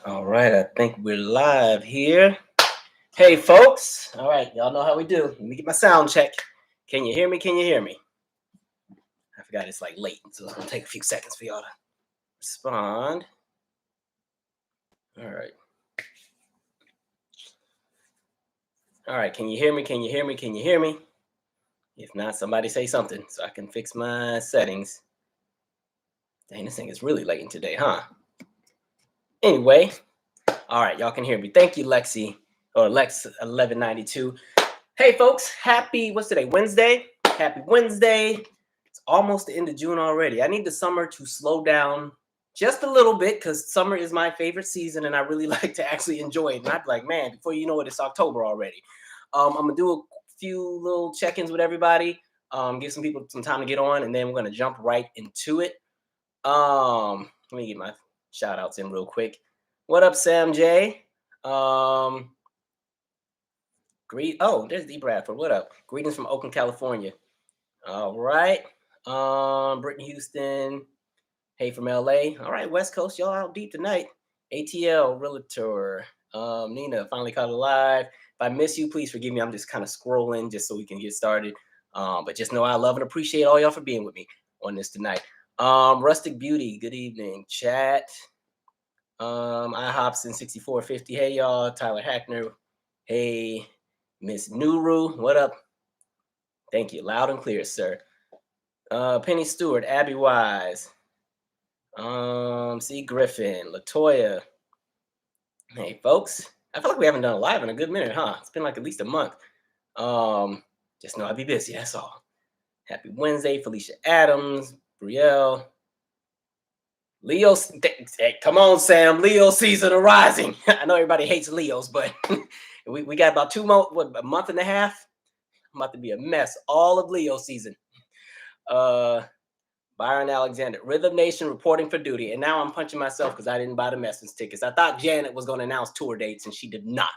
All right, I think we're live here. Hey, folks. All right, y'all know how we do. Let me get my sound check. Can you hear me? Can you hear me? I forgot it's like late, so it's gonna take a few seconds for y'all to respond. All right. All right, can you hear me? Can you hear me? Can you hear me? If not, somebody say something so I can fix my settings. Dang, this thing is really late today, huh? Anyway, all right, y'all can hear me. Thank you, Lexi, or Lex1192. Hey, folks, what's today? Wednesday? Happy Wednesday. It's almost the end of June already. I need the summer to slow down just a little bit because summer is my favorite season and I really like to actually enjoy it. And I'd be like, man, before you know it, it's October already. I'm going to do a few little check-ins with everybody, give some people some time to get on, and then we're going to jump right into it. Let me get my shout-outs in real quick. What up, Sam J? Oh, there's D. Bradford. What up? Greetings from Oakland, California. All right. Brittany Houston. Hey from LA. All right, West Coast, y'all out deep tonight. ATL, Realtor. Nina, finally caught alive. If I miss you, please forgive me. I'm just kind of scrolling just so we can get started. But just know I love and appreciate all y'all for being with me on this tonight. Rustic Beauty, good evening. Chat. iHobson 6450. Hey y'all. Tyler Hackner. Hey, Miss Nuru. What up? Thank you. Loud and clear, sir. Penny Stewart, Abby Wise. C. Griffin, Latoya. Hey, folks. I feel like we haven't done a live in a good minute, huh? It's been like at least a month. Just know I'd be busy. That's all. Happy Wednesday, Felicia Adams, Brielle. Leo, hey, come on, Sam. Leo season arising. I know everybody hates Leos, but we got about a month and a half. I'm about to be a mess. All of Leo season. Byron Alexander, Rhythm Nation reporting for duty. And now I'm punching myself because I didn't buy the Messence tickets. I thought Janet was going to announce tour dates and she did not.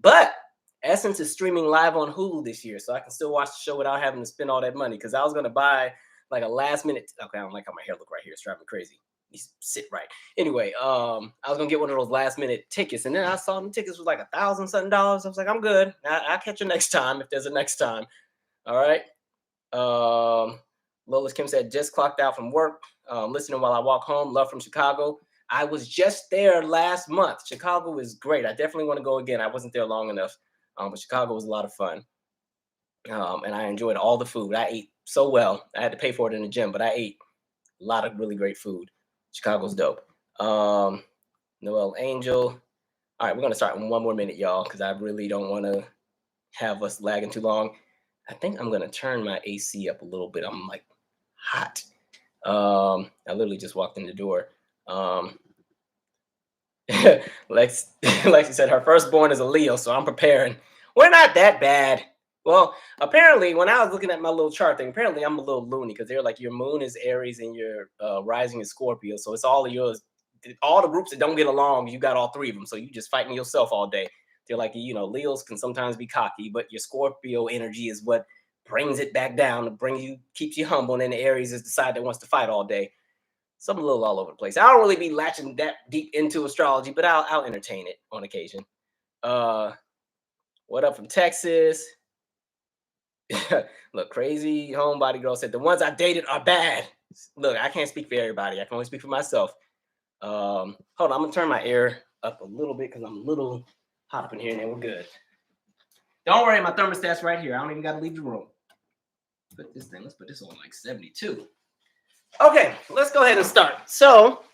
But Essence is streaming live on Hulu this year, so I can still watch the show without having to spend all that money. Because I was going to buy like a last minute. Okay, I don't like how my hair look right here. It's driving me crazy. You sit right. Anyway, I was going to get one of those last minute tickets. And then I saw the tickets was like $1,000 something. I was like, I'm good. I'll catch you next time if there's a next time. All right. Lois Kim said, just clocked out from work, listening while I walk home. Love from Chicago. I was just there last month. Chicago is great. I definitely want to go again. I wasn't there long enough, but Chicago was a lot of fun. And I enjoyed all the food. I ate so well. I had to pay for it in the gym, but I ate a lot of really great food. Chicago's dope. Noel Angel. All right, we're going to start in 1 more minute, y'all, because I really don't want to have us lagging too long. I think I'm going to turn my AC up a little bit. I'm like hot. I literally just walked in the door. Lexi said her firstborn is a Leo, so I'm preparing. We're not that bad. Well, apparently, when I was looking at my little chart thing, apparently I'm a little loony because they're like your moon is Aries and your rising is Scorpio. So it's all of yours. All the groups that don't get along, you got all 3 of them. So you just fighting yourself all day. They're like, Leos can sometimes be cocky, but your Scorpio energy is what brings it back down, keeps you humble, and then the Aries is the side that wants to fight all day. So I'm a little all over the place. I don't really be latching that deep into astrology, but I'll entertain it on occasion. What up from Texas? Look, crazy homebody girl said the ones I dated are bad. Look, I can't speak for everybody. I can only speak for myself. Hold on, I'm gonna turn my air up a little bit because I'm a little hot up in here, and then we're good. Don't worry, my thermostat's right here. I don't even got to leave the room. Let's put this on like 72. Okay, let's go ahead and start. So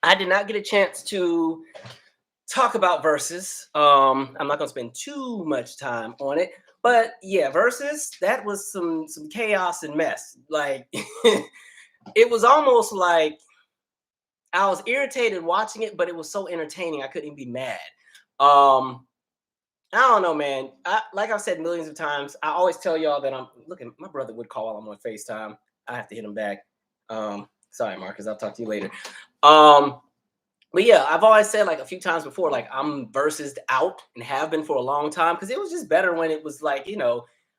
I did not get a chance to talk about Verzuz. I'm not gonna spend too much time on it, but yeah, Verzuz, that was some chaos and mess. Like it was almost like I was irritated watching it, but it was so entertaining I couldn't even be mad. I don't know, man. Like I've said millions of times, I always tell y'all that looking. My brother would call while I'm on FaceTime. I have to hit him back. Sorry, Marcus. I'll talk to you later. But yeah, I've always said like a few times before, like I'm Verzuz out and have been for a long time because it was just better when it was like,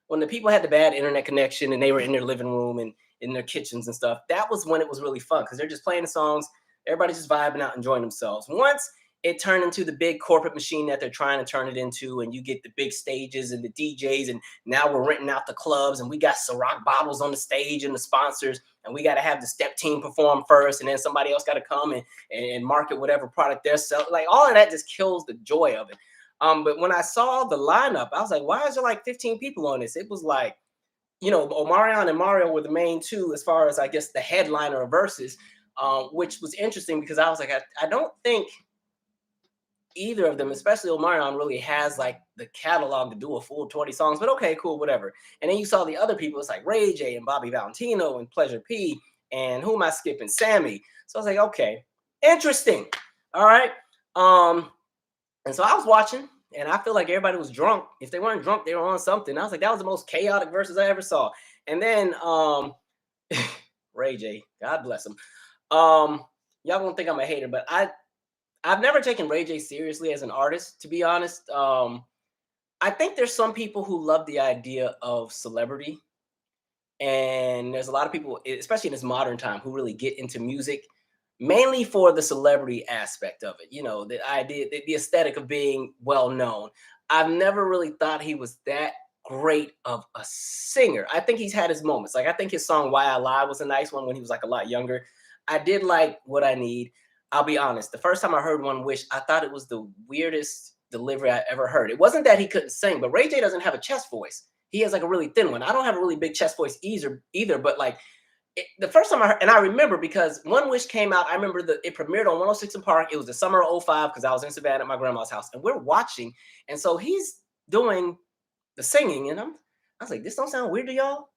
when the people had the bad internet connection and they were in their living room and in their kitchens and stuff. That was when it was really fun because they're just playing the songs. Everybody's just vibing out, enjoying themselves. Once it turned into the big corporate machine that they're trying to turn it into. And you get the big stages and the DJs. And now we're renting out the clubs and we got Ciroc bottles on the stage and the sponsors. And we got to have the step team perform first. And then somebody else got to come and market whatever product they're selling. Like all of that just kills the joy of it. But when I saw the lineup, I was like, why is there like 15 people on this? It was like, Omarion and Mario were the main two as far as, I guess, the headliner of Verzuz, which was interesting because I was like, I don't think either of them, especially Omarion, really has like the catalog to do a full 20 songs, but okay, cool, whatever. And then you saw the other people, it's like Ray J and Bobby Valentino and Pleasure P, and who am I skipping? Sammy. So I was like, okay, interesting. All right. And so I was watching, and I feel like everybody was drunk. If they weren't drunk, they were on something. I was like, that was the most chaotic Verzuz I ever saw. And then Ray J, God bless him. Y'all gonna think I'm a hater, but I've never taken Ray J seriously as an artist, to be honest. I think there's some people who love the idea of celebrity. And there's a lot of people, especially in this modern time, who really get into music mainly for the celebrity aspect of it. The idea, the aesthetic of being well known. I've never really thought he was that great of a singer. I think he's had his moments. Like, I think his song Why I Lie was a nice one when he was like a lot younger. I did like What I Need. I'll be honest. The first time I heard One Wish, I thought it was the weirdest delivery I ever heard. It wasn't that he couldn't sing, but Ray J doesn't have a chest voice. He has like a really thin one. I don't have a really big chest voice either, but like the first time I heard, and I remember because One Wish came out, I remember it premiered on 106 in Park. It was the summer of 05 because I was in Savannah at my grandma's house, and we're watching. And so he's doing the singing, and I was like, this don't sound weird to y'all?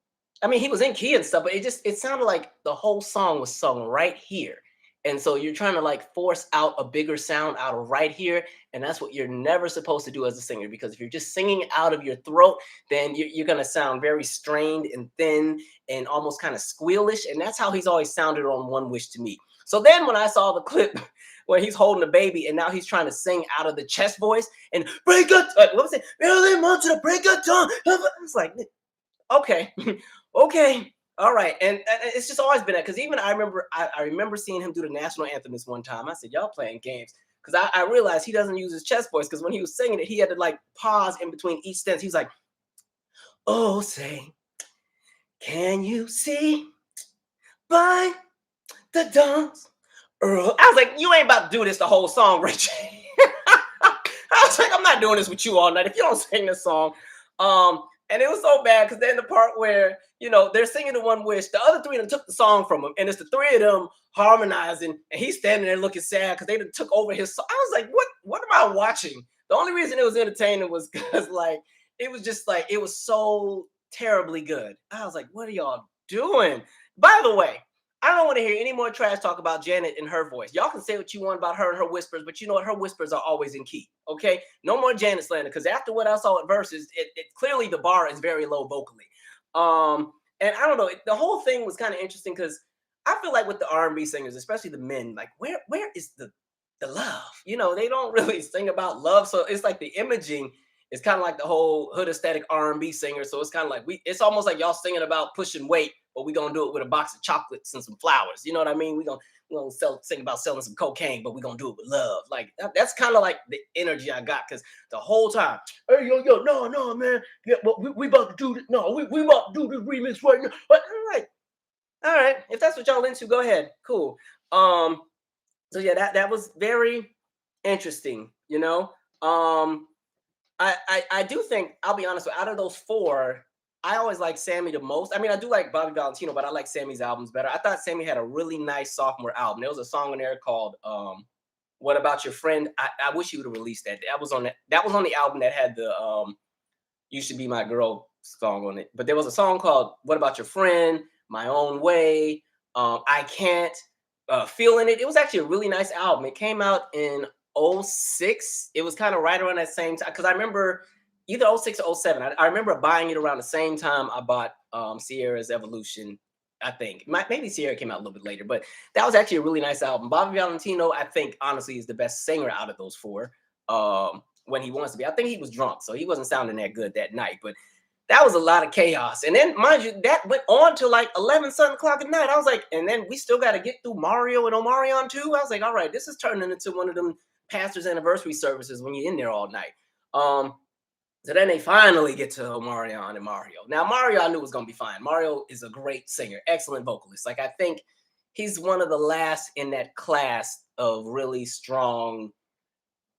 I mean, he was in key and stuff, but it sounded like the whole song was sung right here. And so you're trying to like force out a bigger sound out of right here. And that's what you're never supposed to do as a singer, because if you're just singing out of your throat, then you're going to sound very strained and thin and almost kind of squealish. And that's how he's always sounded on One Wish to me. So then when I saw the clip where he's holding a baby and now he's trying to sing out of the chest voice and break it, what was it? Really want you to break a tongue. I was like, okay, okay. All right, and it's just always been that, because even I remember seeing him do the national anthem this one time. I said, y'all playing games, because I realized he doesn't use his chest voice, because when he was singing it, he had to like pause in between each stance. He was like, oh, say, can you see by the dawn's early? I was like, you ain't about to do this the whole song, Rich. I was like, I'm not doing this with you all night if you don't sing this song. And it was so bad because then the part where, they're singing the One Wish, the other three of them took the song from him, and it's the three of them harmonizing, and he's standing there looking sad because they took over his song. I was like, what am I watching? The only reason it was entertaining was because like it was just like it was so terribly good. I was like, what are y'all doing? By the way, I don't want to hear any more trash talk about Janet and her voice. Y'all can say what you want about her and her whispers, but you know what? Her whispers are always in key. Okay, no more Janet slander, because after what I saw at Verzuz, it clearly the bar is very low vocally. And I don't know, the whole thing was kind of interesting because I feel like with the R&B singers, especially the men, like where is the love? They don't really sing about love, so it's like the imaging is kind of like the whole hood aesthetic R&B singer. So it's kind of like it's almost like y'all singing about pushing weight, but we're gonna do it with a box of chocolates and some flowers. You know what I mean? We're gonna sing about selling some cocaine, but we're gonna do it with love. Like that's kind of like the energy I got, because the whole time, hey, yo, no, man, yeah, well, we about to do this. No, we about to do this remix right now. But I'm like, all right, if that's what y'all into, go ahead, cool. So yeah, that was very interesting. I do think, I'll be honest, out of those four, I always like Sammy the most. I mean, I do like Bobby Valentino, but I like Sammy's albums better. I thought Sammy had a really nice sophomore album. There was a song in there called What About Your Friend? I wish he would have released that. That was on the album that had the You Should Be My Girl song on it. But there was a song called What About Your Friend? My Own Way, I Can't, Feeling It. It was actually a really nice album. It came out in 06. It was kind of right around that same time, because I remember either 06 or 07. I remember buying it around the same time I bought Sierra's Evolution. I think maybe Sierra came out a little bit later, but that was actually a really nice album. Bobby Valentino, I think, honestly, is the best singer out of those four when he wants to be. I think he was drunk, so he wasn't sounding that good that night, but that was a lot of chaos. And then, mind you, that went on to like 11 something o'clock at night. I was like, and then we still got to get through Mario and Omarion too. I was like, all right, this is turning into one of them pastor's anniversary services when you're in there all night. So then they finally get to Omarion and Mario. Now, Mario, I knew was going to be fine. Mario is a great singer, excellent vocalist. Like, I think he's one of the last in that class of really strong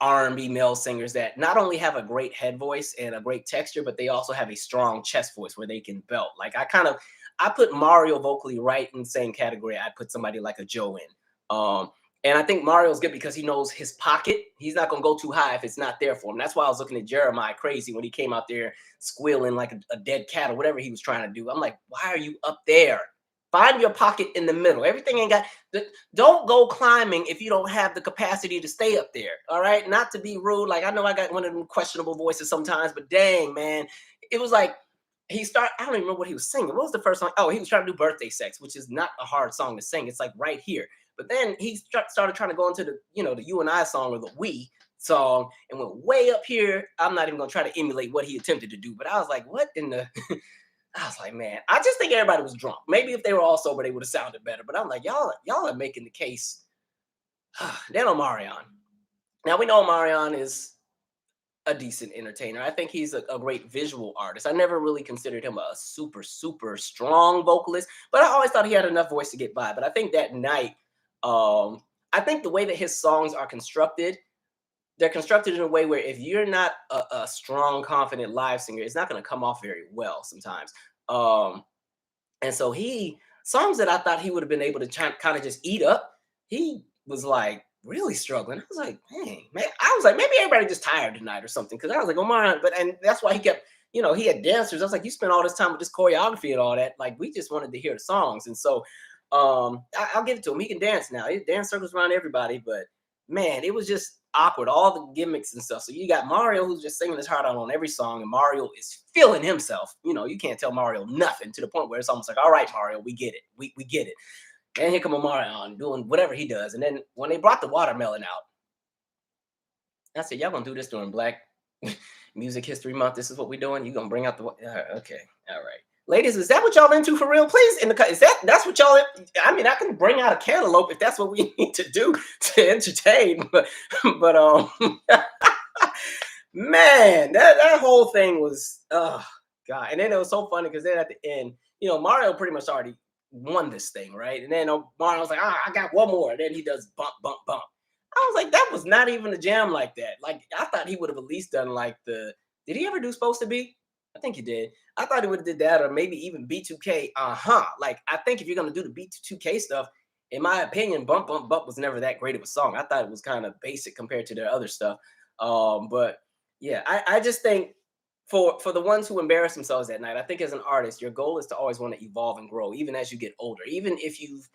R&B male singers that not only have a great head voice and a great texture, but they also have a strong chest voice where they can belt. Like, I put Mario vocally right in the same category I put somebody like a Joe in. And I think Mario's good because he knows his pocket. He's not going to go too high if it's not there for him. That's why I was looking at Jeremiah crazy when he came out there squealing like a dead cat or whatever he was trying to do. I'm like, why are you up there? Find your pocket in the middle. Everything ain't got, don't go climbing if you don't have the capacity to stay up there. All right. Not to be rude. Like, I know I got one of them questionable voices sometimes, but dang, man, it was like I don't even remember what he was singing. What was the first song? Oh, he was trying to do Birthday Sex, which is not a hard song to sing. It's like right here. But then he started trying to go into the, the You and I song or the We song and went way up here. I'm not even going to try to emulate what he attempted to do, but I was like, what in the... I was like, man, I just think everybody was drunk. Maybe if they were all sober, they would have sounded better. But I'm like, y'all are making the case. Then Omarion. Now we know Omarion is a decent entertainer. I think he's a great visual artist. I never really considered him a super, super strong vocalist, but I always thought he had enough voice to get by. But I think that night, I think the way that his songs are constructed, they're constructed in a way where if you're not a strong, confident live singer, it's not going to come off very well sometimes. And so songs that I thought he would have been able to kind of just eat up, he was like really struggling. I was like, dang, man. I was like, maybe everybody just tired tonight or something. Cause I was like, oh my, and that's why he kept, he had dancers. I was like, you spent all this time with this choreography and all that. Like, we just wanted to hear the songs. And so I'll give it to him. He can dance now. He dance circles around everybody, but man, it was just awkward, all the gimmicks and stuff. So you got Mario who's just singing his heart out on every song, and Mario is feeling himself. You can't tell Mario nothing, to the point where it's almost like, all right, Mario, we get it. We get it. And here come Omarion doing whatever he does. And then when they brought the watermelon out, I said, y'all gonna do this during Black Music History Month? This is what we're doing? You gonna bring out the okay, all right. Ladies, is that what y'all into for real? Please, that's what y'all? I mean, I can bring out a cantaloupe if that's what we need to do to entertain. But man, that whole thing was, oh God. And then it was so funny because then at the end, Mario pretty much already won this thing, right? And then Mario was like, I got one more. And then he does bump, bump, bump. I was like, that was not even a jam like that. Like, I thought he would have at least done like did he ever do Supposed to Be? I think he did. I thought he would have did that, or maybe even B2K. Like, I think if you're going to do the B2K stuff, in my opinion, Bump, Bump, Bump was never that great of a song. I thought it was kind of basic compared to their other stuff. But yeah, I just think for the ones who embarrass themselves that night, I think as an artist, your goal is to always want to evolve and grow, even as you get older. Even if you've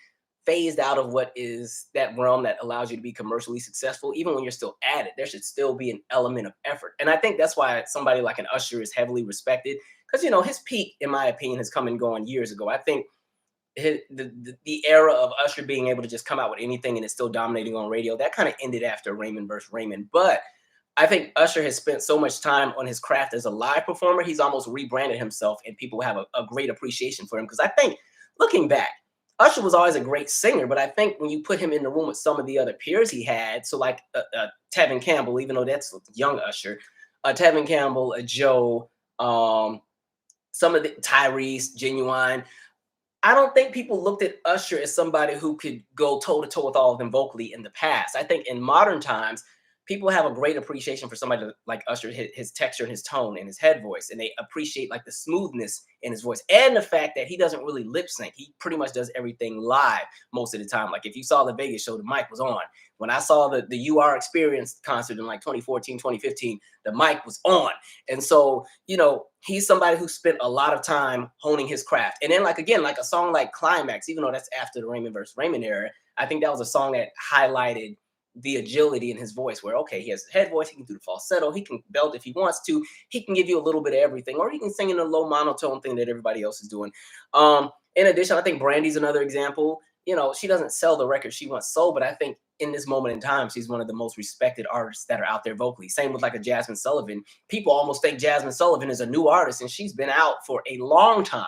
phased out of what is that realm that allows you to be commercially successful, even when you're still at it, there should still be an element of effort. And I think that's why somebody like an Usher is heavily respected, because his peak, in my opinion, has come and gone years ago. I think the era of Usher being able to just come out with anything and it's still dominating on radio, that kind of ended after Raymond versus Raymond. But I think Usher has spent so much time on his craft as a live performer, he's almost rebranded himself, and people have a great appreciation for him. Because I think, looking back, Usher was always a great singer, but I think when you put him in the room with some of the other peers he had, so like Tevin Campbell, even though that's young Usher, Tevin Campbell, Joe, some of the Tyrese, Genuine, I don't think people looked at Usher as somebody who could go toe-to-toe with all of them vocally in the past. I think in modern times, people have a great appreciation for somebody like Usher, his texture and his tone and his head voice, and they appreciate like the smoothness in his voice and the fact that he doesn't really lip sync. He pretty much does everything live most of the time. Like, if you saw the Vegas show, the mic was on. When I saw the UR Experience concert in like 2014, 2015, the mic was on. And so, he's somebody who spent a lot of time honing his craft. And then, like, again, like a song like Climax, even though that's after the Raymond versus Raymond era, I think that was a song that highlighted the agility in his voice, where, okay, he has a head voice, he can do the falsetto, he can belt if he wants to, he can give you a little bit of everything, or he can sing in a low monotone thing that everybody else is doing. In addition, I think Brandy's another example. She doesn't sell the record she once sold, but I think in this moment in time, she's one of the most respected artists that are out there vocally. Same with like a Jasmine Sullivan. People almost think Jasmine Sullivan is a new artist, and she's been out for a long time.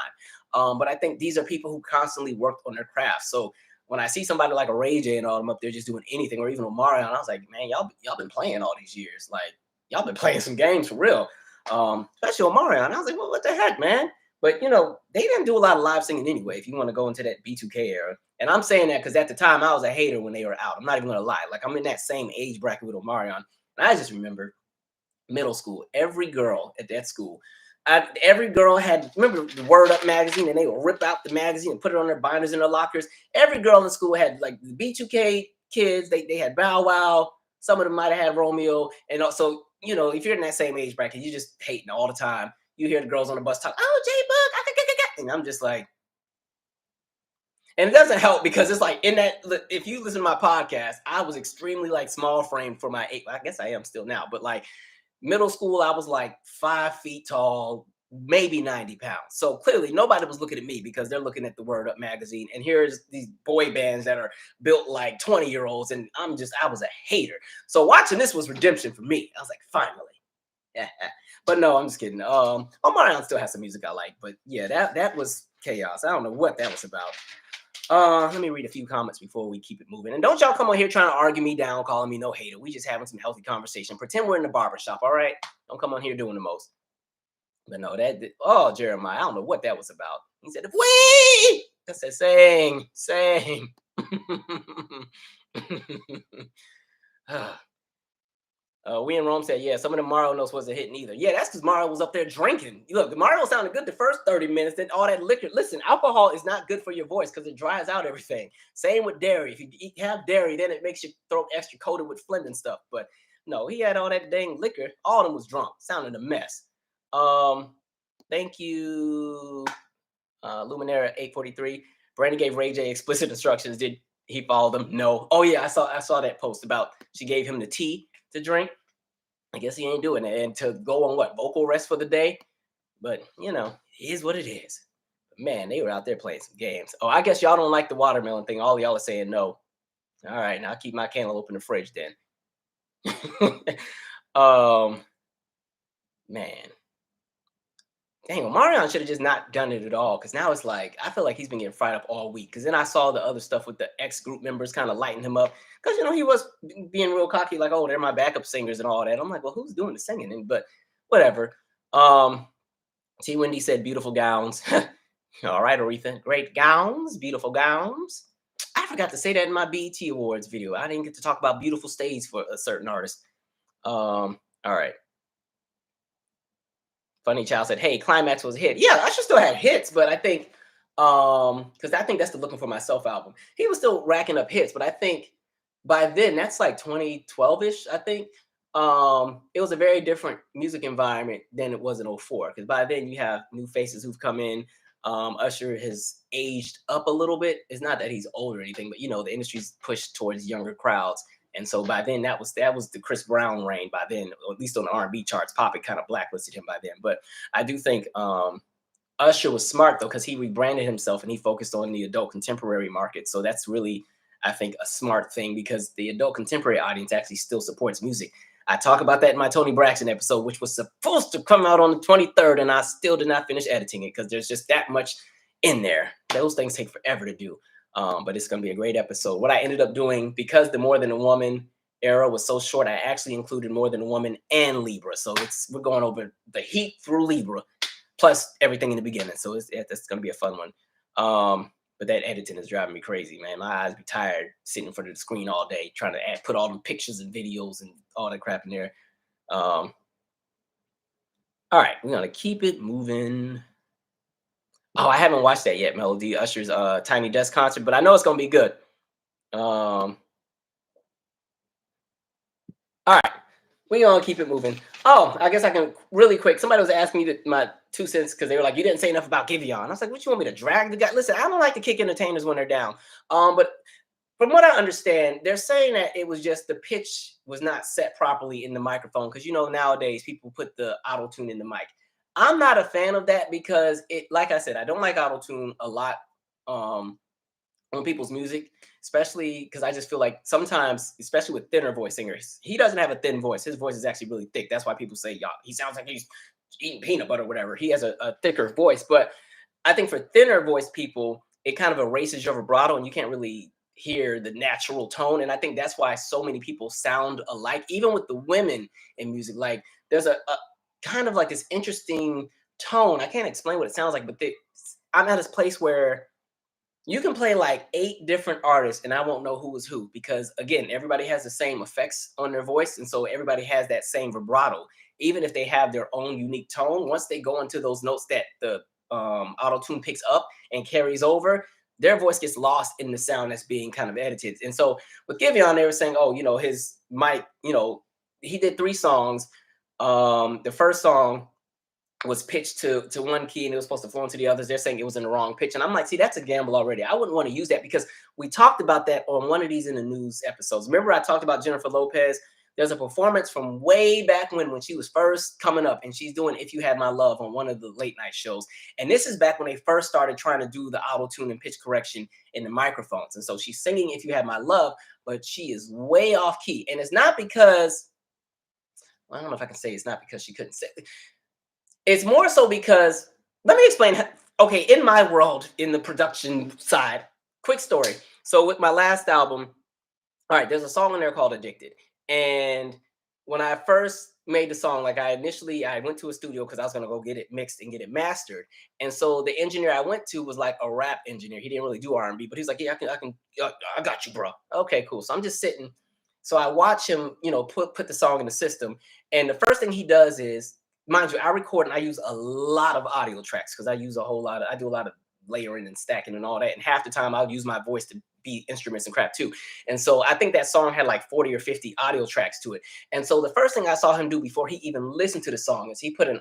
But I think these are people who constantly worked on their craft. So when I see somebody like a Ray J and all them up there just doing anything, or even Omarion, I was like, man, y'all been playing all these years. Like, y'all been playing some games for real. Especially Omarion. I was like, well, what the heck, man? But they didn't do a lot of live singing anyway. If you want to go into that B2K era, and I'm saying that because at the time I was a hater when they were out. I'm not even gonna lie. Like, I'm in that same age bracket with Omarion, and I just remember middle school. Every girl at that school, every girl had, remember the Word Up magazine, and they would rip out the magazine and put it on their binders in their lockers. Every girl in school had like the B2K kids. They had Bow Wow. Some of them might have had Romeo, and also if you're in that same age bracket, you're just hating all the time. You hear the girls on the bus talk, "Oh, J-Book," and I'm just like, and it doesn't help because it's like in that, if you listen to my podcast, I was extremely like small frame for my age. I guess I am still now, but like middle school, I was like 5 feet tall, maybe 90 pounds. So clearly nobody was looking at me because they're looking at the Word Up magazine. And here's these boy bands that are built like 20-year-olds. And I was a hater. So watching this was redemption for me. I was like, finally. Yeah. But no, I'm just kidding. Omarion still has some music I like. But yeah, that was chaos. I don't know what that was about. Let me read a few comments before we keep it moving. And don't y'all come on here trying to argue me down, calling me no hater. We just having some healthy conversation. Pretend we're in the barbershop, all right? Don't come on here doing the most. But no, Jeremiah, I don't know what that was about. He said, "Wee!" I said, sing. We in Rome said, yeah, some of the Mario notes wasn't hitting either. Yeah, that's because Mario was up there drinking. Look, the Mario sounded good the first 30 minutes, then all that liquor. Listen, alcohol is not good for your voice because it dries out everything. Same with dairy. If you have dairy, then it makes your throat extra coated with phlegm and stuff. But no, he had all that dang liquor. All of them was drunk. Sounded a mess. Thank you, Luminera 843. Brandon gave Ray J explicit instructions. Did he follow them? No. Oh yeah, I saw that post about she gave him the tea to drink. I guess he ain't doing it. And to go on vocal rest for the day. But it is what it is. Man, they were out there playing some games. Oh, I guess y'all don't like the watermelon thing. All y'all are saying no. All right, now I'll keep my candle open in the fridge then. Man. Dang, Omarion should have just not done it at all. Because now it's like, I feel like he's been getting fried up all week. Because then I saw the other stuff with the ex-group members kind of lighting him up. Because, he was being real cocky, like, oh, they're my backup singers and all that. I'm like, well, who's doing the singing? But whatever. T. Wendy said beautiful gowns. All right, Aretha. Great gowns, beautiful gowns. I forgot to say that in my BET Awards video. I didn't get to talk about beautiful stage for a certain artist. All right. Funny Child said, hey, Climax was a hit. Yeah, Usher still had hits, but I think, because I think that's the Looking for Myself album. He was still racking up hits, but I think by then, that's like 2012-ish, I think. It was a very different music environment than it was in 04. Because by then you have new faces who've come in. Usher has aged up a little bit. It's not that he's old or anything, but the industry's pushed towards younger crowds. And so by then that was the Chris Brown reign by then, or at least on the R&B charts. Pop it kind of blacklisted him by then. But I do think Usher was smart though, because he rebranded himself and he focused on the adult contemporary market. So that's really, I think, a smart thing because the adult contemporary audience actually still supports music. I talk about that in my Tony Braxton episode, which was supposed to come out on the 23rd, and I still did not finish editing it because there's just that much in there. Those things take forever to do. But it's going to be a great episode. What I ended up doing, because the More Than a Woman era was so short, I actually included More Than a Woman and Libra. So we're going over the heat through Libra, plus everything in the beginning. So that's going to be a fun one. But that editing is driving me crazy, man. My eyes be tired sitting in front of the screen all day, trying to put all them pictures and videos and all that crap in there. All right, we're going to keep it moving. Oh, I haven't watched that yet, Melody. Usher's Tiny Desk concert, but I know it's going to be good. All right, we're going to keep it moving. Oh, I guess I can really quick. Somebody was asking me my 2 cents because they were like, you didn't say enough about Giveon. I was like, what, you want me to drag the guy? Listen, I don't like to kick entertainers when they're down. But from what I understand, they're saying that it was just the pitch was not set properly in the microphone because, nowadays people put the auto-tune in the mic. I'm not a fan of that because like I said, I don't like auto-tune a lot on people's music, especially because I just feel like sometimes, especially with thinner voice singers, he doesn't have a thin voice. His voice is actually really thick. That's why people say, y'all, he sounds like he's eating peanut butter or whatever. He has a thicker voice. But I think for thinner voice people, it kind of erases your vibrato and you can't really hear the natural tone. And I think that's why so many people sound alike, even with the women in music. Like there's a kind of like this interesting tone. I can't explain what it sounds like, but I'm at this place where you can play like 8 different artists and I won't know who is who, because again, everybody has the same effects on their voice. And so everybody has that same vibrato, even if they have their own unique tone. Once they go into those notes that the auto tune picks up and carries over, their voice gets lost in the sound that's being kind of edited. And so with Giveon, they were saying, oh, his mic, he did 3 songs. The first song was pitched to one key and it was supposed to flow into the others. They're saying it was in the wrong pitch. And I'm like, see, that's a gamble already. I wouldn't want to use that, because we talked about that on one of these in the news episodes. Remember I talked about Jennifer Lopez? There's a performance from way back when she was first coming up, and she's doing If You Had My Love on one of the late night shows. And this is back when they first started trying to do the auto tune and pitch correction in the microphones. And so she's singing If You Had My Love, but she is way off key. And it's not because, well, I don't know if I can say it's not because she couldn't sing. It's more so because, let me explain. Okay, in my world, in the production side, quick story. So with my last album, all right, there's a song in there called Addicted. And when I first made the song, like I went to a studio because I was going to go get it mixed and get it mastered. And so the engineer I went to was like a rap engineer. He didn't really do R&B, but he's like, yeah, I got you, bro. Okay, cool. So I'm just sitting. So I watch him, put the song in the system. And the first thing he does is, mind you, I record and I use a lot of audio tracks because I do a lot of layering and stacking and all that. And half the time I'll use my voice to beat instruments and crap too. And so I think that song had like 40 or 50 audio tracks to it. And so the first thing I saw him do before he even listened to the song is he put an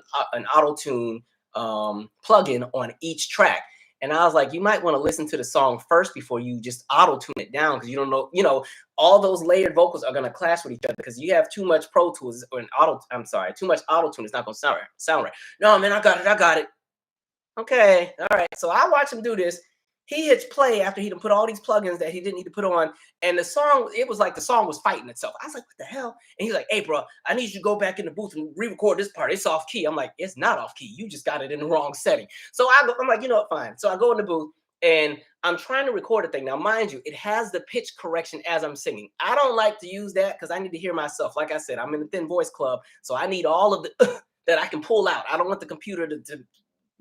auto tune plugin on each track. And I was like, you might want to listen to the song first before you just auto tune it down, because you don't know, all those layered vocals are going to clash with each other, because you have too much Pro Tools or too much auto tune. It's not going to sound right. No, man, I got it. Okay, all right. So I watch him do this. He hits play after he done put all these plugins that he didn't need to put on. And the song, it was like the song was fighting itself. I was like, what the hell? And he's like, hey, bro, I need you to go back in the booth and re-record this part. It's off key. I'm like, it's not off key. You just got it in the wrong setting. So I'm like, you know what, fine. So I go in the booth and I'm trying to record a thing. Now, mind you, it has the pitch correction as I'm singing. I don't like to use that because I need to hear myself. Like I said, I'm in the Thin Voice Club. So I need all of the that I can pull out. I don't want the computer to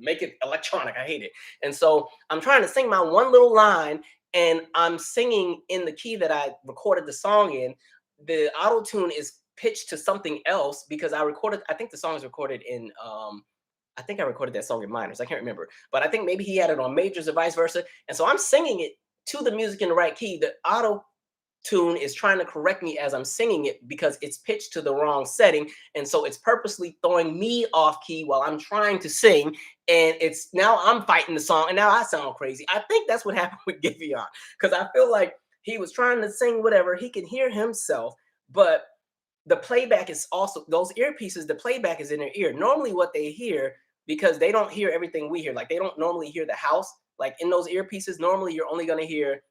make it electronic. I hate it. And so I'm trying to sing my one little line, and I'm singing in the key that I recorded the song in. The auto tune is pitched to something else because I think the song is recorded in, I think I recorded that song in minors. I can't remember, but I think maybe he had it on majors or vice versa. And so I'm singing it to the music in the right key. The auto tune is trying to correct me as I'm singing it because it's pitched to the wrong setting. And so it's purposely throwing me off key while I'm trying to sing. And it's now I'm fighting the song and now I sound crazy. I think that's what happened with Giveon, because I feel like he was trying to sing whatever. He can hear himself, but the playback is also, those earpieces, the playback is in their ear. Normally what they hear, because they don't hear everything we hear. Like they don't normally hear the house. Like in those earpieces, normally you're only going to hear,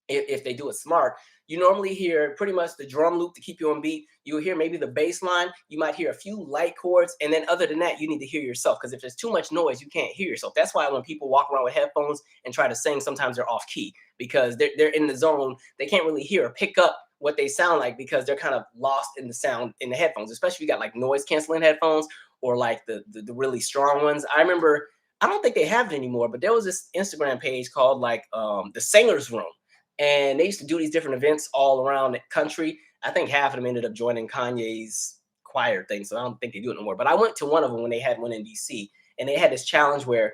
if they do it smart, you normally hear pretty much the drum loop to keep you on beat. You'll hear maybe the bass line. You might hear a few light chords. And then other than that, you need to hear yourself, because if there's too much noise, you can't hear yourself. That's why when people walk around with headphones and try to sing, sometimes they're off key because they're in the zone. They can't really hear or pick up what they sound like because they're kind of lost in the sound in the headphones, especially if you got like noise canceling headphones or like the really strong ones. I remember, I don't think they have it anymore, but there was this Instagram page called like the Singer's Room. And they used to do these different events all around the country. I think half of them ended up joining Kanye's choir thing, so I don't think they do it no more. But I went to one of them when they had one in DC, and they had this challenge where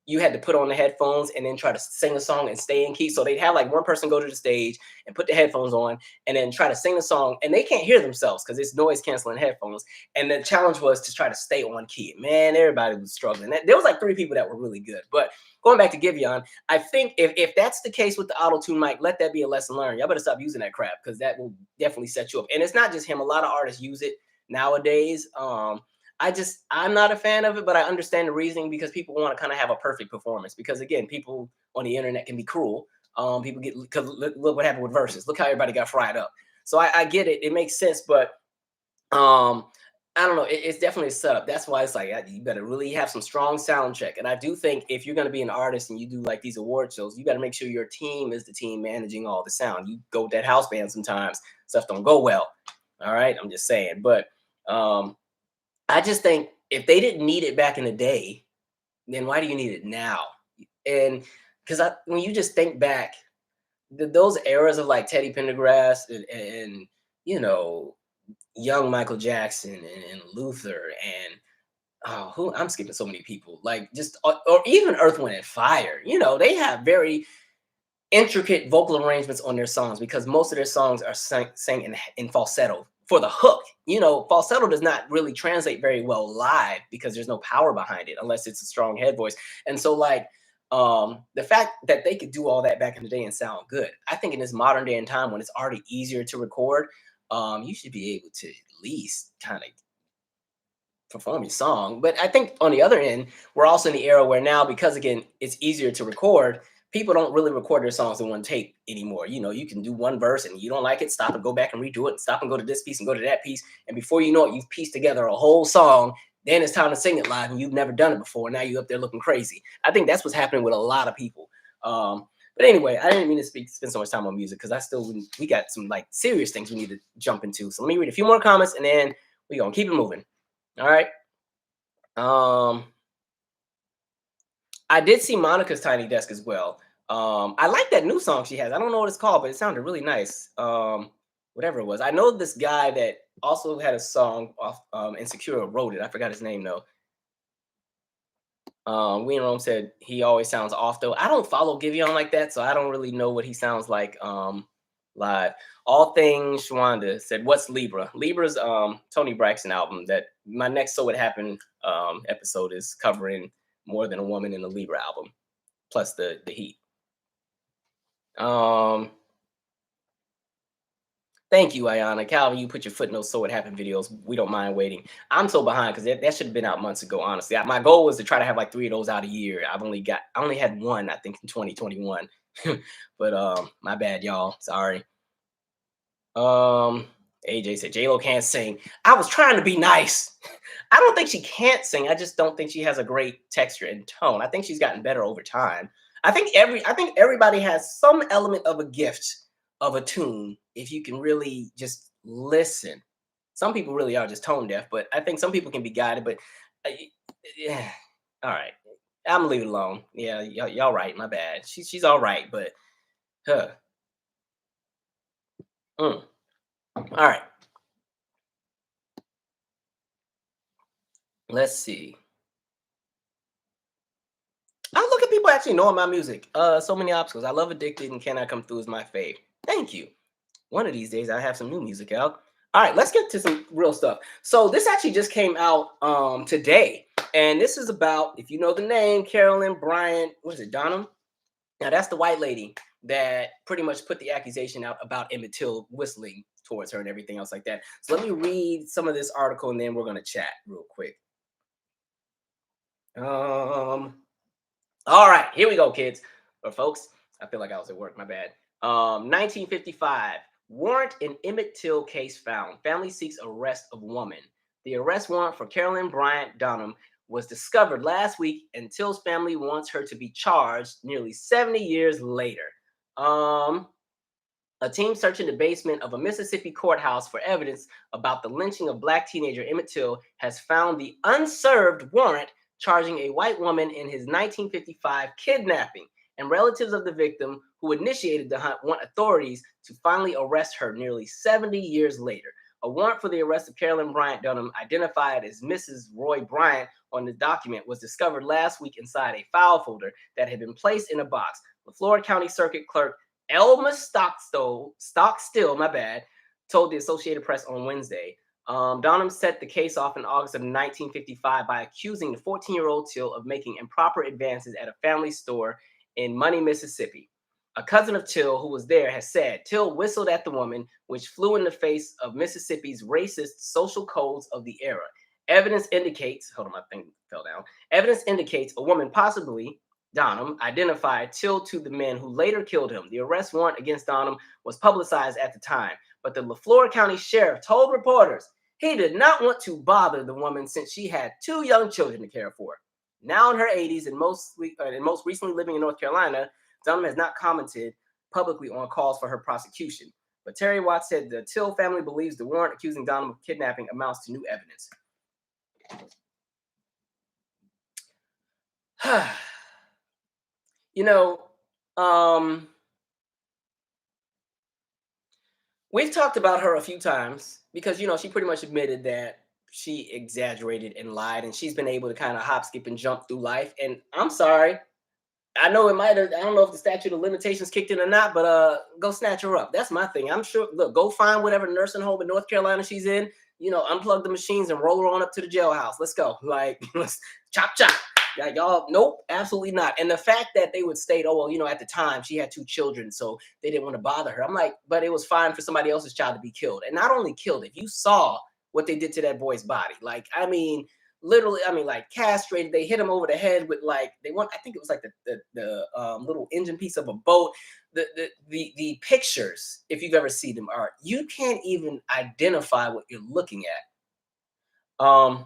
you had to put on the headphones and then try to sing a song and stay in key. So they'd have like one person go to the stage and put the headphones on and then try to sing a song, and they can't hear themselves because it's noise canceling headphones. And the challenge was to try to stay on key. Man, everybody was struggling. There was like 3 people that were really good. But going back to Giveon, I think if that's the case with the auto-tune mic, let that be a lesson learned. Y'all better stop using that crap, because that will definitely set you up. And it's not just him. A lot of artists use it nowadays. I'm not a fan of it, but I understand the reasoning, because people want to kind of have a perfect performance. Because again, people on the internet can be cruel. People get, because look what happened with Verzuz. Look how everybody got fried up. So I get it. It makes sense, but I don't know. It's definitely a setup. That's why it's like you better really have some strong sound check. And I do think if you're going to be an artist and you do like these award shows, you got to make sure your team is the team managing all the sound. You go with that house band sometimes, stuff don't go well. All right, I'm just saying. But I just think if they didn't need it back in the day, then why do you need it now? And because when you just think back, those eras of like Teddy Pendergrass and you know young Michael Jackson and Luther and oh, who I'm skipping so many people, like just or even Earth, Wind and Fire. You know, they have very intricate vocal arrangements on their songs because most of their songs are sang in falsetto for the hook. You know, falsetto does not really translate very well live because there's no power behind it unless it's a strong head voice. And so, like, the fact that they could do all that back in the day and sound good, I think in this modern day and time when it's already easier to record, you should be able to at least kind of perform your song. But I think on the other end, we're also in the era where now, because again, it's easier to record, people don't really record their songs in one take anymore. You know, you can do one verse and you don't like it, stop and go back and redo it, stop and go to this piece and go to that piece. And before you know it, you've pieced together a whole song. Then it's time to sing it live and you've never done it before. Now you're up there looking crazy. I think that's what's happening with a lot of people. But anyway, I didn't mean to spend so much time on music because we got some like serious things we need to jump into. So let me read a few more comments and then we're gonna keep it moving. All right. I did see Monica's Tiny Desk as well. I like that new song she has. I don't know what it's called, but it sounded really nice. Whatever it was. I know this guy that also had a song off Insecure wrote it. I forgot his name though. We in Rome said he always sounds off though. I don't follow Giveon like that, so I don't really know what he sounds like live. All Things Shwanda said, "What's Libra?" Libra's Tony Braxton album that my next So It Happened episode is covering More Than a Woman in the Libra album, plus the heat. Thank you, Ayana. Calvin, you put your footnotes So It Happened videos. We don't mind waiting. I'm so behind because that should have been out months ago, honestly. My goal was to try to have like 3 of those out a year. I only had one, I think, in 2021. But my bad, y'all. Sorry. AJ said J-Lo can't sing. I was trying to be nice. I don't think she can't sing. I just don't think she has a great texture and tone. I think she's gotten better over time. I think everybody has some element of a gift of a tune if you can really just listen. Some people really are just tone deaf, but I think some people can be guided. But yeah, all right, I'm gonna leave it alone. Yeah, y'all right. My bad. She's all right, but huh. All right. Let's see. I look at people actually knowing my music. So many obstacles. I love Addicted and Can I Come Through is my fave. Thank you. One of these days I have some new music out. All right, let's get to some real stuff. So this actually just came out today. And this is about, if you know the name, Carolyn Bryant, what is it, Donham? Now that's the white lady that pretty much put the accusation out about Emmett Till whistling towards her and everything else like that. So let me read some of this article and then we're gonna chat real quick. All right, here we go, kids or folks. I feel like I was at work. My bad. 1955 warrant in Emmett Till case found. Family seeks arrest of woman. The arrest warrant for Carolyn Bryant Donham was discovered last week, and Till's family wants her to be charged nearly 70 years later. A team searching the basement of a Mississippi courthouse for evidence about the lynching of Black teenager Emmett Till has found the unserved warrant charging a white woman in his 1955 kidnapping, and relatives of the victim who initiated the hunt want authorities to finally arrest her nearly 70 years later. A warrant for the arrest of Carolyn Bryant Donham, identified as Mrs. Roy Bryant on the document, was discovered last week inside a file folder that had been placed in a box. The Florida County Circuit Clerk Elma Stockstill, told the Associated Press on Wednesday. Donham set the case off in August of 1955 by accusing the 14-year-old Till of making improper advances at a family store in Money, Mississippi. A cousin of Till who was there has said Till whistled at the woman, which flew in the face of Mississippi's racist social codes of the era. Evidence indicates, hold on, my thing fell down. Evidence indicates a woman, possibly Donham, identified Till to the men who later killed him. The arrest warrant against Donham was publicized at the time, but the Florida County Sheriff told reporters He did not want to bother the woman since she had 2 young children to care for. Now in her 80s and most recently living in North Carolina, Dunham has not commented publicly on calls for her prosecution. But Terry Watts said the Till family believes the warrant accusing Dunham of kidnapping amounts to new evidence. You know, we've talked about her a few times because, she pretty much admitted that she exaggerated and lied, and she's been able to kind of hop, skip, and jump through life. And I'm sorry, I know it might have, I don't know if the statute of limitations kicked in or not, but go snatch her up. That's my thing. I'm sure, look, go find whatever nursing home in North Carolina she's in, unplug the machines and roll her on up to the jailhouse. Let's go. Like, let's chop, chop. Like, y'all, nope, absolutely not. And the fact that they would state, oh, well, at the time she had 2 children, so they didn't want to bother her. I'm like, but it was fine for somebody else's child to be killed. And not only killed, if you saw what they did to that boy's body, like, literally, like castrated. They hit him over the head with I think it was like the little engine piece of a boat. The pictures, if you've ever seen them, you can't even identify what you're looking at.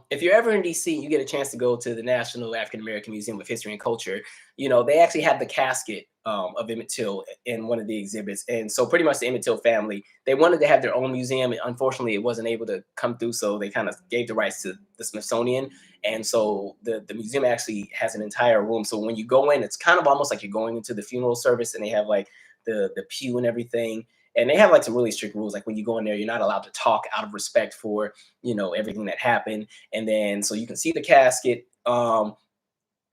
If you're ever in DC and you get a chance to go to the National African American Museum of History and Culture, they actually have the casket of Emmett Till in one of the exhibits. And so pretty much the Emmett Till family, they wanted to have their own museum. And unfortunately, it wasn't able to come through. So they kind of gave the rights to the Smithsonian. And so the museum actually has an entire room. So when you go in, it's kind of almost like you're going into the funeral service, and they have like the pew and everything. And they have like some really strict rules. Like when you go in there, you're not allowed to talk out of respect for, everything that happened. And then, so you can see the casket.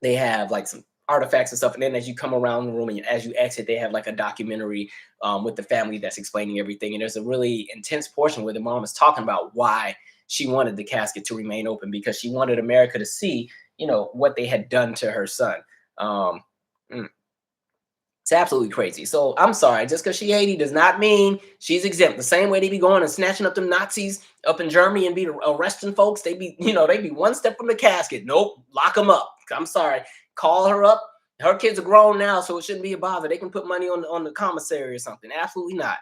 They have like some artifacts and stuff. And then as you come around the room and as you exit, they have like a documentary with the family that's explaining everything. And there's a really intense portion where the mom is talking about why she wanted the casket to remain open, because she wanted America to see, what they had done to her son. It's absolutely crazy. So I'm sorry, just because she 80 does not mean she's exempt. The same way they be going and snatching up them Nazis up in Germany and be arresting folks, they be, they be one step from the casket. Nope, lock them up. I'm sorry. Call her up. Her kids are grown now, so it shouldn't be a bother. They can put money on the commissary or something. Absolutely not.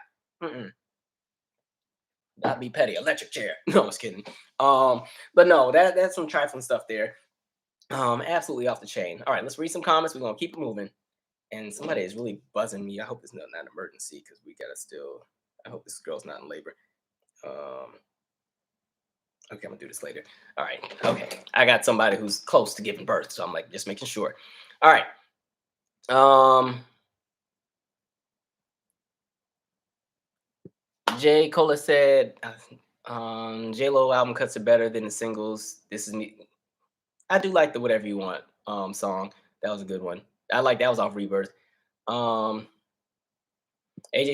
That'd be petty. Electric chair. No, I was kidding. But no, that's some trifling stuff there. Absolutely off the chain. All right, let's read some comments. We're gonna keep it moving. And somebody is really buzzing me. I hope it's not an emergency, because we gotta still. I hope this girl's not in labor. Okay, I'm gonna do this later. All right. Okay, I got somebody who's close to giving birth, so I'm like just making sure. All right. J. Cola said, J-Lo album cuts are better than the singles. This is me. I do like the Whatever You Want song. That was a good one. I like that was off Rebirth. AJ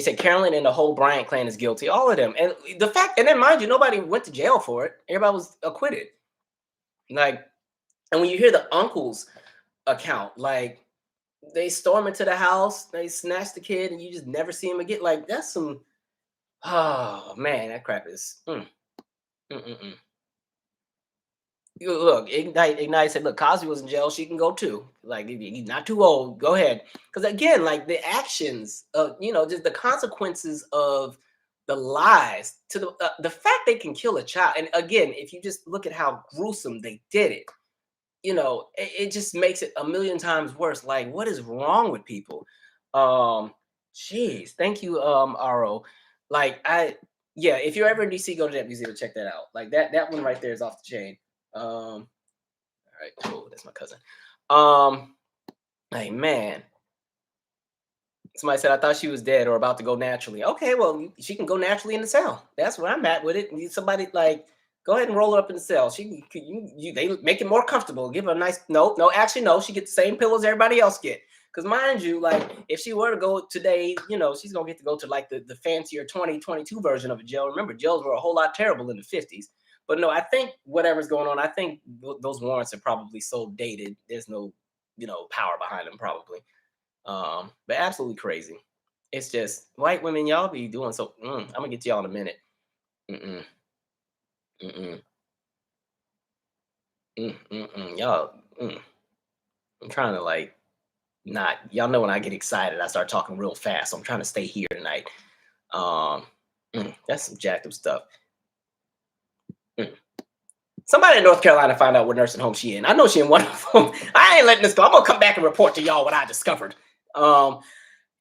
said Carolyn and the whole Bryant clan is guilty. All of them. And the fact, and then mind you, nobody went to jail for it. Everybody was acquitted. Like, and when you hear the uncle's account, like they storm into the house, they snatch the kid, and you just never see him again. Like, that's some, oh man, that crap is. Look, Ignite said, look, Cosby was in jail. She can go too. Like, he's not too old. Go ahead. Because again, like the actions of, just the consequences of the lies to the fact they can kill a child. And again, if you just look at how gruesome they did it, it just makes it a million times worse. Like, what is wrong with people? Jeez, thank you, Aro. Like, yeah, if you're ever in DC, go to that museum and check that out. Like that one right there is off the chain. All right, cool. That's my cousin. Hey man. Somebody said I thought she was dead or about to go naturally. Okay, well, she can go naturally in the cell. That's where I'm at with it. Need somebody like go ahead and roll her up in the cell. She they make it more comfortable. Give her a nice no, actually no, she gets the same pillows everybody else get. Because mind you, like if she were to go today, she's gonna get to go to like the fancier 2022 version of a jail. Remember, jails were a whole lot terrible in the 50s. But no, I think whatever's going on, I think those warrants are probably so dated. There's no, power behind them probably. But absolutely crazy. It's just white women, y'all be doing so. I'm gonna get to y'all in a minute. Y'all. I'm trying to like not. Y'all know when I get excited, I start talking real fast. So I'm trying to stay here tonight. That's some jacked up stuff. Hmm. Somebody in North Carolina find out what nursing home she in. I know she in one of them. I ain't letting this go. I'm gonna come back and report to y'all what I discovered. Um.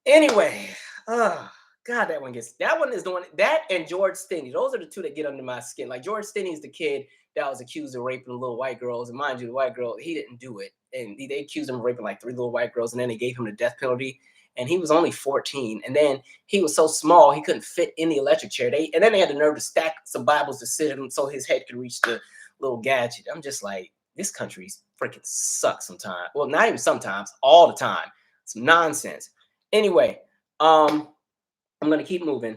Anyway, God, that one is the one that and George Stinney. Those are the two that get under my skin. Like George Stinney is the kid that was accused of raping little white girls, and mind you, the white girl he didn't do it, and they accused him of raping like 3 little white girls, and then they gave him the death penalty, and he was only 14, and then he was so small he couldn't fit in the electric chair. And then they had the nerve to stack some Bibles to sit him so his head could reach the little gadget. I'm just like, this country's freaking sucks sometimes. Well, not even sometimes, all the time. It's nonsense. Anyway, I'm gonna keep moving.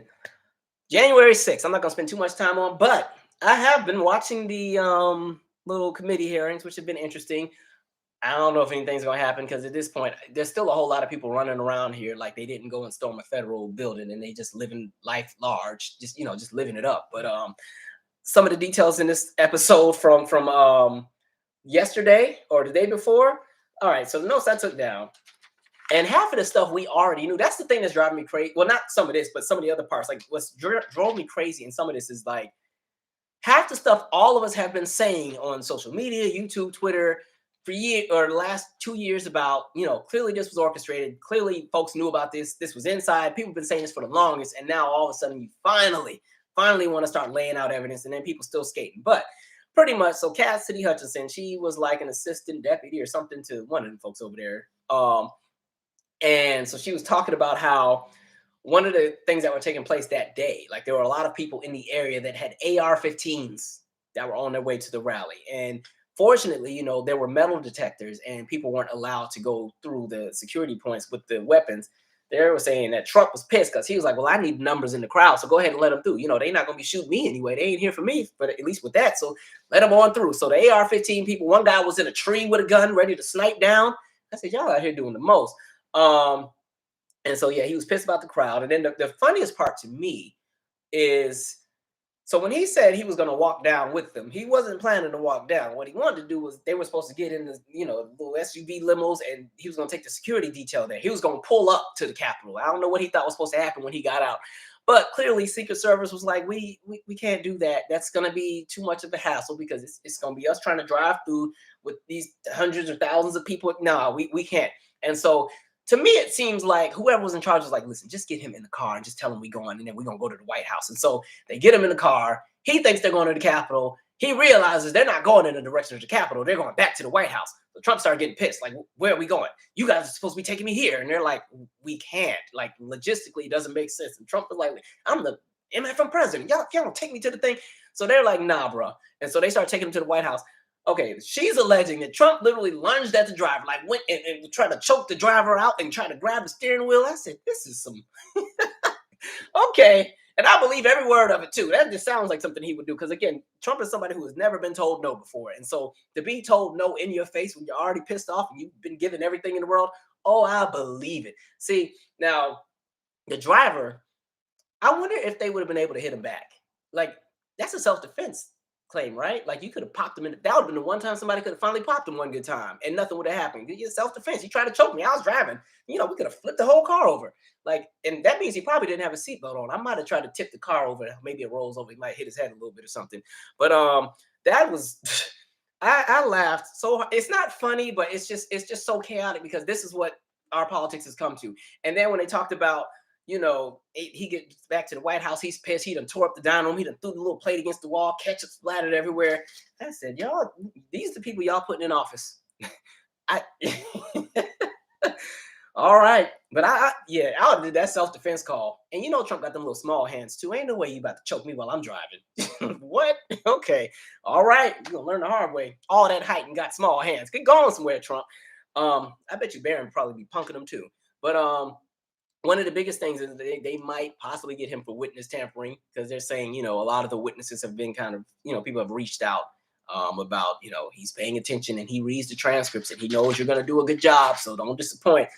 January 6th. I'm not gonna spend too much time on, but I have been watching the little committee hearings, which have been interesting. I don't know if anything's gonna happen because at this point, there's still a whole lot of people running around here like they didn't go and storm a federal building and they just living life large, just living it up. But some of the details in this episode from yesterday or the day before. All right, so the notes I took down. And half of the stuff we already knew. That's the thing that's driving me crazy. Well, not some of this, but some of the other parts. Like what's drove me crazy in some of this is like half the stuff all of us have been saying on social media, YouTube, Twitter, for years or the last 2 years about, clearly this was orchestrated. Clearly folks knew about this. This was inside. People have been saying this for the longest. And now all of a sudden you finally want to start laying out evidence and then people still skating. But pretty much, so Cassidy Hutchinson, she was like an assistant deputy or something to one of the folks over there. And so she was talking about how one of the things that were taking place that day, like there were a lot of people in the area that had AR-15s that were on their way to the rally. And fortunately, there were metal detectors and people weren't allowed to go through the security points with the weapons. They were saying that Trump was pissed because he was like, well, I need numbers in the crowd, so go ahead and let them through. They're not going to be shooting me anyway. They ain't here for me, but at least with that, so let them on through. So the AR-15 people, one guy was in a tree with a gun ready to snipe down. I said, y'all out here doing the most. And so, yeah, he was pissed about the crowd. And then the funniest part to me is, so when he said he was going to walk down with them, he wasn't planning to walk down. What he wanted to do was they were supposed to get in the, little SUV limos and he was going to take the security detail there. He was going to pull up to the Capitol. I don't know what he thought was supposed to happen when he got out. But clearly Secret Service was like, we can't do that. That's going to be too much of a hassle because it's going to be us trying to drive through with these hundreds or thousands of people. No, we can't. And so to me, it seems like whoever was in charge was like, listen, just get him in the car and just tell him we're going and then we're going to go to the White House. And so they get him in the car. He thinks they're going to the Capitol. He realizes they're not going in the direction of the Capitol. They're going back to the White House. So Trump started getting pissed. Like, where are we going? You guys are supposed to be taking me here. And they're like, we can't. Like, logistically, it doesn't make sense. And Trump was like, I'm the MFM president. Y'all don't take me to the thing. So they're like, nah, bro. And so they start taking him to the White House. Okay, she's alleging that Trump literally lunged at the driver, like went and tried to choke the driver out and tried to grab the steering wheel. I said, this is some okay. And I believe every word of it too. That just sounds like something he would do. Because again, Trump is somebody who has never been told no before. And so to be told no in your face when you're already pissed off and you've been given everything in the world, oh, I believe it. See, now the driver, I wonder if they would have been able to hit him back. Like, that's a self-defense claim, right? Like, you could have popped him in. That would have been the one time somebody could have finally popped him one good time and nothing would have happened. It's self-defense. He tried to choke me. I was driving. We could have flipped the whole car over. Like, and that means he probably didn't have a seatbelt on. I might have tried to tip the car over. Maybe it rolls over. He might hit his head a little bit or something. But that was I laughed. So it's not funny, but it's just so chaotic because this is what our politics has come to. And then when they talked about, he gets back to the White House, he's pissed. He done tore up the dining room. He done threw the little plate against the wall, ketchup splattered everywhere. I said, y'all, these are the people y'all putting in office. All right. But I did that self-defense call. And Trump got them little small hands too. Ain't no way you about to choke me while I'm driving. What? Okay. All right. You're going to learn the hard way. All that height and got small hands. Get going somewhere, Trump. I bet you Barron probably be punking them too. But one of the biggest things is they might possibly get him for witness tampering because they're saying, a lot of the witnesses have been kind of, people have reached out about, he's paying attention and he reads the transcripts and he knows you're going to do a good job. So don't disappoint.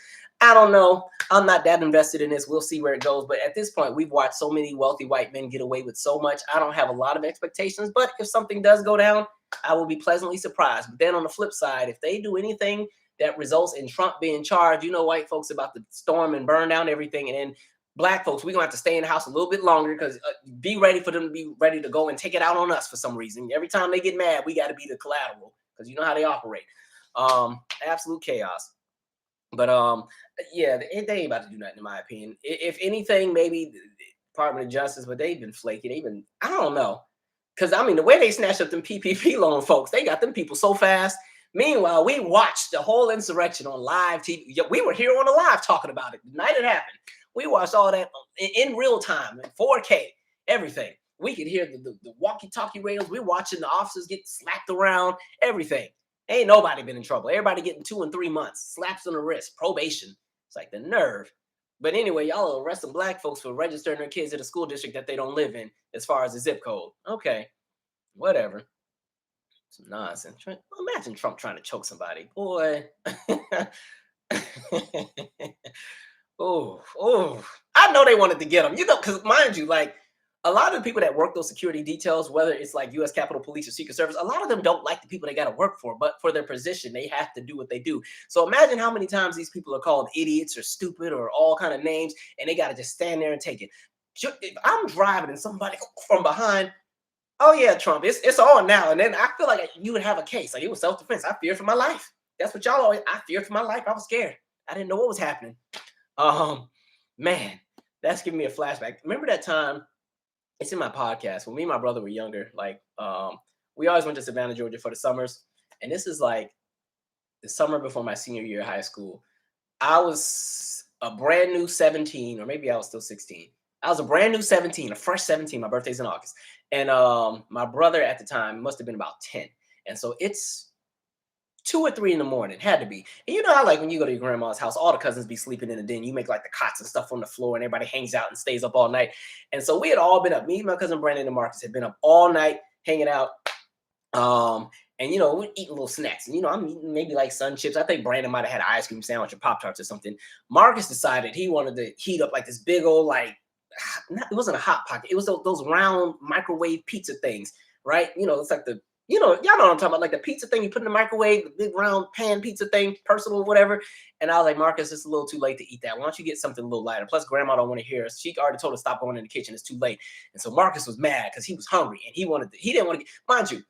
I don't know. I'm not that invested in this. We'll see where it goes. But at this point, we've watched so many wealthy white men get away with so much. I don't have a lot of expectations. But if something does go down, I will be pleasantly surprised. But then on the flip side, if they do anything that results in Trump being charged, white folks about to storm and burn down everything. And then Black folks, we're gonna have to stay in the house a little bit longer because be ready for them to be ready to go and take it out on us for some reason. Every time they get mad, we got to be the collateral because you know how they operate. Absolute chaos. But yeah, they ain't about to do nothing in my opinion. If anything, maybe the Department of Justice, but they've been flaky. They've been, I don't know, because I mean the way they snatched up them PPP loan folks, they got them people so fast. Meanwhile, we watched the whole insurrection on live TV. Yeah, we were here on the live talking about it the night it happened. We watched all that in real time, in 4K, everything. We could hear the walkie-talkie radios. We're watching the officers get slapped around, everything. Ain't nobody been in trouble. Everybody getting 2 and 3 months, slaps on the wrist, probation. It's like the nerve. But anyway, y'all are arresting black folks for registering their kids at a school district that they don't live in as far as the zip code. Okay, whatever. Some nonsense. Imagine Trump trying to choke somebody. Boy. Oh. I know they wanted to get him. You know, because mind you, like, a lot of the people that work those security details, whether it's like U.S. Capitol Police or Secret Service, a lot of them don't like the people they got to work for, but for their position, they have to do what they do. So imagine how many times these people are called idiots or stupid or all kind of names, and they got to just stand there and take it. If I'm driving and somebody from behind, oh yeah, Trump, it's on now, and then I feel like you would have a case. Like it was self-defense. I feared for my life. That's what y'all always. I feared for my life. I was scared. I didn't know what was happening. Man, that's giving me a flashback. Remember that time? It's in my podcast when me and my brother were younger. Like, we always went to Savannah, Georgia for the summers, and this is like the summer before my senior year of high school. I was a brand new 17, or maybe I was still 16. I was a brand new 17, a fresh 17. My birthday's in August, and my brother at the time must have been about 10, and so it's 2 or 3 in the morning, had to be. And you know how like when you go to your grandma's house, all the cousins be sleeping in the den. You make like the cots and stuff on the floor, and everybody hangs out and stays up all night. And so we had all been up. Me, my cousin Brandon, and Marcus had been up all night hanging out. And you know, we're eating little snacks. And you know, I'm eating maybe like sun chips. I think Brandon might have had an ice cream sandwich or Pop-Tarts or something. Marcus decided he wanted to heat up like this big old like it wasn't a hot pocket. It was those round microwave pizza things, right? You know, it's like y'all know what I'm talking about, like the pizza thing you put in the microwave, the big round pan pizza thing, personal, whatever. And I was like, Marcus, it's a little too late to eat that. Why don't you get something a little lighter? Plus, grandma don't want to hear us. She already told us stop going in the kitchen. It's too late. And so Marcus was mad because he was hungry and he didn't want to get, mind you,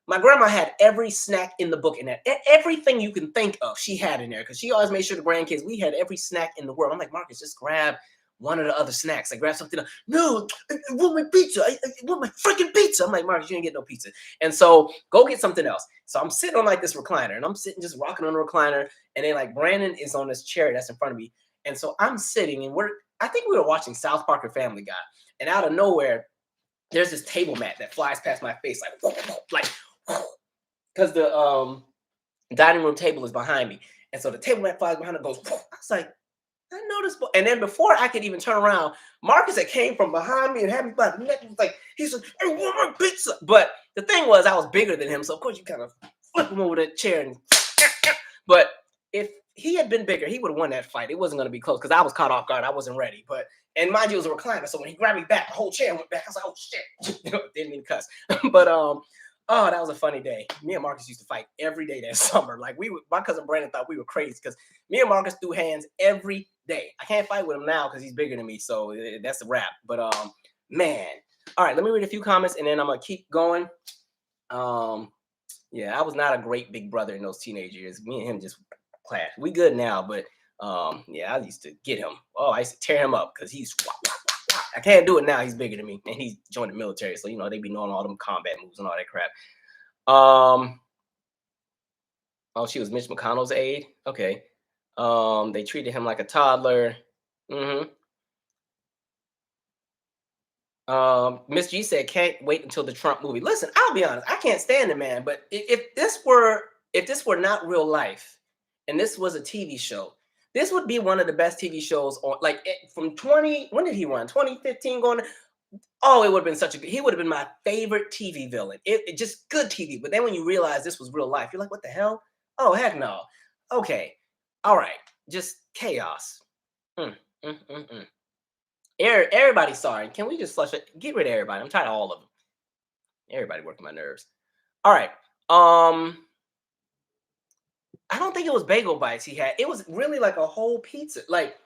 my grandma had every snack in the book in that. Everything you can think of, she had in there because she always made sure the grandkids, we had every snack in the world. I'm like, Marcus, just grab one of the other snacks. I grabbed something else. No, I want my pizza. I want my freaking pizza. I'm like, Marcus, you didn't get no pizza. And so go get something else. So I'm sitting on like this recliner and I'm sitting just rocking on the recliner. And then like Brandon is on this chair that's in front of me. And so I'm sitting and I think we were watching South Park or Family Guy. And out of nowhere, there's this table mat that flies past my face like because the dining room table is behind me. And so the table mat flies behind it, goes, I was like, I noticed, and then before I could even turn around, Marcus had came from behind me and had me by the neck. Like he's like, "Hey, want my pizza?" But the thing was, I was bigger than him, so of course you kind of flip him over the chair. And but if he had been bigger, he would have won that fight. It wasn't going to be close because I was caught off guard. I wasn't ready. But and mind you, it was a recliner, so when he grabbed me back, the whole chair went back. I was like, "Oh shit!" Didn't mean to cuss, but oh, that was a funny day. Me and Marcus used to fight every day that summer. Like my cousin Brandon thought we were crazy because me and Marcus threw hands every day. I can't fight with him now because he's bigger than me, so that's a wrap. But man, all right. Let me read a few comments and then I'm gonna keep going. Yeah, I was not a great big brother in those teenage years. Me and him just clashed. We good now, but yeah, I used to get him. Oh, I used to tear him up because he's. I can't do it now. He's bigger than me, and he's joined the military, so you know they be knowing all them combat moves and all that crap. Oh, she was Mitch McConnell's aide. Okay. They treated him like a toddler. Miss G said, "Can't wait until the Trump movie." Listen, I'll be honest. I can't stand the man, but if this were not real life, and this was a TV show, this would be one of the best TV shows on. Like from 20. When did he run? 2015 going. Oh, it would have been such a good. He would have been my favorite TV villain. It just good TV. But then when you realize this was real life, you're like, what the hell? Oh heck no. Okay, all right, just chaos. Everybody, sorry. Can we just flush it? Get rid of everybody. I'm tired of all of them. Everybody working my nerves. All right. I don't think it was bagel bites he had. It was really like a whole pizza. Like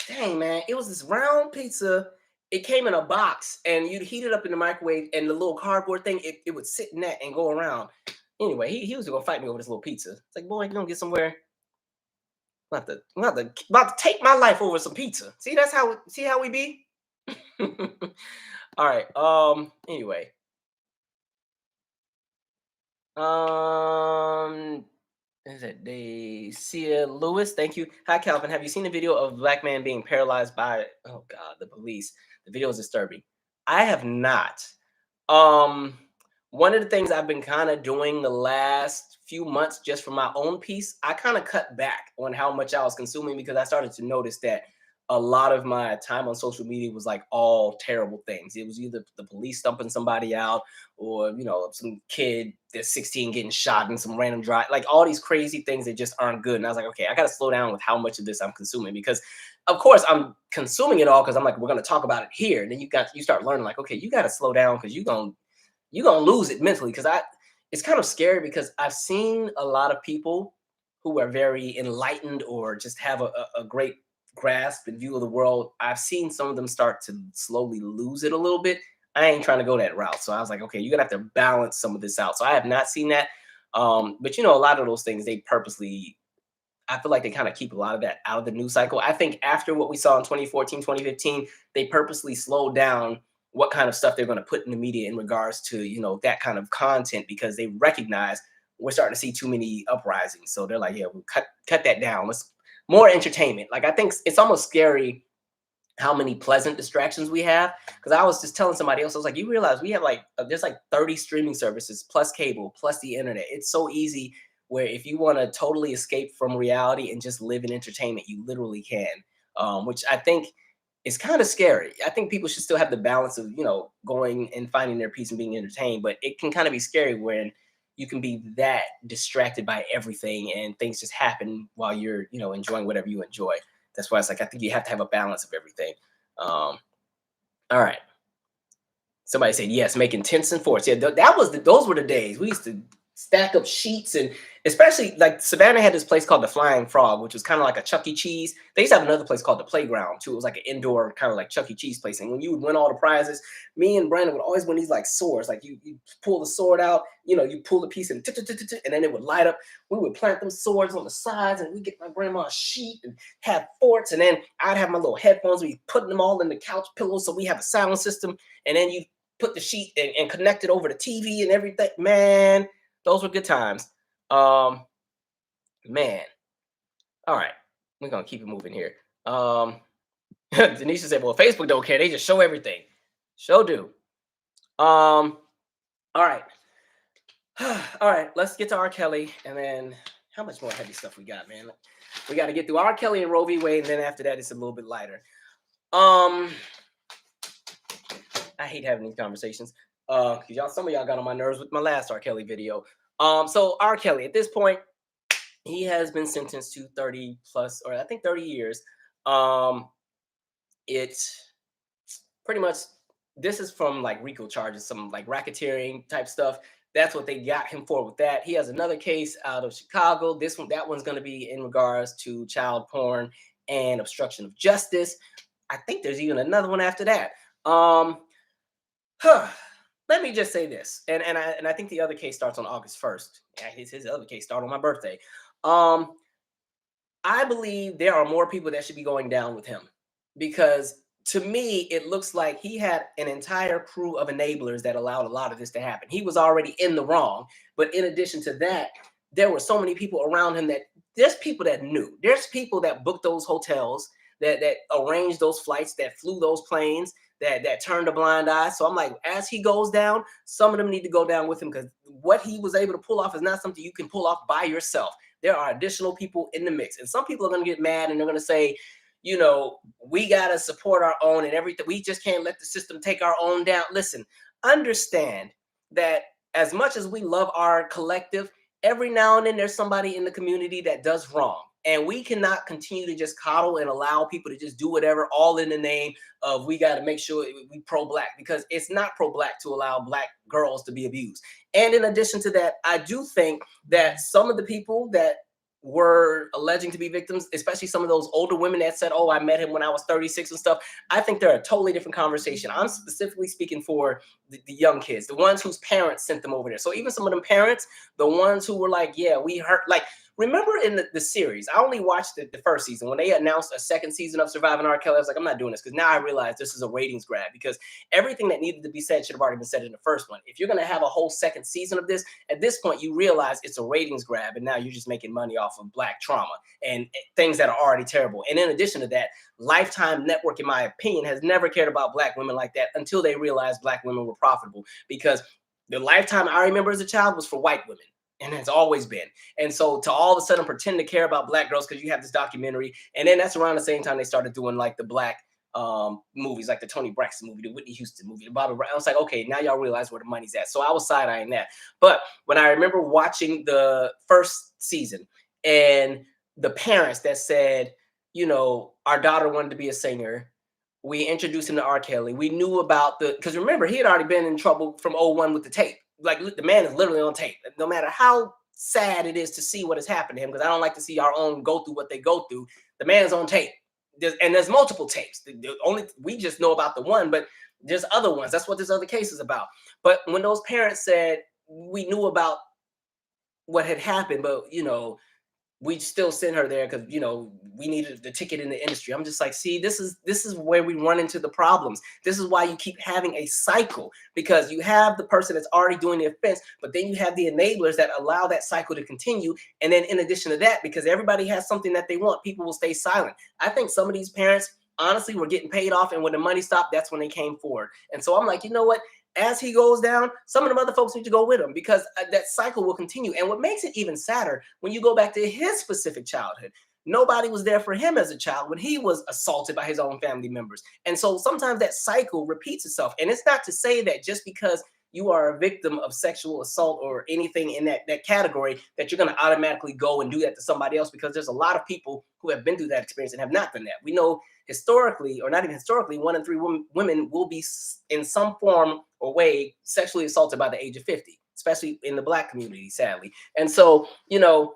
dang man, it was this round pizza. It came in a box, and you'd heat it up in the microwave, and the little cardboard thing, it would sit in that and go around. Anyway, he was gonna fight me over this little pizza. It's like, boy, you don't get somewhere. I'm about to take my life over some pizza. See, see how we be. All right. Anyway. Um. Is it Dacia Lewis? Thank you. Hi, Calvin. Have you seen the video of a black man being paralyzed by, oh God, the police? The video is disturbing. I have not. Um, One of the things I've been kind of doing the last few months, just for my own piece, I kind of cut back on how much I was consuming because I started to notice that a lot of my time on social media was like all terrible things. It was either the police stumping somebody out, or some kid that's 16 getting shot in some random drive, like all these crazy things that just aren't good. And I was like, okay, I got to slow down with how much of this I'm consuming, because of course I'm consuming it all because I'm like, we're going to talk about it here. And then you start learning like, okay, you got to slow down because you're gonna lose it mentally. Because it's kind of scary, because I've seen a lot of people who are very enlightened or just have a great grasp and view of the world. I've seen some of them start to slowly lose it a little bit. I ain't trying to go that route. So I was like, okay, you're gonna have to balance some of this out. So I have not seen that. But a lot of those things, they purposely, I feel like they kind of keep a lot of that out of the news cycle. I think after what we saw in 2014, 2015, they purposely slowed down what kind of stuff they're going to put in the media in regards to, that kind of content, because they recognize we're starting to see too many uprisings. So they're like, yeah, we'll cut that down. Let's more entertainment. Like, I think it's almost scary how many pleasant distractions we have. Because I was just telling somebody else, I was like, you realize we have there's like 30 streaming services plus cable plus the internet. It's so easy where if you want to totally escape from reality and just live in entertainment, you literally can. Which I think is kind of scary. I think people should still have the balance of, going and finding their peace and being entertained, but it can kind of be scary when you can be that distracted by everything and things just happen while you're, enjoying whatever you enjoy. That's why it's like, I think you have to have a balance of everything. All right. Somebody said yes, making tents and forts. Yeah, those were the days. We used to stack up sheets, and especially like Savannah had this place called the Flying Frog, which was kind of like a Chuck E. Cheese. They used to have another place called the Playground too. It was like an indoor kind of like Chuck E. Cheese place. And when you would win all the prizes, me and Brandon would always win these like swords. Like you pull the sword out, you pull the piece and then it would light up. We would plant them swords on the sides, and we get my grandma a sheet and have forts. And then I'd have my little headphones. We putting them all in the couch pillows, so we have a sound system. And then you put the sheet and connect it over the TV and everything. Man, those were good times. Man. All right. We're going to keep it moving here. Denisha said, well, Facebook don't care. They just show everything. Show do. All right. All right. Let's get to R. Kelly. And then how much more heavy stuff we got, man? We got to get through R. Kelly and Roe v. Wade. And then after that, it's a little bit lighter. I hate having these conversations. Because some of y'all got on my nerves with my last R. Kelly video. So R. Kelly, at this point, he has been sentenced to 30 plus, or I think 30 years. It's pretty much, this is from like RICO charges, some like racketeering type stuff. That's what they got him for with that. He has another case out of Chicago. That one's going to be in regards to child porn and obstruction of justice. I think there's even another one after that. Let me just say this, and I think the other case starts on August 1st. Yeah, his other case started on my birthday. I believe there are more people that should be going down with him, because to me, it looks like he had an entire crew of enablers that allowed a lot of this to happen. He was already in the wrong, but in addition to that, there were so many people around him that there's people that knew. There's people that booked those hotels, that arranged those flights, that flew those planes, that turned a blind eye. So I'm like, as he goes down, some of them need to go down with him, because what he was able to pull off is not something you can pull off by yourself. There are additional people in the mix, and some people are going to get mad and they're going to say, we got to support our own and everything. We just can't let the system take our own down. Listen, understand that as much as we love our collective, every now and then there's somebody in the community that does wrong. And we cannot continue to just coddle and allow people to just do whatever, all in the name of we got to make sure we pro-black, because it's not pro-black to allow black girls to be abused. And in addition to that, I do think that some of the people that were alleging to be victims, especially some of those older women that said, "Oh, I met him when I was 36 and stuff." I think they're a totally different conversation. I'm specifically speaking for the young kids, the ones whose parents sent them over there. So even some of them parents, the ones who were like, "Yeah, we heard," like, remember in the series, I only watched the first season. When they announced a second season of Surviving R. Kelly, I was like, I'm not doing this, because now I realize this is a ratings grab, because everything that needed to be said should have already been said in the first one. If you're going to have a whole second season of this, at this point, you realize it's a ratings grab, and now you're just making money off of Black trauma and things that are already terrible. And in addition to that, Lifetime Network, in my opinion, has never cared about Black women like that until they realized Black women were profitable, because the Lifetime I remember as a child was for white women, and it's always been. And so to all of a sudden pretend to care about Black girls because you have this documentary, and then that's around the same time they started doing like the Black movies, like the Toni Braxton movie, the Whitney Houston movie, the Bobby Brown. I was like, okay, now y'all realize where the money's at. So I was side-eyeing that. But when I remember watching the first season, and the parents that said, you know, our daughter wanted to be a singer, we introduced him to R. Kelly. We knew about because remember, he had already been in trouble from '01 with the tape. Like, the man is literally on tape. No matter how sad it is to see what has happened to him, because I don't like to see our own go through what they go through, the man's on tape. There's multiple tapes. Only we just know about the one, but there's other ones. That's what this other case is about. But when those parents said we knew about what had happened, but you know, we still sent her there because, you know, we needed the ticket in the industry. I'm just like, see, this is where we run into the problems. This is why you keep having a cycle, because you have the person that's already doing the offense, but then you have the enablers that allow that cycle to continue. And then in addition to that, because everybody has something that they want, people will stay silent. I think some of these parents honestly were getting paid off, and when the money stopped, that's when they came forward. And so I'm like, you know what? As he goes down, some of them other folks need to go with him, because that cycle will continue. And what makes it even sadder, when you go back to his specific childhood, nobody was there for him as a child when he was assaulted by his own family members. And so sometimes that cycle repeats itself. And it's not to say that just because you are a victim of sexual assault or anything in that category, that you're going to automatically go and do that to somebody else, because there's a lot of people who have been through that experience and have not done that. We know historically, or not even historically, 1 in 3 women will be in some form or way sexually assaulted by the age of 50, especially in the Black community, sadly. And so, you know,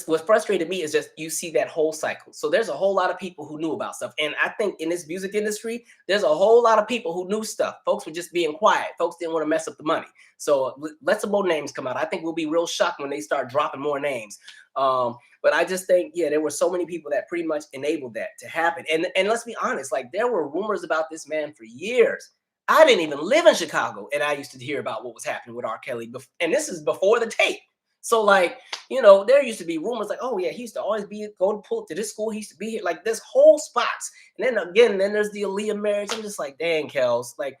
what frustrated me is just you see that whole cycle. So there's a whole lot of people who knew about stuff. And I think in this music industry, there's a whole lot of people who knew stuff. Folks were just being quiet. Folks didn't want to mess up the money. So let some more names come out. I think we'll be real shocked when they start dropping more names. But I just think, yeah, there were so many people that pretty much enabled that to happen. And let's be honest, like, there were rumors about this man for years. I didn't even live in Chicago, and I used to hear about what was happening with R. Kelly. And this is before the tape. So, like, you know, there used to be rumors like, oh yeah, he used to always go to pull to this school. He used to be here, like, this whole spots. And then again, then there's the Aaliyah marriage. I'm just like, dang, Kels, like,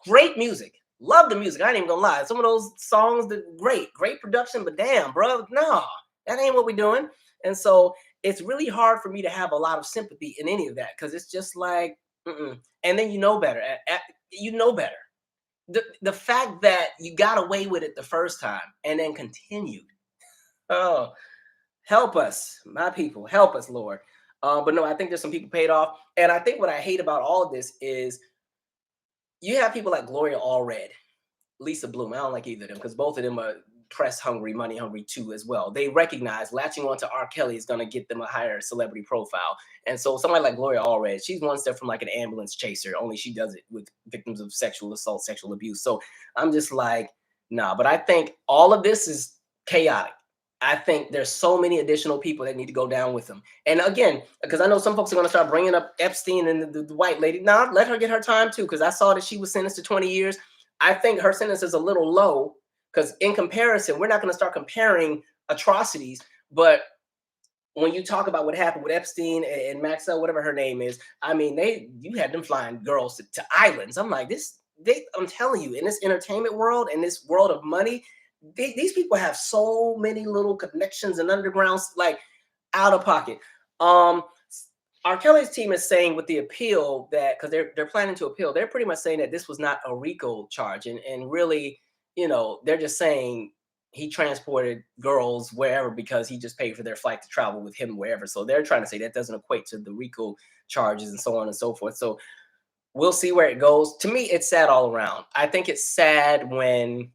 great music. Love the music. I ain't even gonna lie. Some of those songs, great production, but damn, bro, no, that ain't what we're doing. And so it's really hard for me to have a lot of sympathy in any of that, because it's just like, and then you know better. You know better. The fact that you got away with it the first time and then continued. Oh, help us, my people, help us, Lord. But no, I think there's some people paid off. And I think what I hate about all of this is you have people like Gloria Allred, Lisa Bloom. I don't like either of them, because both of them are press hungry, money hungry too as well. They recognize latching on to R. Kelly is going to get them a higher celebrity profile. And so somebody like Gloria Allred, she's one step from like an ambulance chaser, only she does it with victims of sexual assault, sexual abuse. So I'm just like, nah. But I think all of this is chaotic. I think there's so many additional people that need to go down with them. And again, because I know some folks are going to start bringing up Epstein and the white lady. Now, let her get her time too, because I saw that she was sentenced to 20 years. I think her sentence is a little low, because in comparison, we're not going to start comparing atrocities. But when you talk about what happened with Epstein and Maxwell, whatever her name is, I mean, you had them flying girls to islands. I'm like, I'm telling you, in this entertainment world, in this world of money, these people have so many little connections and undergrounds, like, out of pocket. R. Kelly's team is saying with the appeal that, because they're planning to appeal, they're pretty much saying that this was not a RICO charge, and really, you know, they're just saying he transported girls wherever because he just paid for their flight to travel with him wherever. So they're trying to say that doesn't equate to the RICO charges and so on and so forth. So we'll see where it goes. To me, it's sad all around. I think it's sad when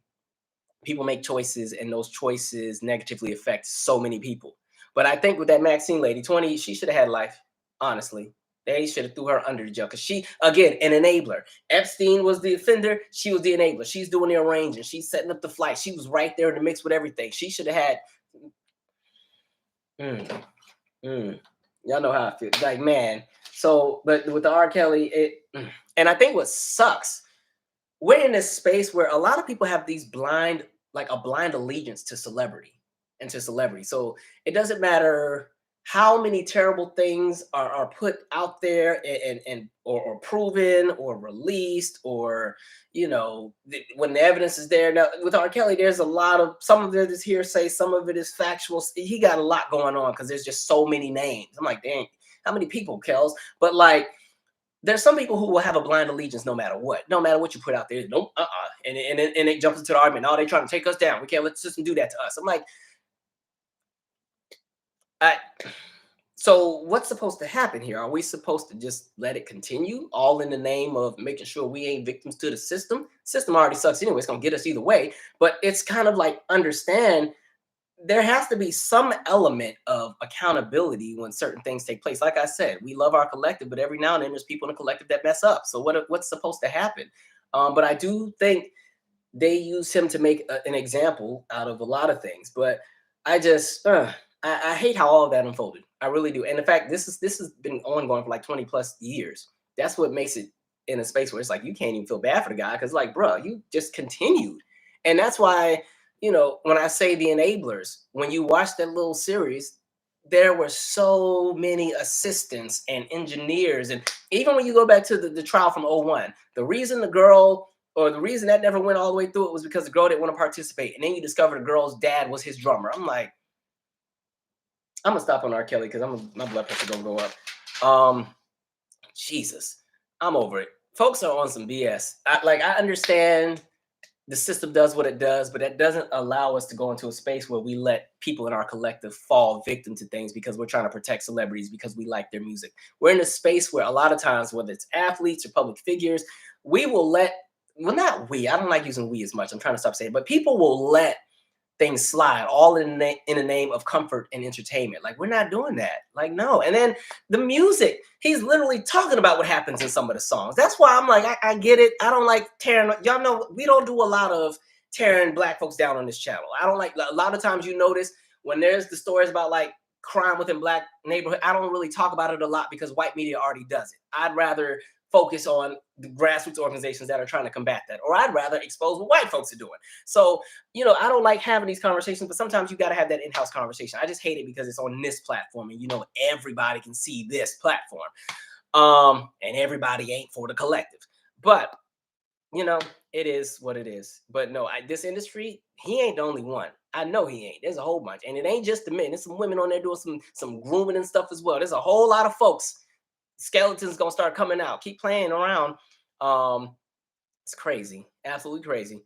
people make choices and those choices negatively affect so many people. But I think with that Maxine lady, 20, she should have had life. Honestly, they should have threw her under the jail because she, again, an enabler. Epstein was the offender. She was the enabler. She's doing the arranging. She's setting up the flight. She was right there in the mix with everything. She should have had. Mm, mm. Y'all know how I feel. Like, man. So, but with the R. Kelly, and I think what sucks, we're in this space where a lot of people have these blind, like a blind allegiance to celebrity and to celebrity. So it doesn't matter how many terrible things are put out there and or proven or released or when the evidence is there. Now with R. Kelly, there's a lot of, some of it is hearsay, some of it is factual. He got a lot going on because there's just so many names. I'm like, dang, how many people, Kels? But like, there's some people who will have a blind allegiance no matter what you put out there. Nope, and it jumps into the argument. No, they're trying to take us down. We can't let the system do that to us. I'm like, so what's supposed to happen here? Are we supposed to just let it continue, all in the name of making sure we ain't victims to the system? System already sucks anyway. It's gonna get us either way. But it's kind of like, understand, there has to be some element of accountability when certain things take place. Like I said, we love our collective, but every now and then there's people in the collective that mess up. So what's supposed to happen? But I do think they use him to make an example out of a lot of things. But I just, I hate how all of that unfolded. I really do. And in fact, this has been ongoing for like 20 plus years. That's what makes it in a space where it's like you can't even feel bad for the guy because, like, bro, you just continued. And that's why, when I say the enablers, when you watch that little series, there were so many assistants and engineers. And even when you go back to the trial from '01, the reason the girl, or the reason that never went all the way through it, was because the girl didn't want to participate. And then you discover the girl's dad was his drummer. I'm like, I'm gonna stop on R. Kelly because my blood pressure gonna go up. Jesus, I'm over it. Folks are on some BS. I understand the system does what it does, but that doesn't allow us to go into a space where we let people in our collective fall victim to things because we're trying to protect celebrities because we like their music. We're in a space where a lot of times, whether it's athletes or public figures, we will let, well, not we, I don't like using we as much. I'm trying to stop saying it, but people will let things slide all in the name of comfort and entertainment. Like, we're not doing that. Like, no. And then the music, he's literally talking about what happens in some of the songs. That's why I'm like, I get it. I don't like tearing, y'all know we don't do a lot of tearing black folks down on this channel. I don't like, a lot of times you notice when there's the stories about like crime within black neighborhood, I don't really talk about it a lot because white media already does it. I'd rather focus on the grassroots organizations that are trying to combat that, or I'd rather expose what white folks are doing. So, I don't like having these conversations, but sometimes you got to have that in-house conversation. I just hate it because it's on this platform and everybody can see this platform. And everybody ain't for the collective. But it is what it is. But no, this industry, he ain't the only one. I know he ain't. There's a whole bunch. And it ain't just the men. There's some women on there doing some grooming and stuff as well. There's a whole lot of folks. Skeletons gonna start coming out. Keep playing around. It's crazy. Absolutely crazy.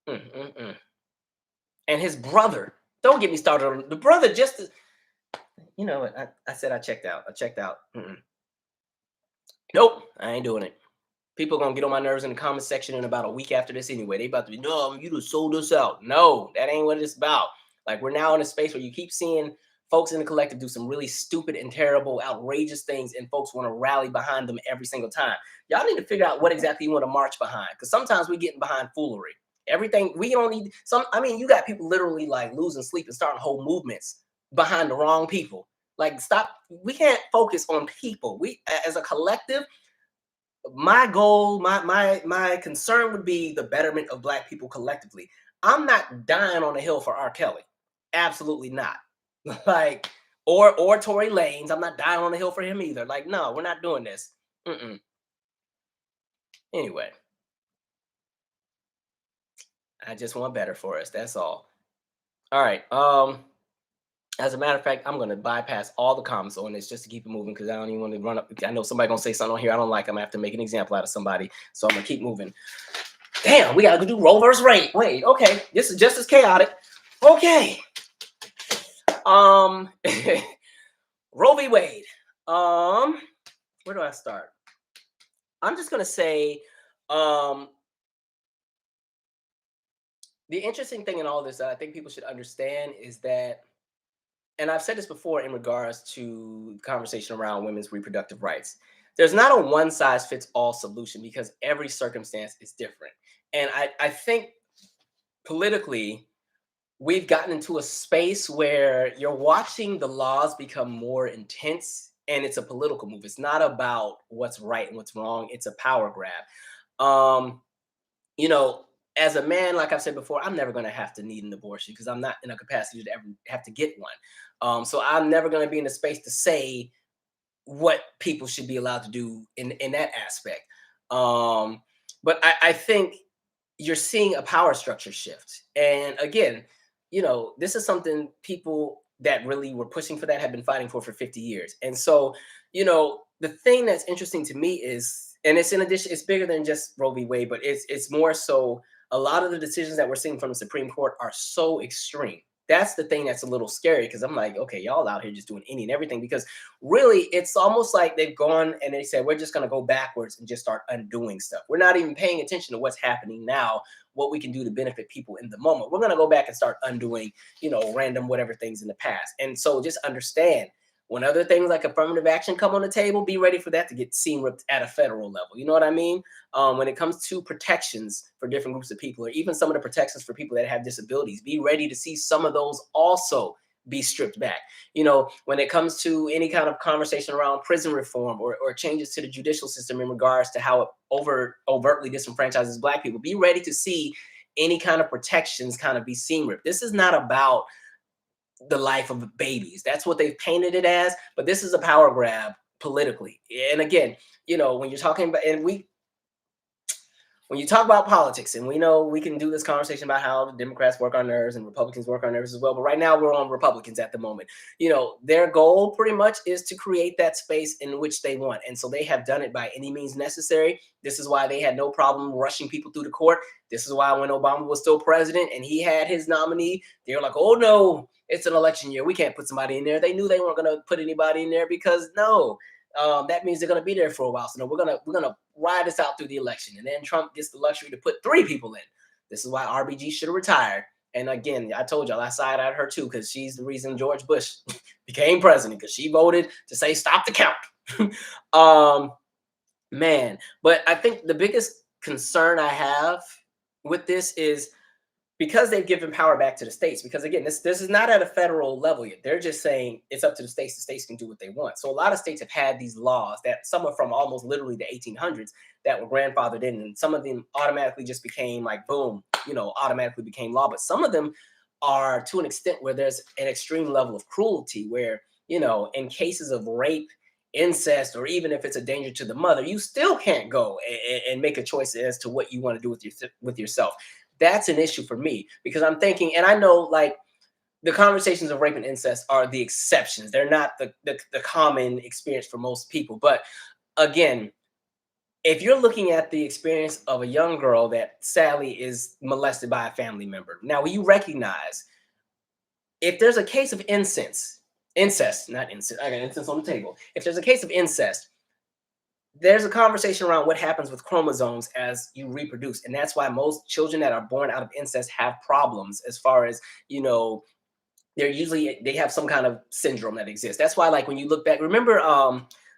And his brother. Don't get me started on the brother. I said I checked out. Nope, I ain't doing it. People are gonna get on my nerves in the comment section in about a week after this anyway. They about to be, no, you just sold us out. No, that ain't what it's about. Like, we're now in a space where you keep seeing folks in the collective do some really stupid and terrible, outrageous things, and folks want to rally behind them every single time. Y'all need to figure out what exactly you want to march behind, because sometimes we're getting behind foolery. Everything, we don't need some. I mean, you got people literally like losing sleep and starting whole movements behind the wrong people. Like, stop. We can't focus on people. We, as a collective, my goal, my concern would be the betterment of black people collectively. I'm not dying on the hill for R. Kelly. Absolutely not. Like, or Tory Lanez. I'm not dying on the hill for him either. Like, no, we're not doing this. Anyway, I just want better for us. That's all. All right. As a matter of fact, I'm gonna bypass all the comments on this just to keep it moving because I don't even want to run up. I know somebody gonna say something on here I don't like. I'm gonna have to make an example out of somebody, so I'm gonna keep moving. Damn, we gotta do Roe versus Wade. Okay, this is just as chaotic. Okay. Roe v. Wade. Where do I start? I'm just gonna say, the interesting thing in all this that I think people should understand is that and I've said this before in regards to conversation around women's reproductive rights. There's not a one size fits all solution because every circumstance is different. And I think politically, we've gotten into a space where you're watching the laws become more intense and it's a political move. It's not about what's right and what's wrong, it's a power grab. Um, you know, as a man, like I've said before, I'm never going to have to need an abortion because I'm not in a capacity to ever have to get one. So I'm never going to be in a space to say what people should be allowed to do in that aspect. Um, but I think you're seeing a power structure shift. And again, this is something people that really were pushing for that have been fighting for 50 years. And so, the thing that's interesting to me is, and it's in addition, it's bigger than just Roe v. Wade, but it's more so a lot of the decisions that we're seeing from the Supreme Court are so extreme. That's the thing that's a little scary because I'm like, okay, y'all out here just doing any and everything because really it's almost like they've gone and they said, we're just going to go backwards and just start undoing stuff. We're not even paying attention to what's happening now, what we can do to benefit people in the moment. We're going to go back and start undoing, random whatever things in the past. And so just understand when other things like affirmative action come on the table, be ready for that to get seen ripped at a federal level. You know what I mean? When it comes to protections for different groups of people, or even some of the protections for people that have disabilities, be ready to see some of those also be stripped back. When it comes to any kind of conversation around prison reform or changes to the judicial system in regards to how it overtly disenfranchises Black people, be ready to see any kind of protections kind of be seen ripped. This is not about the life of babies. That's what they've painted it as, but this is a power grab politically. And again, when you're talking about, and when you talk about politics, and we know we can do this conversation about how the Democrats work on nerves and Republicans work on nerves as well, but right now we're on Republicans at the moment. Their goal pretty much is to create that space in which they want. And so they have done it by any means necessary. This is why they had no problem rushing people through the court. This is why when Obama was still president and he had his nominee, they were like, oh no, it's an election year. We can't put somebody in there. They knew they weren't going to put anybody in there because that means they're going to be there for a while. So no, we're gonna ride this out through the election, and then Trump gets the luxury to put 3 people in. This is why RBG should have retired. And again, I told y'all I side-eyed her too because she's the reason George Bush became president because she voted to say stop the count. Man, but I think the biggest concern I have with this is because they've given power back to the states, because again, this is not at a federal level yet. They're just saying it's up to the states. The states can do what they want. So a lot of states have had these laws that some are from almost literally the 1800s that were grandfathered in, and some of them automatically just became like boom, automatically became law. But some of them are to an extent where there's an extreme level of cruelty, where in cases of rape, incest, or even if it's a danger to the mother, you still can't go and make a choice as to what you want to do with yourself. That's an issue for me because I'm thinking, and I know like the conversations of rape and incest are the exceptions. They're not the common experience for most people. But again, if you're looking at the experience of a young girl that sadly is molested by a family member, now you recognize if there's a case of incest, not incest, I got incest on the table. If there's a case of incest, there's a conversation around what happens with chromosomes as you reproduce. And that's why most children that are born out of incest have problems as far as, they have some kind of syndrome that exists. That's why, like, when you look back, remember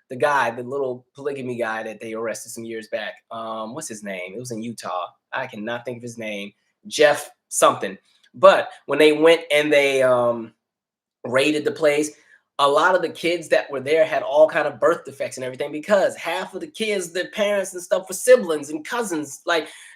the little polygamy guy that they arrested some years back. What's his name? It was in Utah. I cannot think of his name. Jeff something. But when they went and they raided the place, a lot of the kids that were there had all kind of birth defects and everything because half of the kids, their parents and stuff were siblings and cousins.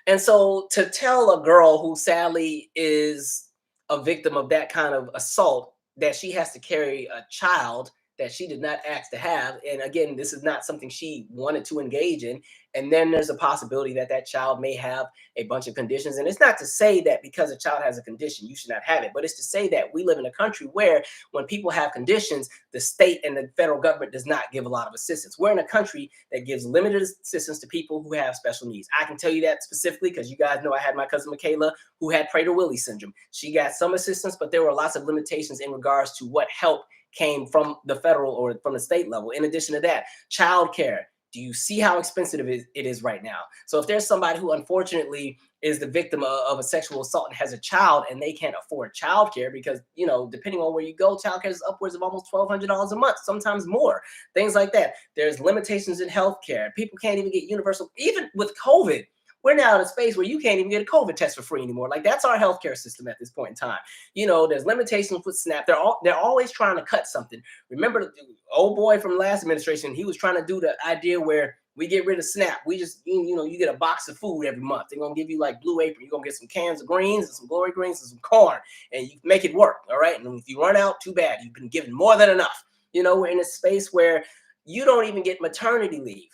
And so to tell a girl who sadly is a victim of that kind of assault that she has to carry a child that she did not ask to have, and again, this is not something she wanted to engage in, and then there's a possibility that that child may have a bunch of conditions. And it's not to say that because a child has a condition you should not have it, but it's to say that we live in a country where when people have conditions, the state and the federal government does not give a lot of assistance. We're in a country that gives limited assistance to people who have special needs. I can tell you that specifically because you guys know I had my cousin Michaela who had Prader-Willi syndrome. She got some assistance, but there were lots of limitations in regards to what help came from the federal or from the state level. In addition to that, childcare. Do you see how expensive it is right now? So if there's somebody who unfortunately is the victim of a sexual assault and has a child and they can't afford childcare because, you know, depending on where you go, childcare is upwards of almost $1,200 a month, sometimes more, things like that. There's limitations in healthcare. People can't even get universal, even with COVID. We're now in a space where you can't even get a COVID test for free anymore. Like, that's our healthcare system at this point in time. You know, there's limitations with SNAP. They're always trying to cut something. Remember the old boy from last administration, he was trying to do the idea where we get rid of SNAP. We just, you know, you get a box of food every month. They're going to give you like Blue Apron. You're going to get some cans of greens and some glory greens and some corn, and you make it work. All right. And if you run out, too bad. You've been given more than enough. You know, we're in a space where you don't even get maternity leave.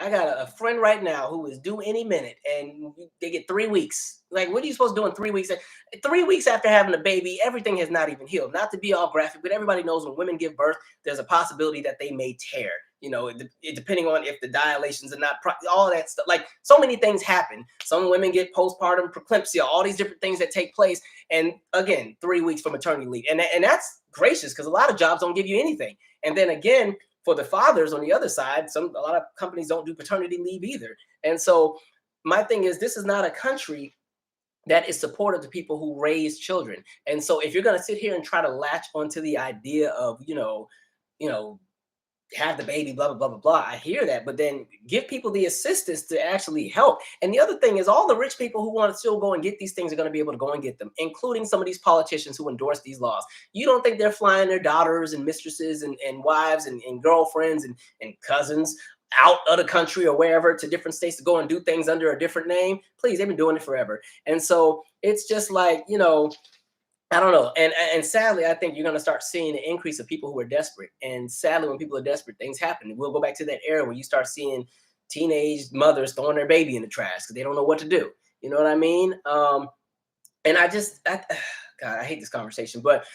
I got a friend right now who is due any minute, and they get 3 weeks. Like, what are you supposed to do in 3 weeks? 3 weeks after having a baby, everything has not even healed. Not to be all graphic, but everybody knows when women give birth, there's a possibility that they may tear. You know, depending on if the dilations are not, all that stuff. Like, so many things happen. Some women get postpartum preeclampsia, all these different things that take place. And again, 3 weeks for maternity leave. And that's gracious because a lot of jobs don't give you anything. And then again, for the fathers on the other side, a lot of companies don't do paternity leave either. And so my thing is, this is not a country that is supportive to people who raise children. And so if you're going to sit here and try to latch onto the idea of, you know, have the baby, blah, blah, blah, blah, blah. I hear that, but then give people the assistance to actually help. And the other thing is, all the rich people who want to still go and get these things are going to be able to go and get them, including some of these politicians who endorse these laws. You don't think they're flying their daughters and mistresses and wives and girlfriends and cousins out of the country or wherever to different states to go and do things under a different name? Please, they've been doing it forever. And so it's just like, you know, I don't know. And sadly, I think you're going to start seeing an increase of people who are desperate. And sadly, when people are desperate, things happen. We'll go back to that era where you start seeing teenage mothers throwing their baby in the trash because they don't know what to do. You know what I mean? And God, I hate this conversation. But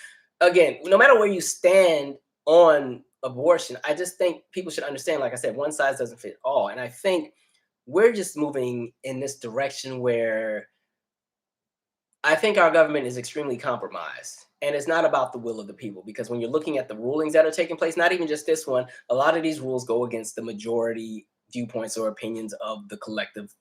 again, no matter where you stand on abortion, I just think people should understand, like I said, one size doesn't fit all. And I think we're just moving in this direction where I think our government is extremely compromised, and it's not about the will of the people, because when you're looking at the rulings that are taking place, not even just this one, a lot of these rules go against the majority viewpoints or opinions of the collective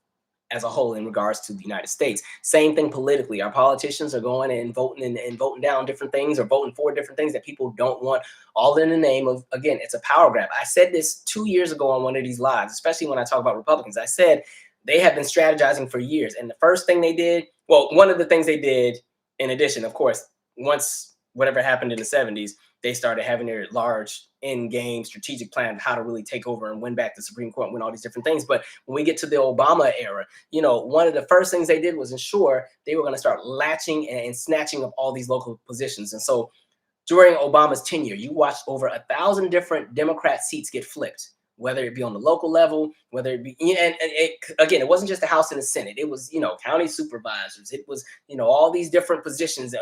as a whole in regards to the United States. Same thing politically. Our politicians are going and voting and voting down different things or voting for different things that people don't want, all in the name of, again, it's a power grab. I said this 2 years ago on one of these lives, especially when I talk about Republicans. I said they have been strategizing for years. And the first thing they did, well, one of the things they did, in addition, of course, once whatever happened in the 70s, they started having their large in-game strategic plan of how to really take over and win back the Supreme Court and win all these different things. But when we get to the Obama era, you know, one of the first things they did was ensure they were going to start latching and snatching up all these local positions. And so during Obama's tenure, you watched over 1,000 different Democrat seats get flipped, whether it be on the local level, whether it be, and again, it wasn't just the House and the Senate. It was, you know, county supervisors. It was, you know, all these different positions,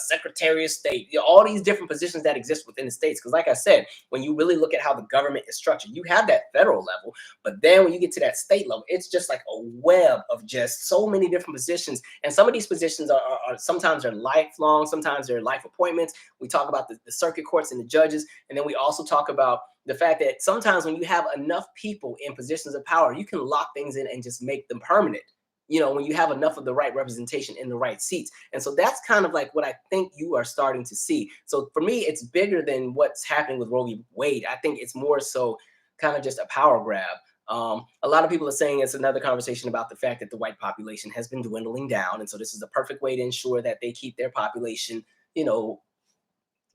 Secretary of State, you know, all these different positions that exist within the states. Because like I said, when you really look at how the government is structured, you have that federal level, but then when you get to that state level, it's just like a web of just so many different positions. And some of these positions are sometimes they're lifelong, sometimes they're life appointments. We talk about the circuit courts and the judges. And then we also talk about the fact that sometimes when you have enough people in positions of power, you can lock things in and just make them permanent, you know, when you have enough of the right representation in the right seats. And so that's kind of like what I think you are starting to see. So for me, it's bigger than what's happening with Roe v. Wade. I think it's more so kind of just a power grab. A lot of people are saying it's another conversation about the fact that the white population has been dwindling down. And so this is the perfect way to ensure that they keep their population, you know,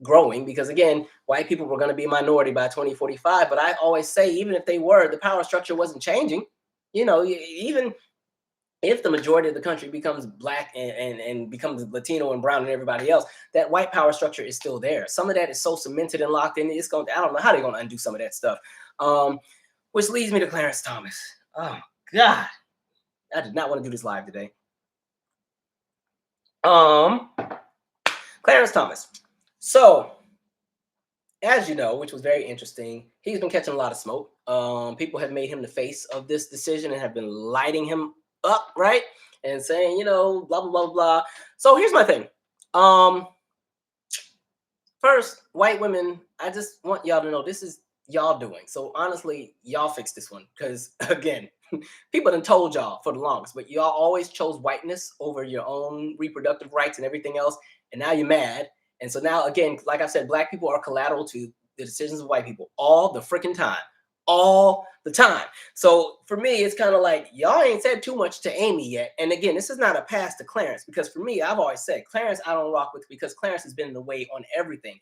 growing, because again, white people were going to be a minority by 2045. But I always say, even if they were, the power structure wasn't changing. You know, even if the majority of the country becomes black and becomes Latino and brown and everybody else, that white power structure is still there. Some of that is so cemented and locked in. It's going, I don't know how they're going to undo some of that stuff. Which leads me to Clarence Thomas. Oh God, I did not want to do this live today. Clarence Thomas. So, as you know, which was very interesting, he's been catching a lot of smoke. People have made him the face of this decision and have been lighting him up, right? And saying, you know, blah, blah, blah, blah. So here's my thing. First, white women, I just want y'all to know this is y'all doing. So honestly, y'all fix this one. Because again, People done told y'all for the longest, but y'all always chose whiteness over your own reproductive rights and everything else. And now you're mad. And so now, again, like I said, black people are collateral to the decisions of white people all the freaking time. All the time. So for me, it's kind of like y'all ain't said too much to Amy yet. And again, this is not a pass to Clarence, because for me, I've always said Clarence I don't rock with, because Clarence has been in the way on everything.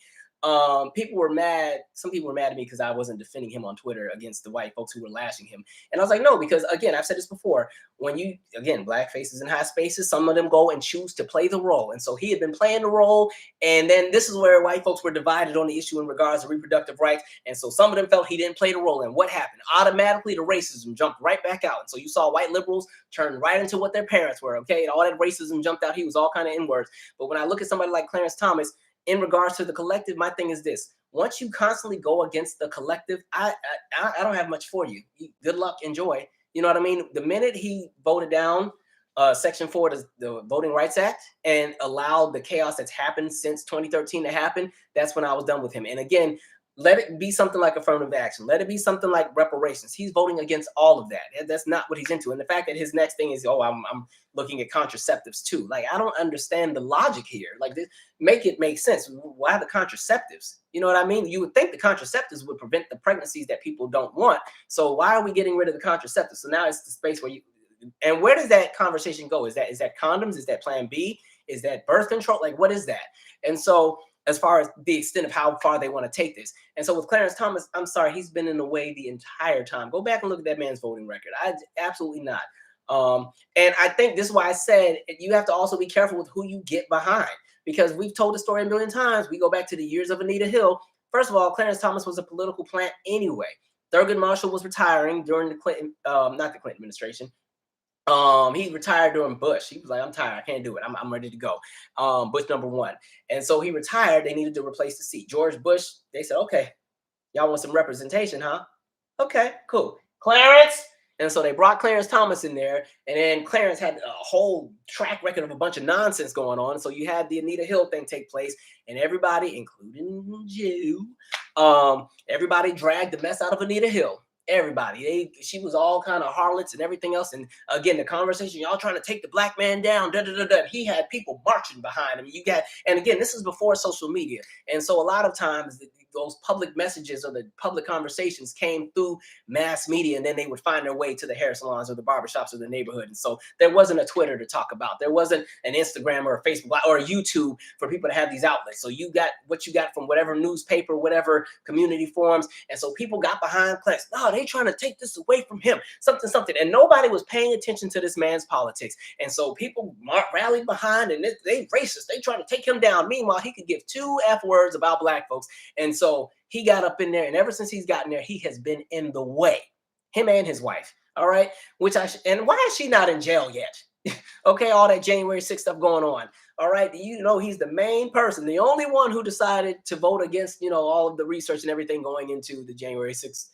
People were mad. Some people were mad at me because I wasn't defending him on Twitter against the white folks who were lashing him. And I was like, no, because again, I've said this before. When you, again, black faces in high spaces, some of them go and choose to play the role. And so he had been playing the role. And then this is where white folks were divided on the issue in regards to reproductive rights. And so some of them felt he didn't play the role. And what happened? Automatically, the racism jumped right back out. And so you saw white liberals turn right into what their parents were. Okay. And all that racism jumped out. He was all kind of inwards. But when I look at somebody like Clarence Thomas, in regards to the collective, my thing is this: once you constantly go against the collective, I don't have much for you. Good luck, enjoy. You know what I mean? The minute he voted down Section 4 of the Voting Rights Act and allowed the chaos that's happened since 2013 to happen, that's when I was done with him. And again, let it be something like affirmative action. Let it be something like reparations. He's voting against all of that. That's not what he's into. And the fact that his next thing is, oh, I'm looking at contraceptives too. Like, I don't understand the logic here. Like, this, make it make sense. Why the contraceptives? You know what I mean? You would think the contraceptives would prevent the pregnancies that people don't want. So why are we getting rid of the contraceptives? So now it's the space where you, and where does that conversation go? Is that condoms? Is that Plan B? Is that birth control? Like, what is that? And so, as far as the extent of how far they want to take this. And so with Clarence Thomas, I'm sorry, he's been in the way the entire time. Go back and look at that man's voting record. Absolutely not. And I think this is why I said you have to also be careful with who you get behind, because we've told the story a million times. We go back to the years of Anita Hill. First of all, Clarence Thomas was a political plant anyway. Thurgood Marshall was retiring during the Clinton, not the Clinton administration. He retired during Bush. He was like, I'm tired. I can't do it. I'm ready to go. Bush #1. And so he retired. They needed to replace the seat. George Bush, they said, okay, y'all want some representation, huh? Okay, cool. Clarence. And so they brought Clarence Thomas in there. And then Clarence had a whole track record of a bunch of nonsense going on. So you had the Anita Hill thing take place. And everybody, including you, everybody dragged the mess out of Anita Hill. Everybody, she was all kind of harlots and everything else. And again, the conversation, y'all trying to take the black man down, he had people marching behind him. You got, and again, this is before social media. And so a lot of times those public messages or the public conversations came through mass media, and then they would find their way to the hair salons or the barbershops of the neighborhood. And so there wasn't a Twitter to talk about. There wasn't an Instagram or a Facebook or a YouTube for people to have these outlets. So you got what you got from whatever newspaper, whatever community forums. And so people got behind Clarence. No, they trying to take this away from him, something. And nobody was paying attention to this man's politics. And so people rallied behind, and they racist. They trying to take him down. Meanwhile, he could give 2 F words about black folks. And so he got up in there, and ever since he's gotten there, he has been in the way. Him and his wife. All right. And why is she not in jail yet? Okay, all that January 6th stuff going on. All right. You know, he's the main person, the only one who decided to vote against, all of the research and everything going into the January 6th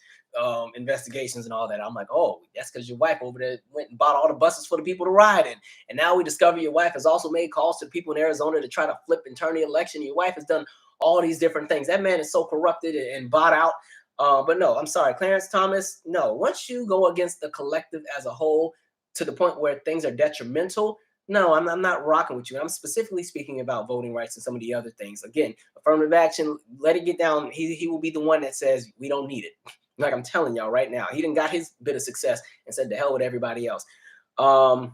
investigations and all that. I'm like, oh, that's because your wife over there went and bought all the buses for the people to ride in. And now we discover your wife has also made calls to people in Arizona to try to flip and turn the election. Your wife has done all these different things. That man is so corrupted and bought out. But no, I'm sorry, Clarence Thomas. No, once you go against the collective as a whole to the point where things are detrimental, no, I'm not rocking with you. I'm specifically speaking about voting rights and some of the other things. Again, affirmative action, let it get down. He will be the one that says we don't need it. Like I'm telling y'all right now, he didn't got his bit of success and said to hell with everybody else. And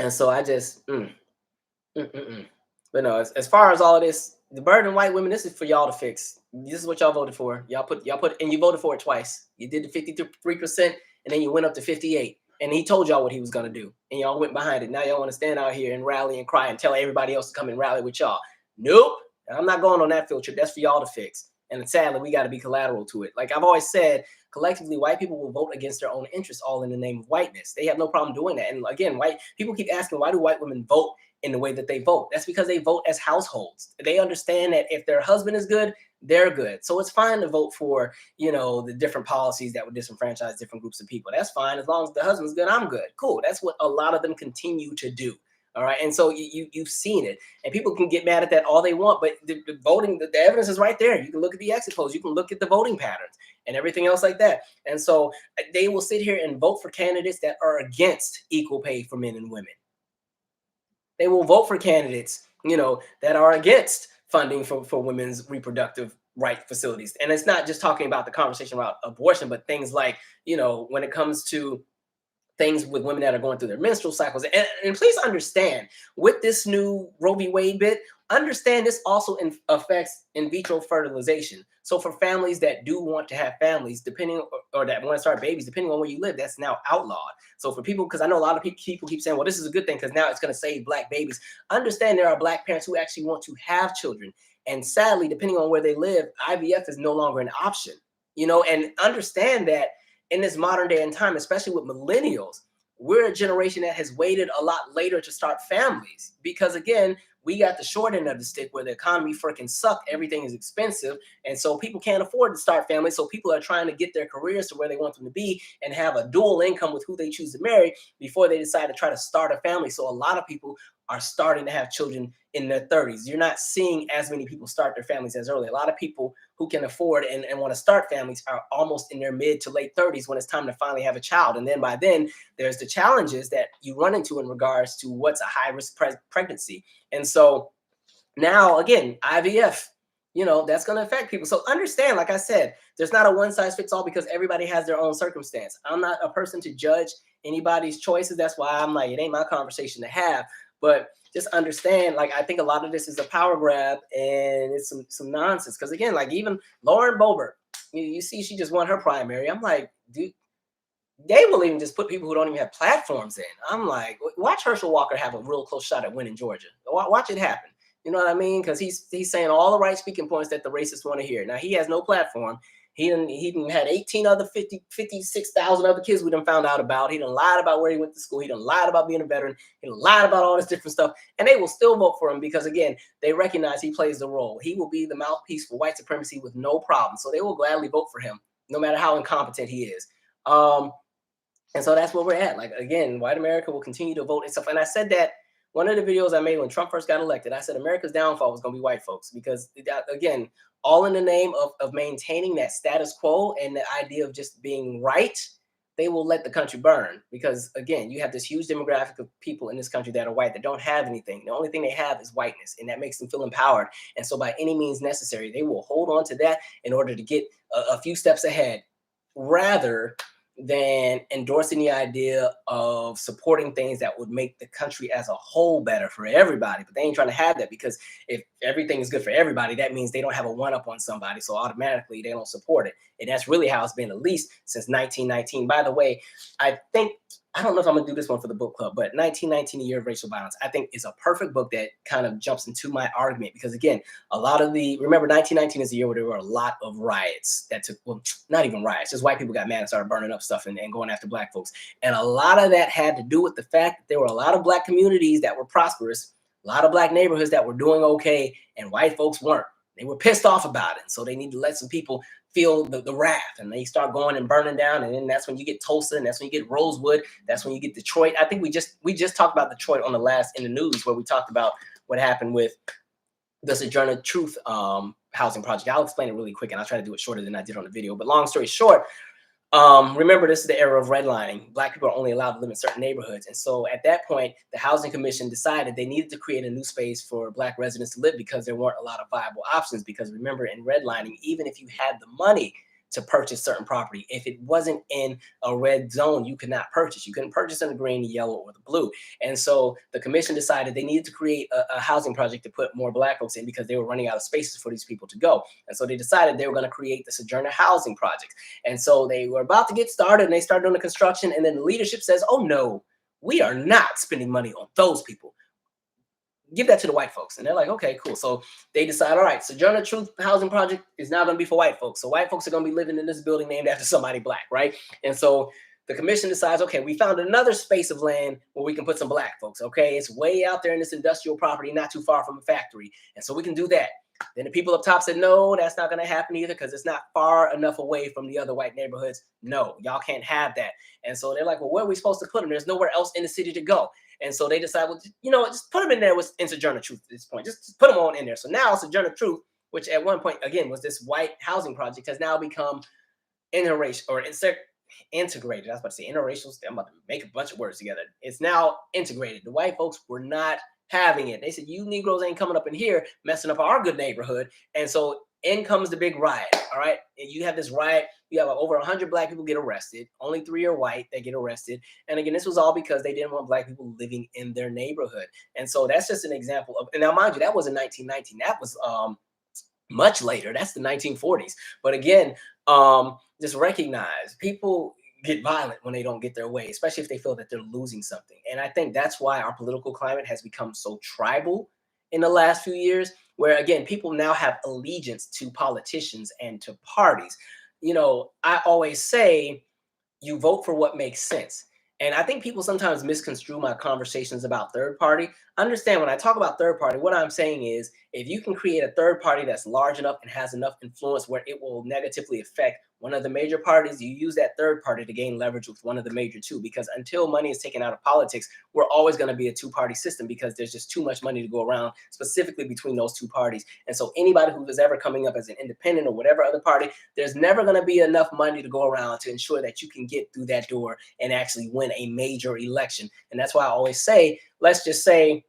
so I just, But no, as far as all of this, the burden of white women, this is for y'all to fix. This is what y'all voted for. Y'all put, and you voted for it twice. You did the 53%, and then you went up to 58%. And he told y'all what he was going to do. And y'all went behind it. Now y'all want to stand out here and rally and cry and tell everybody else to come and rally with y'all. Nope. I'm not going on that field trip. That's for y'all to fix. And sadly, we got to be collateral to it. Like I've always said, collectively, white people will vote against their own interests, all in the name of whiteness. They have no problem doing that. And again, white people keep asking, why do white women vote in the way that they vote? That's because they vote as households. They understand that if their husband is good, they're good. So it's fine to vote for, the different policies that would disenfranchise different groups of people. That's fine. As long as the husband's good, I'm good. Cool. That's what a lot of them continue to do. All right. And so you've seen it, and people can get mad at that all they want. But the voting, the evidence is right there. You can look at the exit polls. You can look at the voting patterns and everything else like that. And so they will sit here and vote for candidates that are against equal pay for men and women. They will vote for candidates, that are against funding for women's reproductive right facilities. And it's not just talking about the conversation about abortion, but things like, when it comes to things with women that are going through their menstrual cycles. And please understand, with this new Roe v. Wade bit, understand this also affects in vitro fertilization. So for families that do want to have families, or that want to start babies, depending on where you live, that's now outlawed. So for people, because I know a lot of people keep saying, well, this is a good thing because now it's going to save Black babies. Understand there are Black parents who actually want to have children. And sadly, depending on where they live, IVF is no longer an option, and understand that in this modern day and time, especially with millennials, we're a generation that has waited a lot later to start families because, again, we got the short end of the stick where the economy freaking sucked. Everything is expensive. And so people can't afford to start families. So people are trying to get their careers to where they want them to be and have a dual income with who they choose to marry before they decide to try to start a family. So a lot of people are starting to have children in their 30s. You're not seeing as many people start their families as early. A lot of people who can afford and want to start families are almost in their mid to late 30s when it's time to finally have a child. And then by then, there's the challenges that you run into in regards to what's a high-risk pregnancy. And so now, again, IVF, that's going to affect people. So understand, like I said, there's not a one-size-fits-all because everybody has their own circumstance. I'm not a person to judge anybody's choices. That's why I'm like, it ain't my conversation to have. But just understand, like, I think a lot of this is a power grab and it's some nonsense. Because again, like even Lauren Boebert, you see she just won her primary. I'm like, dude, they will even just put people who don't even have platforms in. I'm like, watch Herschel Walker have a real close shot at winning Georgia. Watch it happen. You know what I mean? Because he's saying all the right speaking points that the racists want to hear. Now, he has no platform. He done had 18 other 56,000 other kids we done found out about. He done lied about where he went to school. He done lied about being a veteran. He done lied about all this different stuff. And they will still vote for him because, again, they recognize he plays the role. He will be the mouthpiece for white supremacy with no problem. So they will gladly vote for him, no matter how incompetent he is. And so that's where we're at. Like, again, white America will continue to vote and stuff. And I said that one of the videos I made when Trump first got elected, I said America's downfall was going to be white folks because, again, all in the name of maintaining that status quo and the idea of just being right, they will let the country burn. Because, again, you have this huge demographic of people in this country that are white that don't have anything. The only thing they have is whiteness, and that makes them feel empowered. And so by any means necessary, they will hold on to that in order to get a few steps ahead rather than endorsing the idea of supporting things that would make the country as a whole better for everybody. But they ain't trying to have that because if everything is good for everybody, that means they don't have a one-up on somebody. So automatically they don't support it. And that's really how it's been, at least since 1919. By the way, I don't know if I'm gonna do this one for the book club, but 1919, A Year of Racial Violence, I think is a perfect book that kind of jumps into my argument because, again, remember 1919 is the year where there were a lot of riots that took, well, not even riots, just white people got mad and started burning up stuff and going after Black folks. And a lot of that had to do with the fact that there were a lot of Black communities that were prosperous, a lot of Black neighborhoods that were doing okay, and white folks weren't. They were pissed off about it. So they need to let some people feel the wrath, and they start going and burning down. And then that's when you get Tulsa, and that's when you get Rosewood. That's when you get Detroit. I think we just talked about Detroit on the last In the News, where we talked about what happened with the Sojourner Truth housing project. I'll explain it really quick, and I'll try to do it shorter than I did on the video. But long story short, remember, this is the era of redlining. Black people are only allowed to live in certain neighborhoods. And so at that point, the Housing Commission decided they needed to create a new space for Black residents to live because there weren't a lot of viable options. Because remember, in redlining, even if you had the money to purchase certain property, if it wasn't in a red zone, you could not purchase. You couldn't purchase in the green, the yellow, or the blue. And so the commission decided they needed to create a housing project to put more Black folks in because they were running out of spaces for these people to go. And so they decided they were going to create the Sojourner Housing Project. And so they were about to get started, and they started doing the construction. And then the leadership says, oh, no, we are not spending money on those people. Give that to the white folks. And they're like, okay, cool. So they decide, all right, Sojourner Truth Housing Project is now going to be for white folks. So white folks are going to be living in this building named after somebody Black, right? And so the commission decides, okay, we found another space of land where we can put some Black folks, okay? It's way out there in this industrial property, not too far from a factory. And so we can do that. Then the people up top said, no, that's not going to happen either because it's not far enough away from the other white neighborhoods. No, y'all can't have that. And so they're like, well, where are we supposed to put them? There's nowhere else in the city to go. And so they decide, well, you know, just put them in there in Sojourner Truth at this point. Just put them on in there. So now Sojourner Truth, which at one point, again, was this white housing project, has now become interracial or integrated. I was about to say interracial. I'm about to make a bunch of words together. It's now integrated. The white folks were not having it. They said, you Negroes ain't coming up in here messing up our good neighborhood. And so in comes the big riot. All right. And you have this riot. You have over 100 black people get arrested. Only 3 are white that get arrested. And again, this was all because they didn't want black people living in their neighborhood. And so that's just an example of, and now mind you, that was in 1919. That was much later. That's the 1940s. But again, just recognize people get violent when they don't get their way, especially if they feel that they're losing something. And I think that's why our political climate has become so tribal in the last few years, where again, people now have allegiance to politicians and to parties. You know, I always say you vote for what makes sense. And I think people sometimes misconstrue my conversations about third party. Understand when I talk about third party, what I'm saying is if you can create a third party that's large enough and has enough influence where it will negatively affect one of the major parties, you use that third party to gain leverage with one of the major two. Because until money is taken out of politics, we're always going to be a two-party system because there's just too much money to go around, specifically between those two parties. And so anybody who is ever coming up as an independent or whatever other party, there's never going to be enough money to go around to ensure that you can get through that door and actually win a major election. And that's why I always say, let's just say,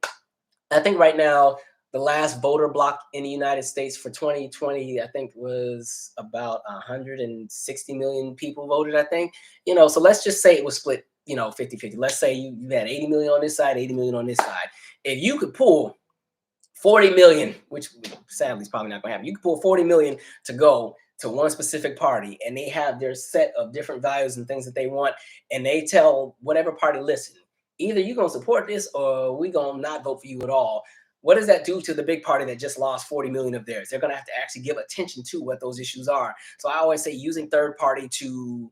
I think right now, the last voter block in the United States for 2020, I think was about 160 million people voted, I think. You know, so let's just say it was split, you know, 50-50. Let's say you had 80 million on this side, 80 million on this side. If you could pull 40 million, which sadly is probably not going to happen, you could pull 40 million to go to one specific party and they have their set of different values and things that they want. And they tell whatever party, listen, either you're going to support this or we're going to not vote for you at all. What does that do to the big party that just lost 40 million of theirs? They're going to have to actually give attention to what those issues are. So I always say using third party to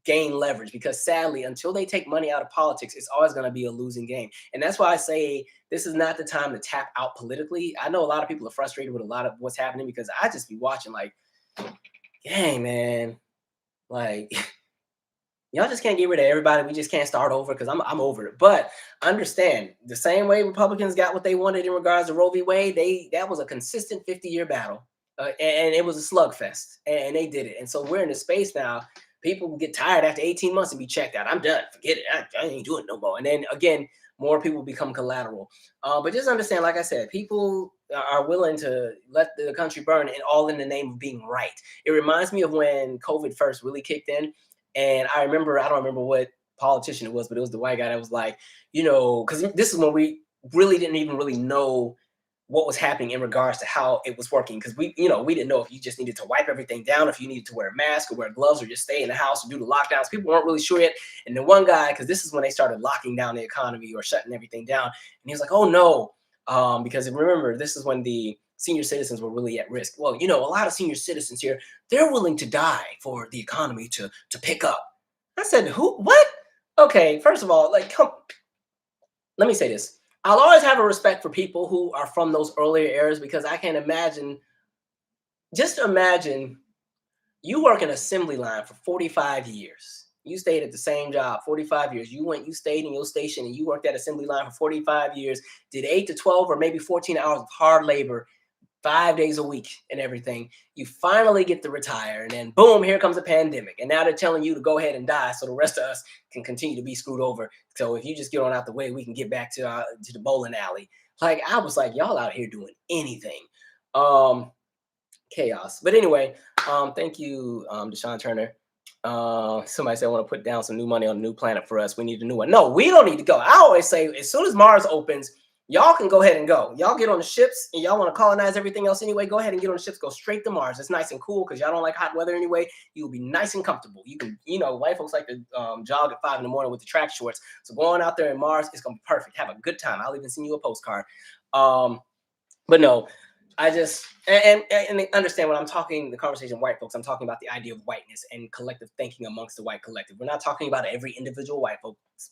gain leverage, because sadly, until they take money out of politics, it's always going to be a losing game. And that's why I say this is not the time to tap out politically. I know a lot of people are frustrated with a lot of what's happening because I just be watching like, dang, man, like y'all just can't get rid of everybody. We just can't start over because I'm over it. But understand, the same way Republicans got what they wanted in regards to Roe v. Wade, that was a consistent 50-year battle. And it was a slugfest. And they did it. And so we're in a space now. People get tired after 18 months and be checked out. I'm done. Forget it. I ain't doing no more. And then again, more people become collateral. But just understand, like I said, people are willing to let the country burn, and all in the name of being right. It reminds me of when COVID first really kicked in. And I don't remember what politician it was, but it was the white guy that was like, you know, because this is when we really didn't even really know what was happening in regards to how it was working. Because we didn't know if you just needed to wipe everything down, if you needed to wear a mask or wear gloves or just stay in the house or do the lockdowns. People weren't really sure yet. And the one guy, because this is when they started locking down the economy or shutting everything down. And he was like, oh no, because remember, this is when the senior citizens were really at risk. Well, you know, a lot of senior citizens here, they're willing to die for the economy to pick up. I said, who? What? Okay, first of all, let me say this. I'll always have a respect for people who are from those earlier eras, because I can imagine, just imagine you work an assembly line for 45 years. You stayed at the same job 45 years. You stayed in your station and you worked that assembly line for 45 years, did 8 to 12 or maybe 14 hours of hard labor, 5 days a week and everything. You finally get to retire, and then boom, here comes a pandemic. And now they're telling you to go ahead and die so the rest of us can continue to be screwed over. So if you just get on out the way, we can get back to the bowling alley. Like, I was like, y'all out here doing anything. Chaos. But anyway, thank you, Deshaun Turner. Somebody said, I want to put down some new money on a new planet for us. We need a new one. No, we don't need to go. I always say, as soon as Mars opens, y'all can go ahead and go. Y'all get on the ships and y'all want to colonize everything else anyway. Go ahead and get on the ships. Go straight to Mars. It's nice and cool because y'all don't like hot weather anyway. You'll be nice and comfortable. You can, white folks like to jog at 5 in the morning with the track shorts. So going out there in Mars, it's going to be perfect. Have a good time. I'll even send you a postcard. But no, I just, and understand when I'm talking the conversation white folks, I'm talking about the idea of whiteness and collective thinking amongst the white collective. We're not talking about every individual white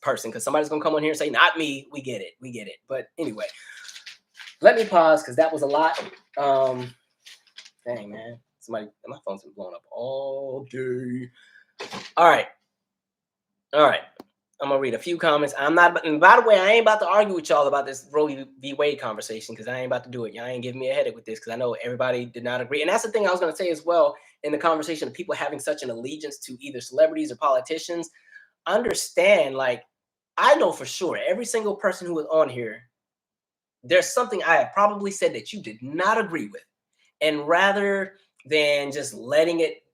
person, because somebody's going to come on here and say, not me. We get it. But anyway, let me pause because that was a lot. Dang, man. My phone's been blowing up all day. All right. All right. I'm gonna read a few comments. I'm not, and by the way, I ain't about to argue with y'all about this Roe v. Wade conversation because I ain't about to do it. Y'all ain't giving me a headache with this because I know everybody did not agree. And that's the thing I was gonna say as well in the conversation of people having such an allegiance to either celebrities or politicians. Understand, like, I know for sure every single person who is on here, there's something I have probably said that you did not agree with. And rather than just letting it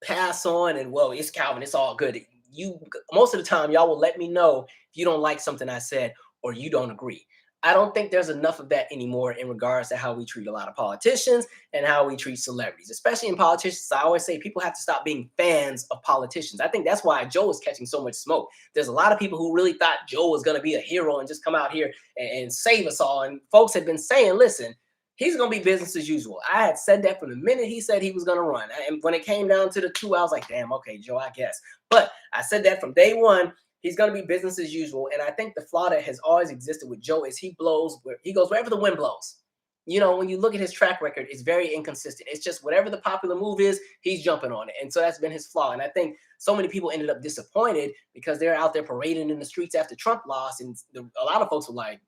pass on and, well, it's Calvin, it's all good, you most of the time y'all will let me know if you don't like something I said or you don't agree. I don't think there's enough of that anymore in regards to how we treat a lot of politicians and how we treat celebrities, especially in politicians. I always say people have to stop being fans of politicians. I think that's why Joe is catching so much smoke. There's a lot of people who really thought Joe was going to be a hero and just come out here and save us all. And folks have been saying, listen, he's going to be business as usual. I had said that from the minute he said he was going to run. And when it came down to the two, I was like, damn, okay, Joe, I guess. But I said that from day one. He's going to be business as usual. And I think the flaw that has always existed with Joe is he goes wherever the wind blows. You know, when you look at his track record, it's very inconsistent. It's just whatever the popular move is, he's jumping on it. And so that's been his flaw. And I think so many people ended up disappointed because they're out there parading in the streets after Trump lost. And a lot of folks were like,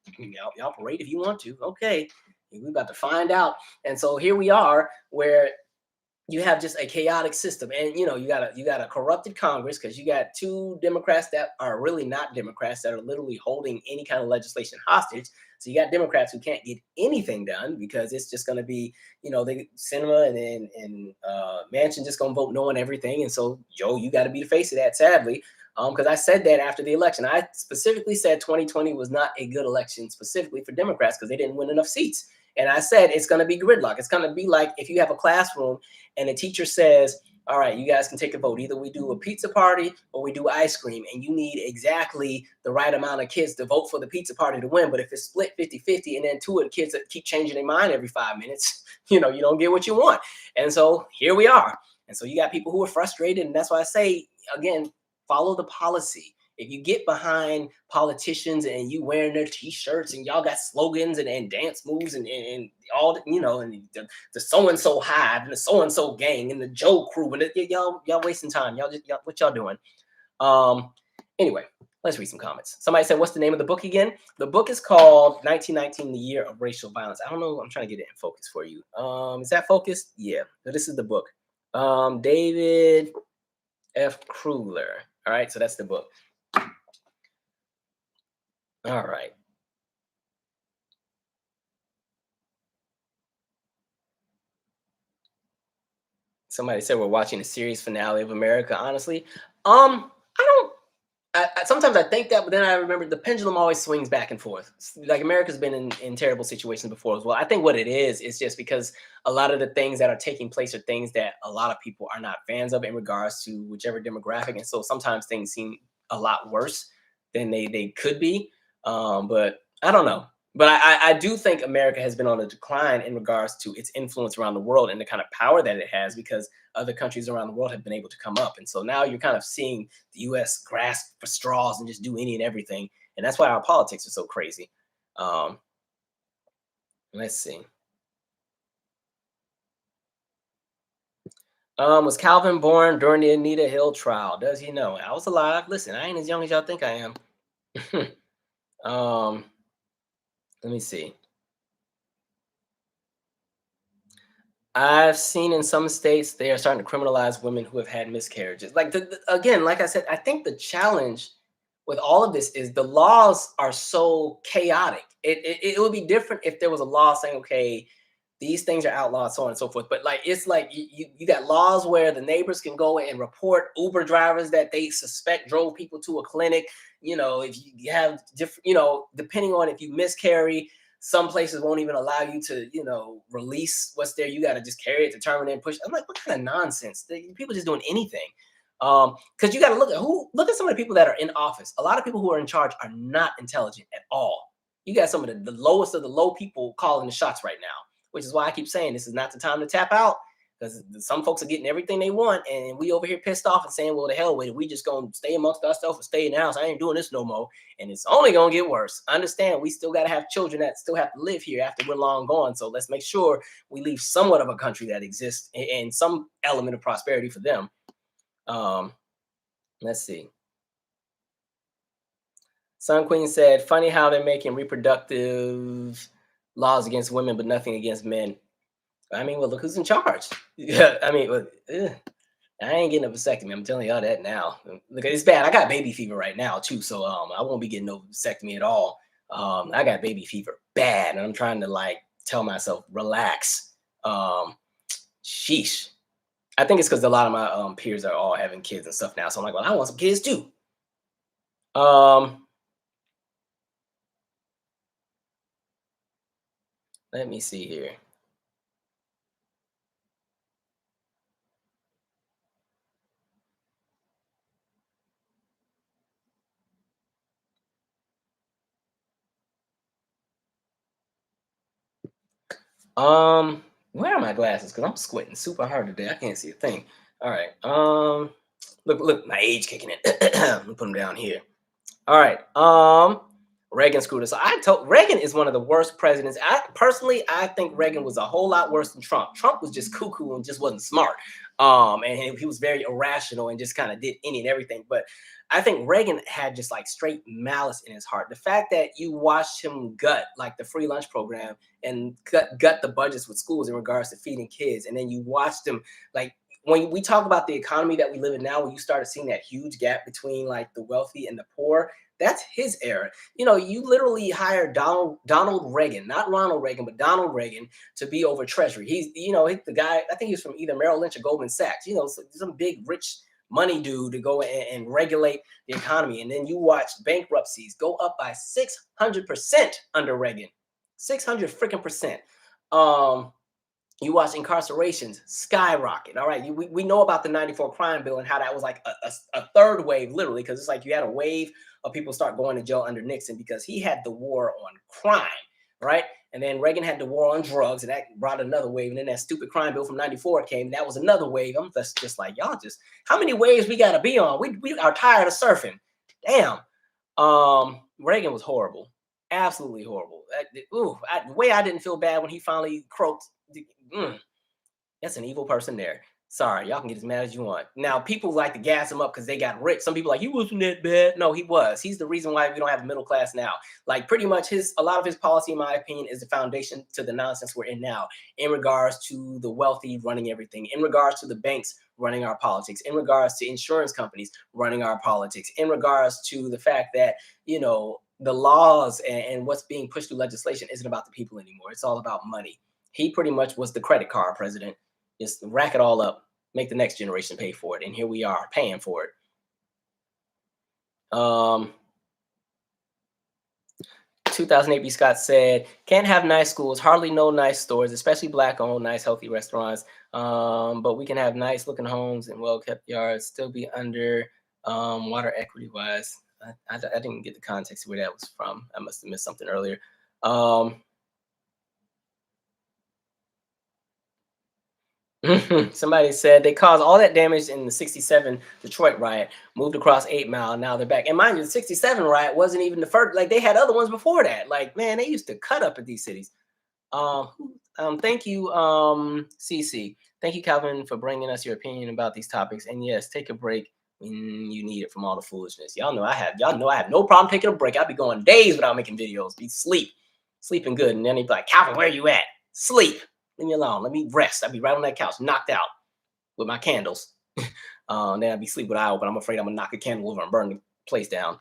y'all parade if you want to. Okay, we're about to find out. And so here we are where you have just a chaotic system, and you got a corrupted Congress because you got two Democrats that are really not Democrats that are literally holding any kind of legislation hostage. So you got Democrats who can't get anything done because it's just going to be, the Sinema and Manchin just going to vote no on everything. And so, Joe, you got to be the face of that, sadly. Because I said that after the election. I specifically said 2020 was not a good election specifically for Democrats because they didn't win enough seats. And I said it's going to be gridlock. It's going to be like if you have a classroom and the teacher says, all right, you guys can take a vote. Either we do a pizza party or we do ice cream. And you need exactly the right amount of kids to vote for the pizza party to win. But if it's split 50-50 and then two of the kids that keep changing their mind every 5 minutes, you don't get what you want. And so here we are. And so you got people who are frustrated. And that's why I say, again, follow the policy. If you get behind politicians and you wearing their t-shirts and y'all got slogans and dance moves and all, and the so-and-so hive and the so-and-so gang and the Joe crew, and y'all wasting time. Y'all what y'all doing? Anyway, let's read some comments. Somebody said, what's the name of the book again? The book is called 1919, The Year of Racial Violence. I don't know. I'm trying to get it in focus for you. Is that focused? Yeah. So this is the book. David F. Kruger. All right. So that's the book. All right. Somebody said we're watching a series finale of America. Honestly, sometimes I think that, but then I remember the pendulum always swings back and forth. Like America's been in terrible situations before as well. I think what it is just because a lot of the things that are taking place are things that a lot of people are not fans of in regards to whichever demographic. And so sometimes things seem a lot worse than they could be. But I don't know. But I do think America has been on a decline in regards to its influence around the world and the kind of power that it has because other countries around the world have been able to come up. And so now you're kind of seeing the U.S. grasp for straws and just do any and everything. And that's why our politics are so crazy. Let's see. Was Calvin born during the Anita Hill trial? Does he know? I was alive. Listen, I ain't as young as y'all think I am. Let me see. I've seen in some states they are starting to criminalize women who have had miscarriages. Like again, like I said, I think the challenge with all of this is the laws are so chaotic. It would be different if there was a law saying, okay, these things are outlawed, so on and so forth. But like it's like you got laws where the neighbors can go and report Uber drivers that they suspect drove people to a clinic. If you have different, depending on if you miscarry, some places won't even allow you to, release what's there. You got to just carry it to term and push. I'm like, what kind of nonsense? People just doing anything. Because you got to look at some of the people that are in office. A lot of people who are in charge are not intelligent at all. You got some of the lowest of the low people calling the shots right now, which is why I keep saying this is not the time to tap out. because some folks are getting everything they want, and we over here pissed off and saying, well, the hell with it. We just gonna stay amongst ourselves and stay in the house. I ain't doing this no more. And it's only gonna get worse. Understand, we still gotta have children that still have to live here after we're long gone. So let's make sure we leave somewhat of a country that exists and some element of prosperity for them. Let's see. Sun Queen said, funny how they're making reproductive laws against women, but nothing against men. I mean, well, look who's in charge. Yeah, I mean, well, I ain't getting a vasectomy. I'm telling y'all that now. Look, it's bad. I got baby fever right now too, so I won't be getting no vasectomy at all. I got baby fever bad, and I'm trying to like tell myself relax. Sheesh. I think it's because a lot of my peers are all having kids and stuff now, so I'm like, well, I want some kids too. Let me see here. Where are my glasses? Because I'm squinting super hard today. I can't see a thing. All right. Look, my age kicking in. Let me put them down here. All right. Reagan screwed us. I told Reagan is one of the worst presidents. I think Reagan was a whole lot worse than Trump. Trump was just cuckoo and just wasn't smart. And he was very irrational and just kind of did any and everything. But I think Reagan had just like straight malice in his heart. The fact that you watched him gut like the free lunch program and gut the budgets with schools in regards to feeding kids, and then you watched him like when we talk about the economy that we live in now, when you started seeing that huge gap between like the wealthy and the poor, that's his era. You know, you literally hired Donald Reagan, not Ronald Reagan, but Donald Reagan to be over Treasury. He's, the guy, I think he was from either Merrill Lynch or Goldman Sachs, some big rich money dude to go and regulate the economy. And then you watch bankruptcies go up by 600% under Reagan, 600 freaking percent. You watch incarcerations skyrocket. All right. We know about the 94 crime bill and how that was like a third wave, literally, because it's like you had a wave of people start going to jail under Nixon because he had the war on crime, right? And then Reagan had the war on drugs, and that brought another wave. And then that stupid crime bill from 94 came. That was another wave. I'm just like, y'all just, how many waves we got to be on? We are tired of surfing. Damn. Reagan was horrible. Absolutely horrible. The way I didn't feel bad when he finally croaked. That's an evil person there. Sorry, y'all can get as mad as you want. Now, people like to gas him up because they got rich. Some people like, he wasn't that bad. No, he was. He's the reason why we don't have a middle class now. Like pretty much a lot of his policy, in my opinion, is the foundation to the nonsense we're in now in regards to the wealthy running everything, in regards to the banks running our politics, in regards to insurance companies running our politics, in regards to the fact that, the laws and what's being pushed through legislation isn't about the people anymore. It's all about money. He pretty much was the credit card president. Just rack it all up, make the next generation pay for it. And here we are paying for it. 2008 B. Scott said, can't have nice schools, hardly no nice stores, especially black-owned, nice, healthy restaurants. But we can have nice looking homes and well-kept yards, still be under water equity-wise. I didn't get the context of where that was from. I must have missed something earlier. Somebody said they caused all that damage in the 67 Detroit riot, moved across 8 Mile. Now they're back. And mind you, the 67 riot wasn't even the first. Like they had other ones before that. Like, man, they used to cut up at these cities. Thank you, CC. Thank you, Calvin, for bringing us your opinion about these topics. And yes, take a break when you need it from all the foolishness. Y'all know I have no problem taking a break. I'll be going days without making videos. Be sleeping good. And then he'd be like, Calvin, where you at? Sleep. Leave me alone. Let me rest. I'll be right on that couch, knocked out with my candles. Then I'll be sleep with eye open. I'm afraid I'm gonna knock a candle over and burn the place down.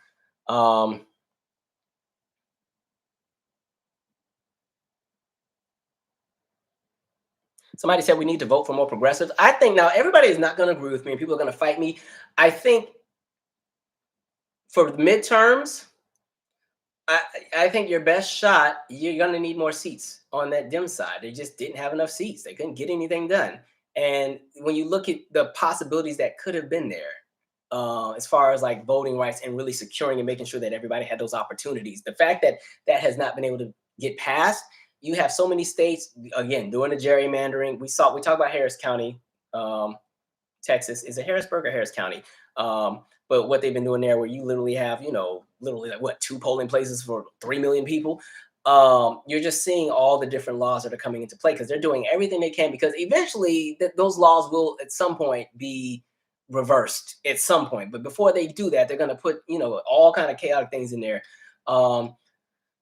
Somebody said we need to vote for more progressives. I think now everybody is not going to agree with me, and people are going to fight me. I think for the midterms, I think your best shot, you're going to need more seats on that Dem side. They just didn't have enough seats. They couldn't get anything done. And when you look at the possibilities that could have been there, as far as like voting rights and really securing and making sure that everybody had those opportunities, the fact that that has not been able to get passed, you have so many states again doing the gerrymandering. We talked about Harris County, Texas. Is it Harrisburg or Harris County? But what they've been doing there, where you literally have, literally like what, 2 polling places for 3 million people. You're just seeing all the different laws that are coming into play because they're doing everything they can, because eventually those laws will at some point be reversed at some point. But before they do that, they're going to put, all kind of chaotic things in there.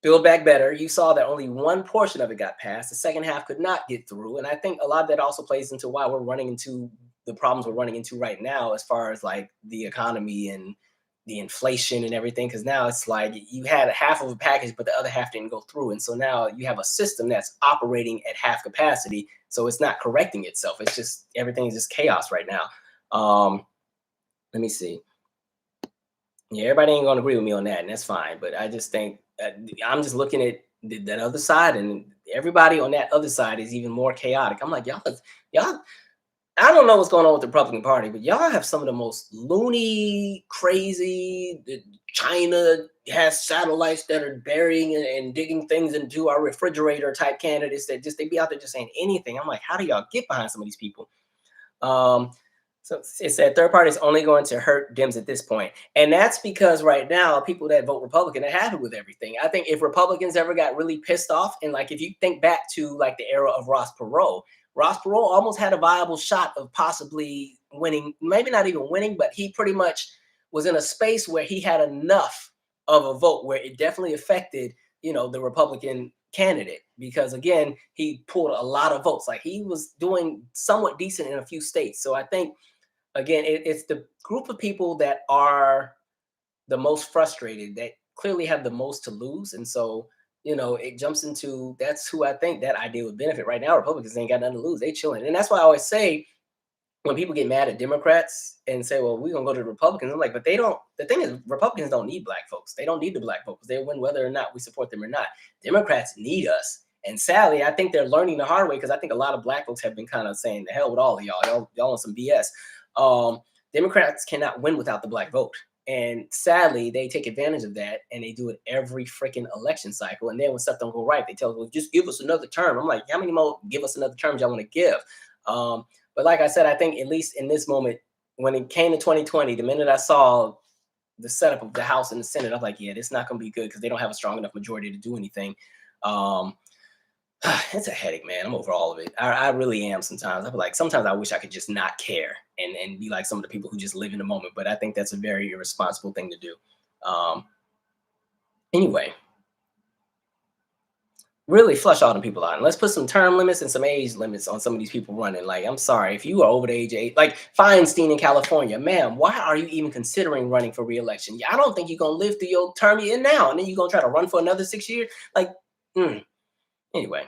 Build Back Better, you saw that only one portion of it got passed. The second half could not get through. And I think a lot of that also plays into why we're running into the problems we're running into right now, as far as like the economy and the inflation and everything. Because now it's like you had half of a package, but the other half didn't go through. And so now you have a system that's operating at half capacity. So it's not correcting itself. It's just, everything is just chaos right now. Let me see. Yeah, everybody ain't going to agree with me on that, and that's fine. But I just think I'm just looking at that other side, and everybody on that other side is even more chaotic. I'm like, y'all, I don't know what's going on with the Republican Party, but y'all have some of the most loony, crazy. China has satellites that are burying and digging things into our refrigerator type candidates that just, they be out there just saying anything. I'm like, how do y'all get behind some of these people? So it said third party is only going to hurt Dems at this point. And that's because right now, people that vote Republican are happy with everything. I think if Republicans ever got really pissed off, and like if you think back to like the era of Ross Perot almost had a viable shot of possibly winning, maybe not even winning, but he pretty much was in a space where he had enough of a vote where it definitely affected, the Republican candidate, because again, he pulled a lot of votes. Like he was doing somewhat decent in a few states. So I think, again, it's the group of people that are the most frustrated, that clearly have the most to lose. And so, it jumps into, that's who I think that idea would benefit. Right now, Republicans ain't got nothing to lose. They chilling. And that's why I always say, when people get mad at Democrats and say, well, we're going to go to the Republicans, I'm like, but the thing is, Republicans don't need black folks. They don't need the black folks. They win whether or not we support them or not. Democrats need us. And sadly, I think they're learning the hard way, because I think a lot of black folks have been kind of saying, the hell with all of y'all. Y'all on some BS. Democrats cannot win without the black vote. And sadly, they take advantage of that, and they do it every freaking election cycle. And then when stuff don't go right, they tell us, well, just give us another term. I'm like, how many more give us another term y'all want to give? But like I said, I think at least in this moment, when it came to 2020, the minute I saw the setup of the House and the Senate, I'm like, yeah, this is not going to be good, because they don't have a strong enough majority to do anything. It's a headache, man. I'm over all of it. I really am sometimes. I'm like, sometimes I wish I could just not care and be like some of the people who just live in the moment. But I think that's a very irresponsible thing to do. Anyway, really flush all the people out. And let's put some term limits and some age limits on some of these people running. Like, I'm sorry, if you are over the age of 8, like Feinstein in California, ma'am, why are you even considering running for re-election? I don't think you're going to live through your term you're in now, and then you're going to try to run for another 6 years. Like, Anyway,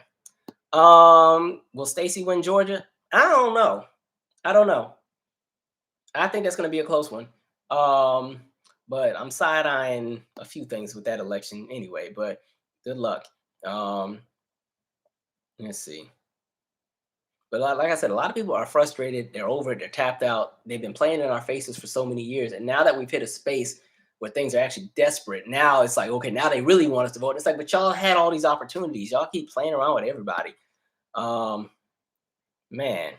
will Stacey win Georgia? I don't know. I think that's going to be a close one. But I'm side-eyeing a few things with that election anyway, but good luck. Let's see. But like I said, a lot of people are frustrated. They're over it. They're tapped out. They've been playing in our faces for so many years. And now that we've hit a space where things are actually desperate, now it's like, okay, now they really want us to vote. It's like, but y'all had all these opportunities. Y'all keep playing around with everybody. Man.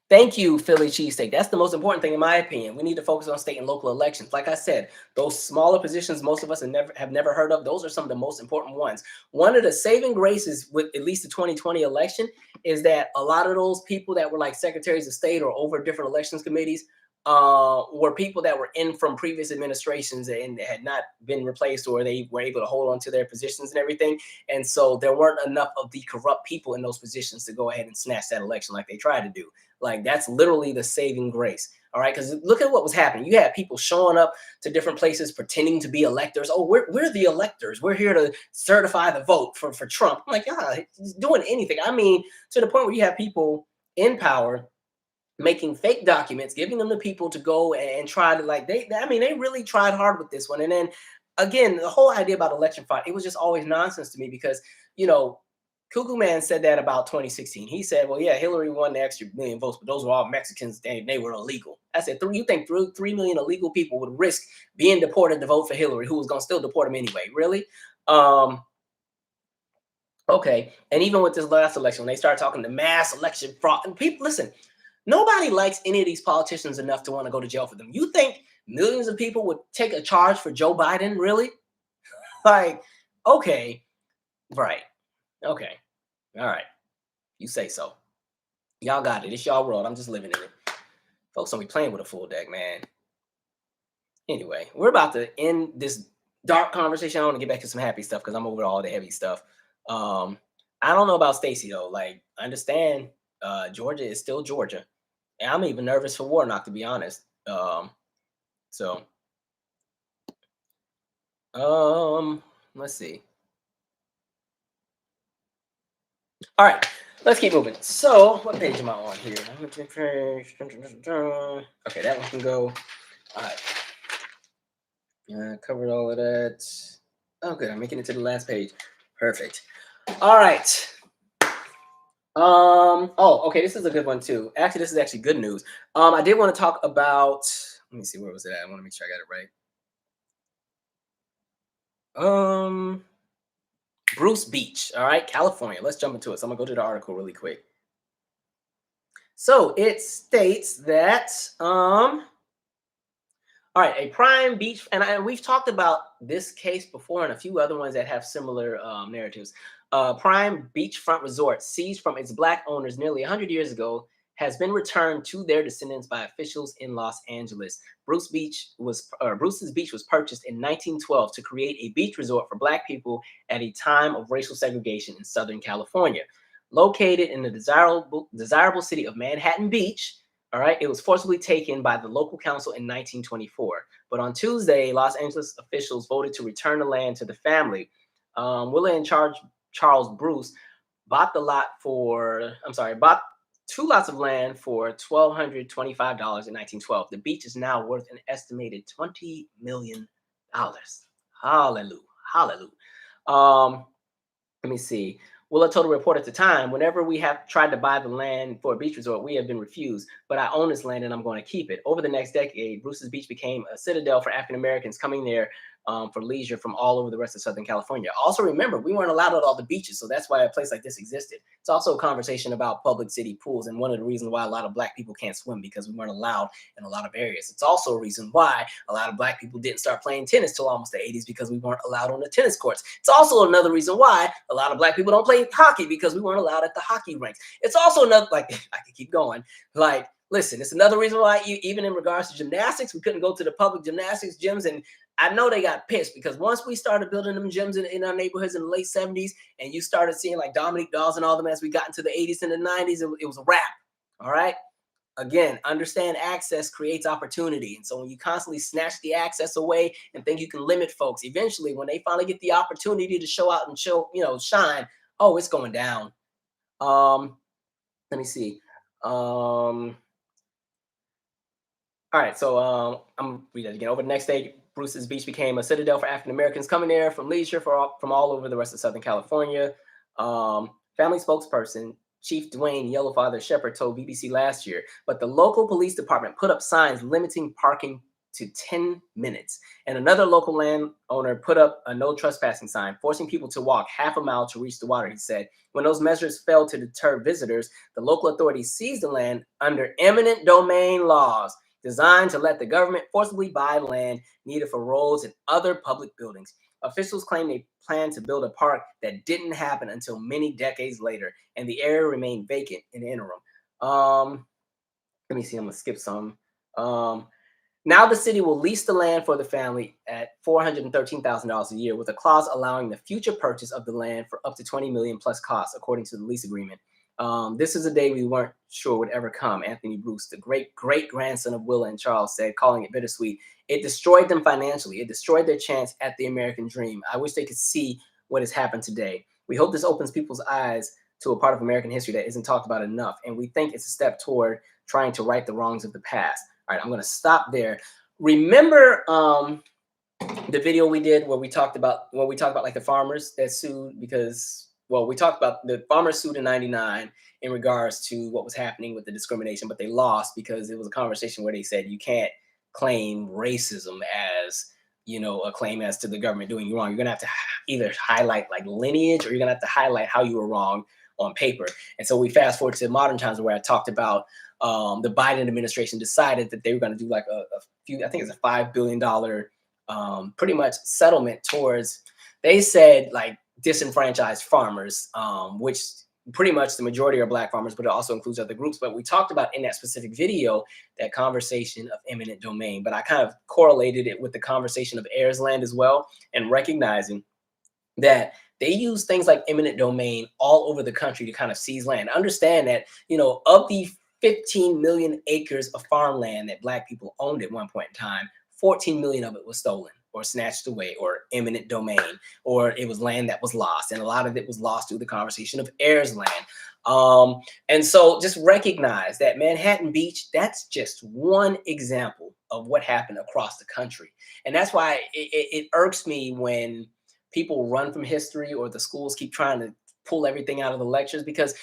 Thank you, Philly cheesesteak. That's the most important thing, in my opinion. We need to focus on state and local elections. Like I said, those smaller positions most of us have never heard of, those are some of the most important ones. One of the saving graces with at least the 2020 election is that a lot of those people that were like secretaries of state or over different elections committees were people that were in from previous administrations and had not been replaced, or they were able to hold on to their positions and everything. And so there weren't enough of the corrupt people in those positions to go ahead and snatch that election like they tried to do. Like, that's literally the saving grace. All right. Because look at what was happening. You had people showing up to different places pretending to be electors. Oh, we're the electors. We're here to certify the vote for Trump. I'm like, yeah, he's doing anything. I mean, to the point where you have people in power making fake documents, giving them to people to go and try to, like, they really tried hard with this one. And then again, the whole idea about election fraud, it was just always nonsense to me, because, Cuckoo Man said that about 2016. He said, well, yeah, Hillary won the extra million votes, but those were all Mexicans. They were illegal. I said, you think 3 million illegal people would risk being deported to vote for Hillary, who was going to still deport them anyway? Really? Okay. And even with this last election, when they start talking the mass election fraud, and people, listen, nobody likes any of these politicians enough to want to go to jail for them. You think millions of people would take a charge for Joe Biden? Really? Like, okay. Right. Okay. All right. You say so. Y'all got it. It's y'all world. I'm just living in it. Folks don't be playing with a full deck, man. Anyway, we're about to end this dark conversation. I want to get back to some happy stuff because I'm over all the heavy stuff. I don't know about Stacey though. Like, I understand Georgia is still Georgia. And I'm even nervous for Warnock, to be honest. Let's see. All right, let's keep moving. So, what page am I on here? Okay, that one can go. All right. Covered all of that. Oh, good. I'm making it to the last page. Perfect. All right. Oh, okay. This is a good one too. Actually, this is actually good news. I did want to talk about. Let me see. Where was it at? I want to make sure I got it right. Bruce Beach. All right, California. Let's jump into it. So I'm gonna go to the article really quick. So it states that all right, a prime beach, and we've talked about this case before and a few other ones that have similar narratives. Prime beachfront resort seized from its Black owners nearly 100 years ago has been returned to their descendants by officials in Los Angeles. Bruce's Beach was purchased in 1912 to create a beach resort for Black people at a time of racial segregation in Southern California. Located in the desirable city of Manhattan Beach, all right, it was forcibly taken by the local council in 1924. But on Tuesday, Los Angeles officials voted to return the land to the family. Willa and Charles Bruce bought bought 2 lots of land for $1,225 in 1912. The beach is now worth an estimated $20 million. Hallelujah. Hallelujah. Let me see. Willa told a reporter at the time, whenever we have tried to buy the land for a beach resort, we have been refused, but I own this land and I'm going to keep it. Over the next decade, Bruce's Beach became a citadel for African Americans coming there for leisure from all over the rest of Southern California. Also, remember, we weren't allowed at all the beaches, so that's why a place like this existed. It's also a conversation about public city pools, and one of the reasons why a lot of Black people can't swim, because we weren't allowed in a lot of areas. It's also a reason why a lot of Black people didn't start playing tennis till almost the 80s, because we weren't allowed on the tennis courts. It's also another reason why a lot of Black people don't play hockey, because we weren't allowed at the hockey rinks. It's also another, like, I could keep going, like, listen, it's another reason why even in regards to gymnastics, we couldn't go to the public gymnastics gyms. And I know they got pissed because once we started building them gyms in our neighborhoods in the late 70s, and you started seeing like Dominique Dawes and all them as we got into the 80s and the 90s, it was a wrap. All right. Again, understand access creates opportunity. And so when you constantly snatch the access away and think you can limit folks, eventually when they finally get the opportunity to show out and shine, oh, it's going down. Let me see. All right, so I'm gonna read that again. Over the next day, Bruce's Beach became a citadel for African Americans coming there from leisure from all over the rest of Southern California. Family spokesperson Chief Dwayne Yellowfather Shepherd told BBC last year, but the local police department put up signs limiting parking to 10 minutes. And another local landowner put up a no trespassing sign, forcing people to walk half a mile to reach the water, he said. When those measures failed to deter visitors, the local authorities seized the land under eminent domain laws designed to let the government forcibly buy land needed for roads and other public buildings. Officials claim they plan to build a park that didn't happen until many decades later, and the area remained vacant in the interim. Let me see, I'm gonna skip some. Now the city will lease the land for the family at $413,000 a year, with a clause allowing the future purchase of the land for up to $20 million plus costs, according to the lease agreement. This is a day we weren't sure would ever come, Anthony Bruce, the great-grandson of Willa and Charles, said, calling it bittersweet. It destroyed them financially. It destroyed their chance at the American dream. I wish they could see what has happened today. We hope this opens people's eyes to a part of American history that isn't talked about enough, and we think it's a step toward trying to right the wrongs of the past. All right, I'm going to stop there. Remember the video we did where we talked about like the farmers that sued because well, we talked about the farmers sued in 99 in regards to what was happening with the discrimination, but they lost because it was a conversation where they said you can't claim racism as, a claim as to the government doing you wrong. You're going to have to either highlight like lineage, or you're going to have to highlight how you were wrong on paper. And so we fast forward to modern times where I talked about the Biden administration decided that they were going to do like a few, I think it's a $5 billion pretty much settlement towards, they said like disenfranchised farmers, which pretty much the majority are black farmers, but it also includes other groups. But we talked about in that specific video that conversation of eminent domain, but I kind of correlated it with the conversation of heirs land as well, and recognizing that they use things like eminent domain all over the country to kind of seize land. Understand that, of the 15 million acres of farmland that black people owned at one point in time, 14 million of it was stolen or snatched away or eminent domain, or it was land that was lost. And a lot of it was lost through the conversation of heirs land. And so just recognize that Manhattan Beach, that's just one example of what happened across the country. And that's why it irks me when people run from history or the schools keep trying to pull everything out of the lectures, because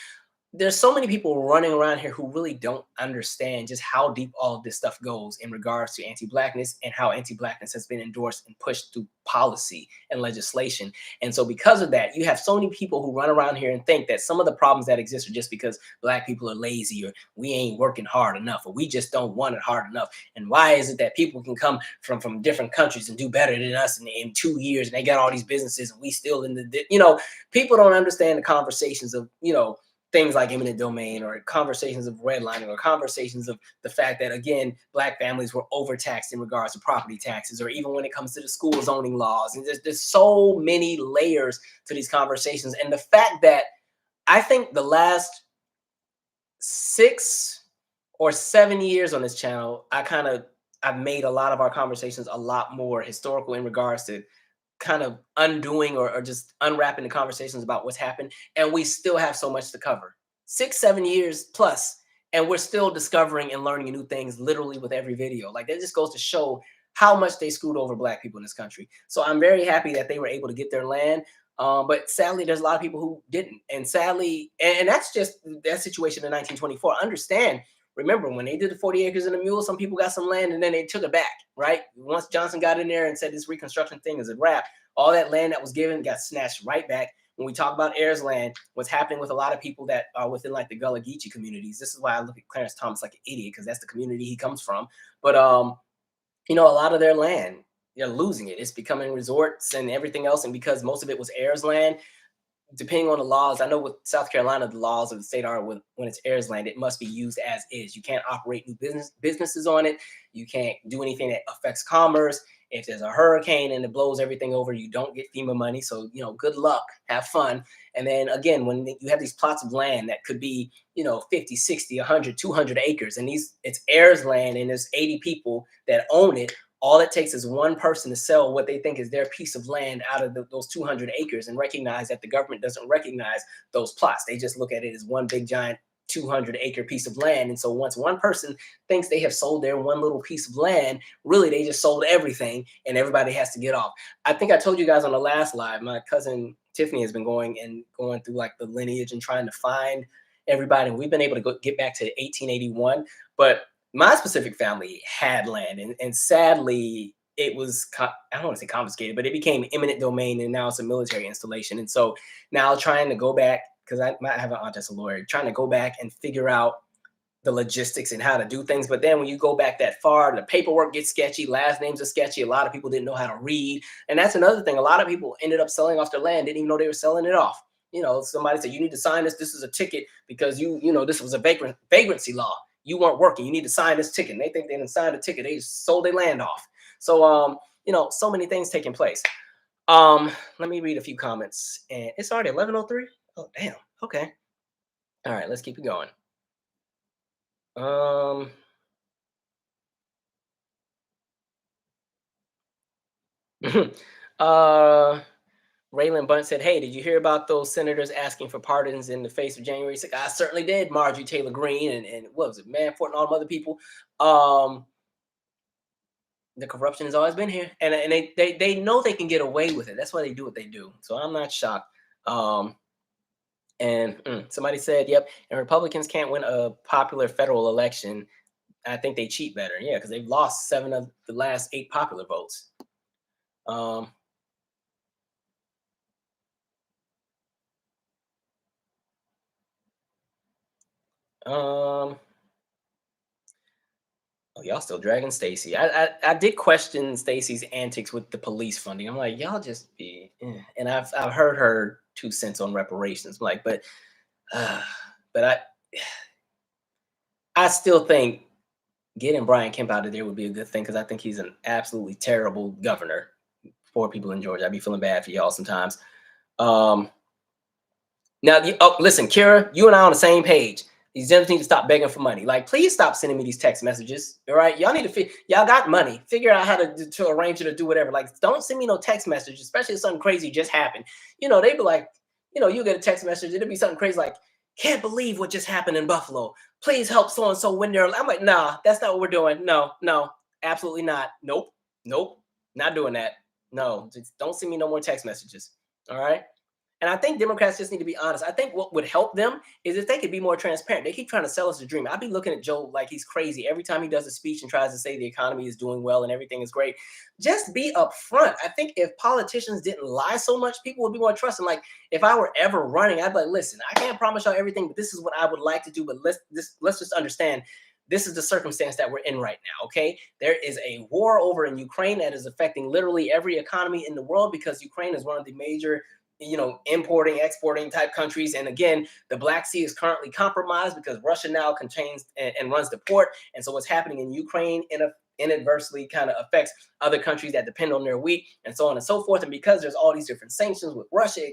there's so many people running around here who really don't understand just how deep all of this stuff goes in regards to anti-blackness, and how anti-blackness has been endorsed and pushed through policy and legislation. And so because of that, you have so many people who run around here and think that some of the problems that exist are just because black people are lazy, or we ain't working hard enough, or we just don't want it hard enough. And why is it that people can come from different countries and do better than us in 2 years, and they got all these businesses and we still in the, people don't understand the conversations of, things like eminent domain, or conversations of redlining, or conversations of the fact that, again, black families were overtaxed in regards to property taxes, or even when it comes to the school zoning laws. And there's so many layers to these conversations. And the fact that I think the last 6 or 7 years on this channel, I've made a lot of our conversations a lot more historical in regards to kind of undoing, or just unwrapping the conversations about what's happened. And we still have so much to cover. 6, 7 years plus, and we're still discovering and learning new things literally with every video. Like, that just goes to show how much they screwed over black people in this country. So I'm very happy that they were able to get their land. But sadly, there's a lot of people who didn't. And sadly, and that's just that situation in 1924. Understand, remember when they did the 40 acres and a mule, some people got some land and then they took it back, right? Once Johnson got in there and said this Reconstruction thing is a wrap, all that land that was given got snatched right back. When we talk about heirs land, what's happening with a lot of people that are within like the Gullah Geechee communities, this is why I look at Clarence Thomas like an idiot, because that's the community he comes from. But a lot of their land, they're losing it. It's becoming resorts and everything else. And because most of it was heirs land, depending on the laws, I know with South Carolina, the laws of the state are when it's heirs land, it must be used as is. You can't operate new businesses on it. You can't do anything that affects commerce. If there's a hurricane and it blows everything over, you don't get FEMA money. So, good luck, have fun. And then again, when you have these plots of land that could be, 50, 60, 100, 200 acres, and it's heirs land, and there's 80 people that own it. All it takes is one person to sell what they think is their piece of land out of those 200 acres, and recognize that the government doesn't recognize those plots. They just look at it as one big giant 200-acre piece of land. And so once one person thinks they have sold their one little piece of land, really they just sold everything, and everybody has to get off. I think I told you guys on the last live, my cousin Tiffany has been going through like the lineage and trying to find everybody. And we've been able to get back to 1881, but my specific family had land, and sadly it was, I don't want to say confiscated, but it became eminent domain, and now it's a military installation. And so now trying to go back, because I have an aunt that's a lawyer, trying to go back and figure out the logistics and how to do things. But then when you go back that far, the paperwork gets sketchy, last names are sketchy, a lot of people didn't know how to read. And that's another thing, a lot of people ended up selling off their land, didn't even know they were selling it off. Somebody said, you need to sign this is a ticket because this was a vagrancy law. You weren't working. You need to sign this ticket. And they think they didn't sign the ticket. They just sold their land off. So, so many things taking place. Let me read a few comments. And it's already 11:03. Oh, damn. Okay. All right, let's keep it going. Raylan Bunt said, hey, did you hear about those senators asking for pardons in the face of January 6th? I certainly did, Marjorie Taylor Greene and what was it, Manafort and all them other people. The corruption has always been here. And they know they can get away with it. That's why they do what they do. So I'm not shocked. And somebody said, "Yep, and Republicans can't win a popular federal election. I think they cheat better." Yeah, because they've lost 7 of the last 8 popular votes. Um, um, oh, y'all still dragging Stacey. I did question Stacey's antics with the police funding. I'm like, y'all just be. And I've heard her 2 cents on reparations. I'm like, uh, but I still think getting Brian Kemp out of there would be a good thing because I think he's an absolutely terrible governor for people in Georgia. I'd be feeling bad for y'all sometimes. Um, Now, listen, Kira, you and I on the same page. These Dems need to stop begging for money. Like, please stop sending me these text messages. All right, y'all need to y'all got money. Figure out how to arrange it or do whatever. Like, don't send me no text message, especially if something crazy just happened. They'd be like, you get a text message, it'd be something crazy like, "Can't believe what just happened in Buffalo. Please help so and so win their." I'm like, nah, that's not what we're doing. No, no, absolutely not. Nope, nope, not doing that. No, just don't send me no more text messages. All right. And I think Democrats just need to be honest. I think what would help them is if they could be more transparent. They keep trying to sell us a dream. I'd be looking at Joe like he's crazy every time he does a speech and tries to say the economy is doing well and everything is great. Just be upfront. I think if politicians didn't lie so much, people would be more trusting. Like if I were ever running, I'd be like, listen, I can't promise y'all everything, but this is what I would like to do. But let's just understand this is the circumstance that we're in right now. Okay, there is a war over in Ukraine that is affecting literally every economy in the world because Ukraine is one of the major importing, exporting type countries. And again, the Black Sea is currently compromised because Russia now contains and runs the port. And so what's happening in Ukraine inadvertently kind of affects other countries that depend on their wheat and so on and so forth. And because there's all these different sanctions with Russia,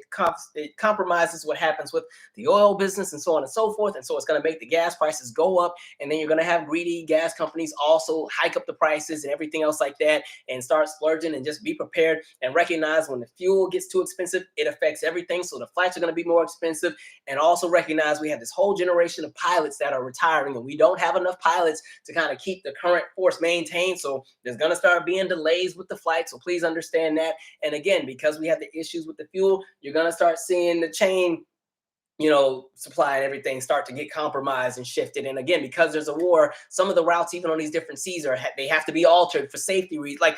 it compromises what happens with the oil business and so on and so forth. And so it's going to make the gas prices go up. And then you're going to have greedy gas companies also hike up the prices and everything else like that and start splurging. And just be prepared and recognize when the fuel gets too expensive, it affects everything. So the flights are going to be more expensive. And also recognize we have this whole generation of pilots that are retiring and we don't have enough pilots to kind of keep the current force maintained. So there's going to start being delays with the flight. So please understand that. And again, because we have the issues with the fuel, you're going to start seeing the chain supply and everything start to get compromised and shifted. And again, because there's a war, some of the routes, even on these different seas, they have to be altered for safety reasons. Like,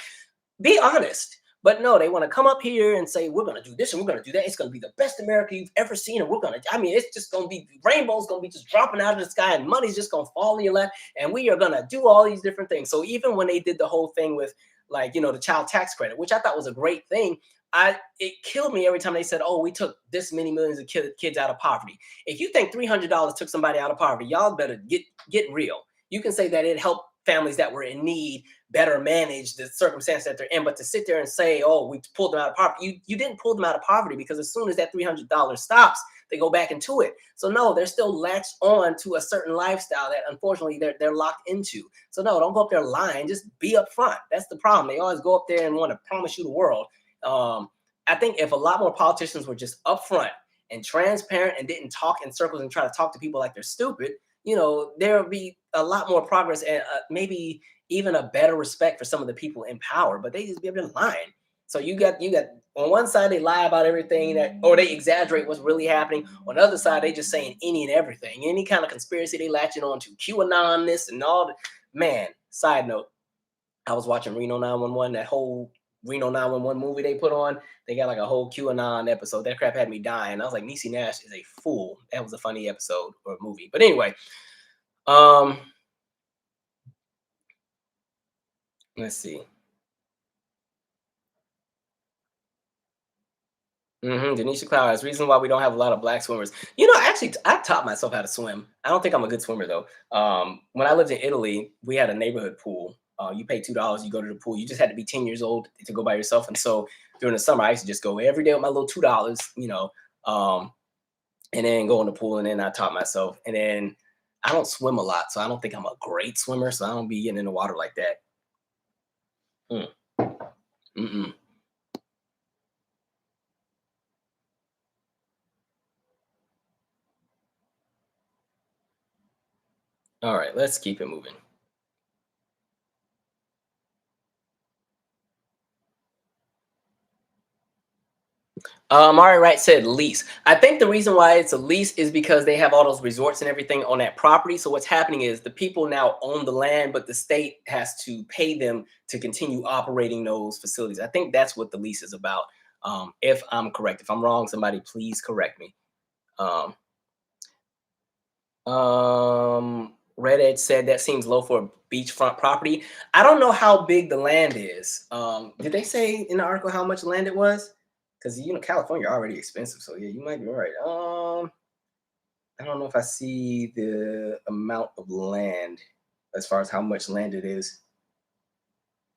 be honest. But no, they want to come up here and say, we're going to do this and we're going to do that. It's going to be the best America you've ever seen. And it's just going to be, rainbows going to be just dropping out of the sky and money's just going to fall in your lap. And we are going to do all these different things. So even when they did the whole thing with the child tax credit, which I thought was a great thing, it killed me every time they said, oh, we took this many millions of kids out of poverty. If you think $300 took somebody out of poverty, y'all better get real. You can say that it helped families that were in need better manage the circumstance that they're in. But to sit there and say, oh, we pulled them out of poverty, you didn't pull them out of poverty because as soon as that $300 stops, they go back into it. So no, they're still latched on to a certain lifestyle that unfortunately they're locked into. So no, don't go up there lying. Just be upfront. That's the problem. They always go up there and want to promise you the world. I think if a lot more politicians were just upfront and transparent and didn't talk in circles and try to talk to people like they're stupid, there would be a lot more progress and maybe even a better respect for some of the people in power. But they just be able to lying. So you got on one side they lie about everything or they exaggerate what's really happening. On the other side, they just saying any and everything, any kind of conspiracy they latching on to QAnon this and all. Man, side note, I was watching Reno 911, that whole Reno 911 movie they put on. They got like a whole QAnon episode. That crap had me dying. I was like, Niecy Nash is a fool. That was a funny episode or movie. But anyway, let's see. Denisha Cloud, reason why we don't have a lot of black swimmers. Actually, I taught myself how to swim. I don't think I'm a good swimmer though. When I lived in Italy, we had a neighborhood pool. You pay $2, you go to the pool. You just had to be 10 years old to go by yourself. And so during the summer, I used to just go every day with my little $2, and then go in the pool. And then I taught myself. And then I don't swim a lot, so I don't think I'm a great swimmer. So I don't be getting in the water like that. Mm-mm. All right, let's keep it moving. All right, said lease. I think the reason why it's a lease is because they have all those resorts and everything on that property. So what's happening is the people now own the land, but the state has to pay them to continue operating those facilities. I think that's what the lease is about. If I'm correct, if I'm wrong, somebody please correct me. Um, Red Edge said that seems low for a beachfront property. I don't know how big the land is. Did they say in the article how much land it was? Because California already expensive, so yeah, you might be right. I don't know if I see the amount of land as far as how much land it is.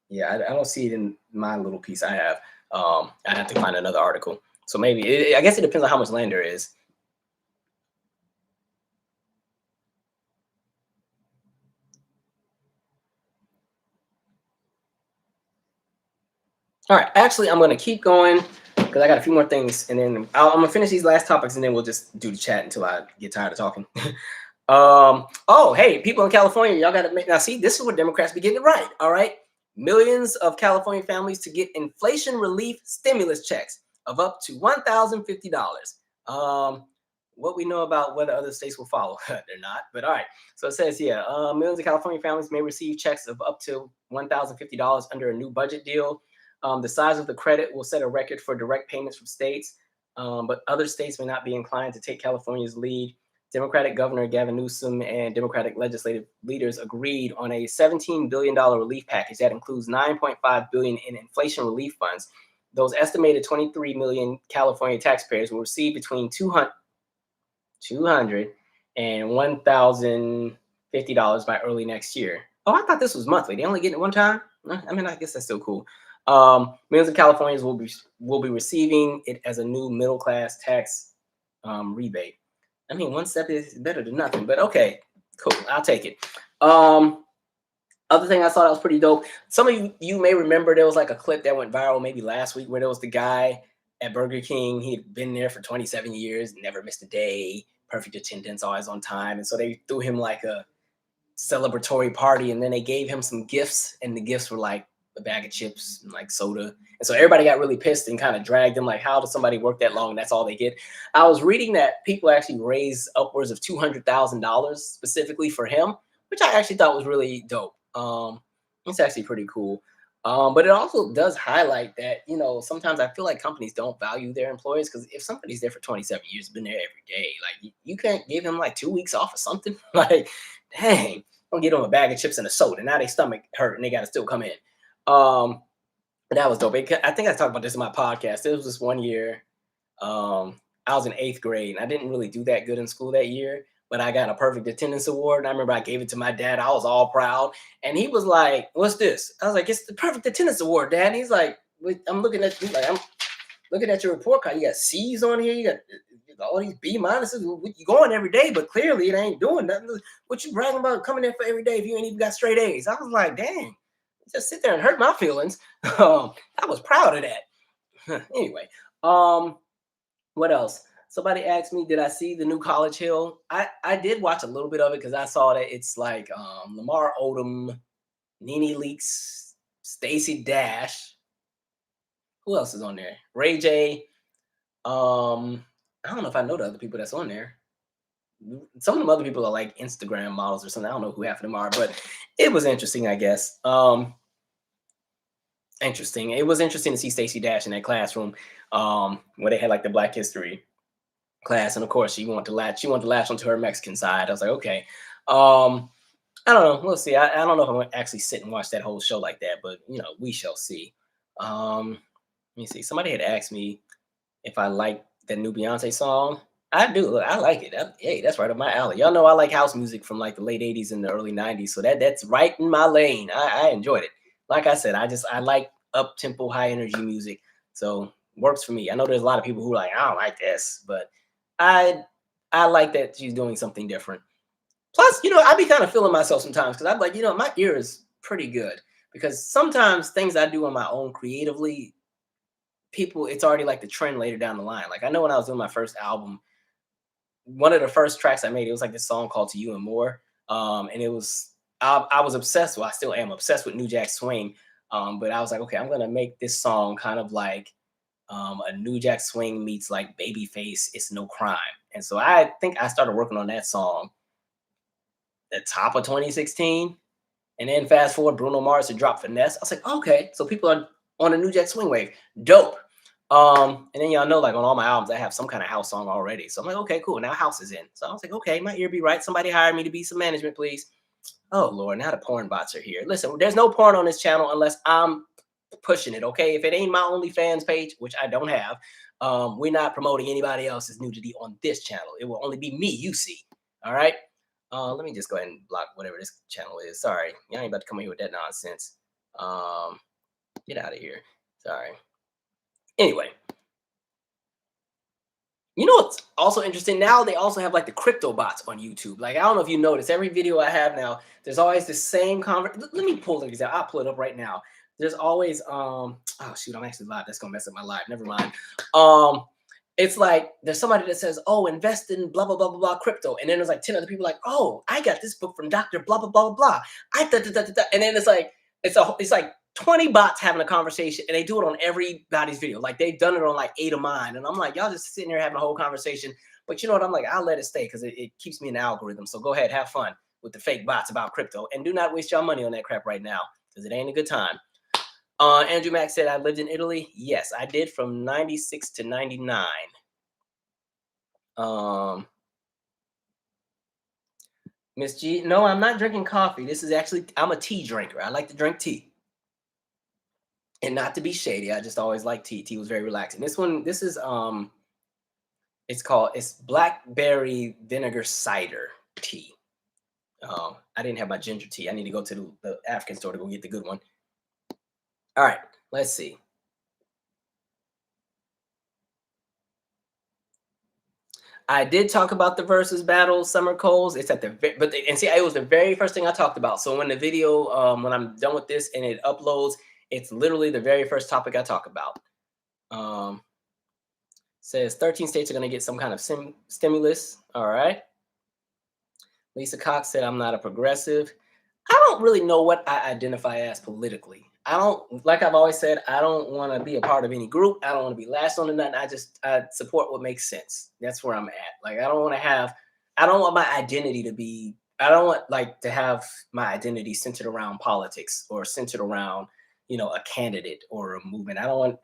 Yeah, I don't see it in my little piece I have. I have to find another article. So maybe I guess it depends on how much land there is. All right, actually, I'm gonna keep going because I got a few more things, and then I'm gonna finish these last topics, and then we'll just do the chat until I get tired of talking. Oh, hey, people in California, y'all gotta make now. See, this is where Democrats be getting it right. All right, millions of California families to get inflation relief stimulus checks of up to $1,050. What we know about whether other states will follow, they're not. But all right, so it says here, millions of California families may receive checks of up to $1,050 under a new budget deal. The size of the credit will set a record for direct payments from states, but other states may not be inclined to take California's lead. Democratic Governor Gavin Newsom and Democratic legislative leaders agreed on a $17 billion relief package that includes $9.5 billion in inflation relief funds. Those estimated 23 million California taxpayers will receive between 200 and $1,050 by early next year. Oh, I thought this was monthly. They only get it one time. I mean, I guess that's still cool. Millions of Californians will be receiving it as a new middle class tax rebate. I mean, one step is better than nothing, but okay, cool. I'll take it. Other thing I saw that was pretty dope. Some of you may remember there was like a clip that went viral maybe last week where there was the guy at Burger King. He had been there for 27 years, never missed a day, perfect attendance, always on time. And so they threw him like a celebratory party, and then they gave him some gifts, and the gifts were like a bag of chips and like soda. And so everybody got really pissed and kind of dragged him, like, how does somebody work that long? That's all they get. I was reading that people actually raised upwards of $200,000 specifically for him, which I actually thought was really dope. It's actually pretty cool. But it also does highlight that, sometimes I feel like companies don't value their employees, because if somebody's there for 27 years, been there every day, like you can't give him like 2 weeks off or something. Like, dang, don't get them a bag of chips and a soda. Now they stomach hurt and they got to still come in. Um, that was dope. I think I talked about this in my podcast. There was this one year, I was in 8th grade, and I didn't really do that good in school that year, but I got a perfect attendance award. And I remember I gave it to my dad. I was all proud. And he was like, "What's this?" I was like, "It's the perfect attendance award, Dad." And he's like, I'm looking at you, like, I'm looking at your report card. You got C's on here. You got all these B minuses. You going every day, but clearly it ain't doing nothing. What you bragging about coming in for every day if you ain't even got straight A's? I was like, dang, just sit there and hurt my feelings. I was proud of that. Anyway, what else? Somebody asked me, did I see the new College Hill? I did watch a little bit of it because I saw that it's like Lamar Odom, Nene Leakes, Stacey Dash. Who else is on there? Ray J. I don't know if I know the other people that's on there. Some of them other people are like Instagram models or something. I don't know who half of them are, but it was interesting, I guess. Interesting. It was interesting to see Stacey Dash in that classroom where they had like the Black History class, and of course she wanted to latch onto her Mexican side. I was like, okay. I don't know. We'll see. I don't know if I'm gonna actually sit and watch that whole show like that, but we shall see. Let me see. Somebody had asked me if I like the new Beyonce song. I do. Look, I like it. Hey, that's right up my alley. Y'all know I like house music from like the late '80s and the early '90s, so that's right in my lane. I enjoyed it. Like I said, I like up tempo, high energy music, so works for me. I know there's a lot of people who are like, I don't like this, but I I like that she's doing something different. Plus, I be kind of feeling myself sometimes because I'm like, my ear is pretty good, because sometimes things I do on my own creatively, people, it's already like the trend later down the line. Like I know when I was doing my first album, one of the first tracks I made, it was like this song called "To You and More," and it was I was obsessed. Well, I still am obsessed with New Jack Swing. But I was like, okay, I'm gonna make this song kind of like A New Jack Swing meets like Babyface, It's No Crime. And so I think I started working on that song the top of 2016. And then fast forward, Bruno Mars had dropped Finesse. I was like, okay, so people are on a New Jack Swing wave. Dope. And then y'all know, like on all my albums, I have some kind of house song already. So I'm like, okay, cool. Now house is in. So I was like, okay, my ear be right. Somebody hire me to be some management, please. Oh Lord, now the porn bots are here. Listen, there's no porn on this channel unless I'm pushing it. Okay, if it ain't my OnlyFans page, which I don't have, we're not promoting anybody else's nudity on this channel. It will only be me you see. All right. Let me just go ahead and block whatever this channel is. Sorry, y'all ain't about to come here with that nonsense. Get out of here. Sorry. Anyway, you know what's also interesting? Now they also have like the crypto bots on YouTube. Like, I don't know if you notice, every video I have now, there's always the same conversation. Let me pull it example. I'll pull it up right now. There's always oh shoot, I'm actually live. That's gonna mess up my live. Never mind. It's like there's somebody that says, oh, invest in blah blah blah blah blah crypto. And then there's like 10 other people like, oh, I got this book from Dr. Blah blah blah blah. And then it's like it's like 20 bots having a conversation, and they do it on everybody's video. Like they've done it on like 8 of mine. And I'm like, y'all just sitting there having a whole conversation. But you know what? I'm like, I'll let it stay because it keeps me in the algorithm. So go ahead, have fun with the fake bots about crypto. And do not waste your money on that crap right now because it ain't a good time. Andrew Mack said, I lived in Italy. Yes, I did from 96 to 99. Miss G, no, I'm not drinking coffee. This is actually, I'm a tea drinker. I like to drink tea. And not to be shady, I just always like tea. Tea was very relaxing. This is it's blackberry vinegar cider tea. I didn't have my ginger tea. I need to go to the African store to go get the good one. All right, let's see. I did talk about the Verzuz battle, Summer Coles. It's at the it was the very first thing I talked about. So when the video, when I'm done with this and it uploads, it's literally the very first topic I talk about. Says 13 states are going to get some kind of stimulus. All right. Lisa Cox said, I'm not a progressive. I don't really know what I identify as politically. I don't, like I've always said, I don't want to be a part of any group. I don't want to be lashed on to nothing. I support what makes sense. That's where I'm at. Like, I don't want my identity to be, I don't want like to have my identity centered around politics or centered around, you know, a candidate or a movement. I don't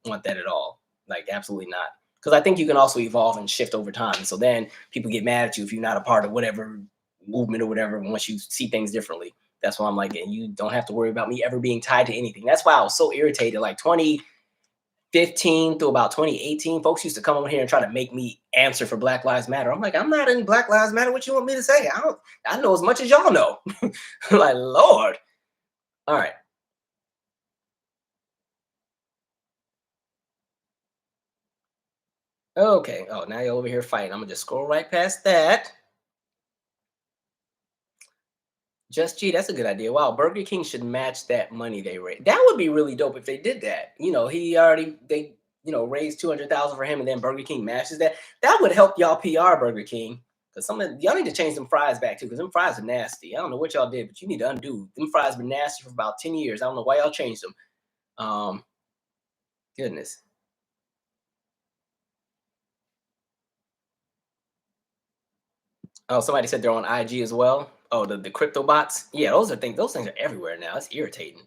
want that at all. Like, absolutely not. Because I think you can also evolve and shift over time. So then people get mad at you if you're not a part of whatever movement or whatever once you see things differently. That's why I'm like, and you don't have to worry about me ever being tied to anything. That's why I was so irritated. Like 2015 through about 2018, folks used to come over here and try to make me answer for Black Lives Matter. I'm like, I'm not in Black Lives Matter. What you want me to say? I know as much as y'all know. Like, Lord. All right. Okay. Oh, now you're over here fighting. I'm gonna just scroll right past that. Just G, that's a good idea. Wow, Burger King should match that money they raised. That would be really dope if they did that. You know, they raised 200,000 for him, and then Burger King matches that. That would help y'all PR Burger King, because y'all need to change them fries back too, because them fries are nasty. I don't know what y'all did, but you need to undo them. Fries been nasty for about 10 years. I don't know why y'all changed them. Goodness. Oh, somebody said they're on IG as well. Oh, the crypto bots. Yeah, those things are everywhere now. It's irritating.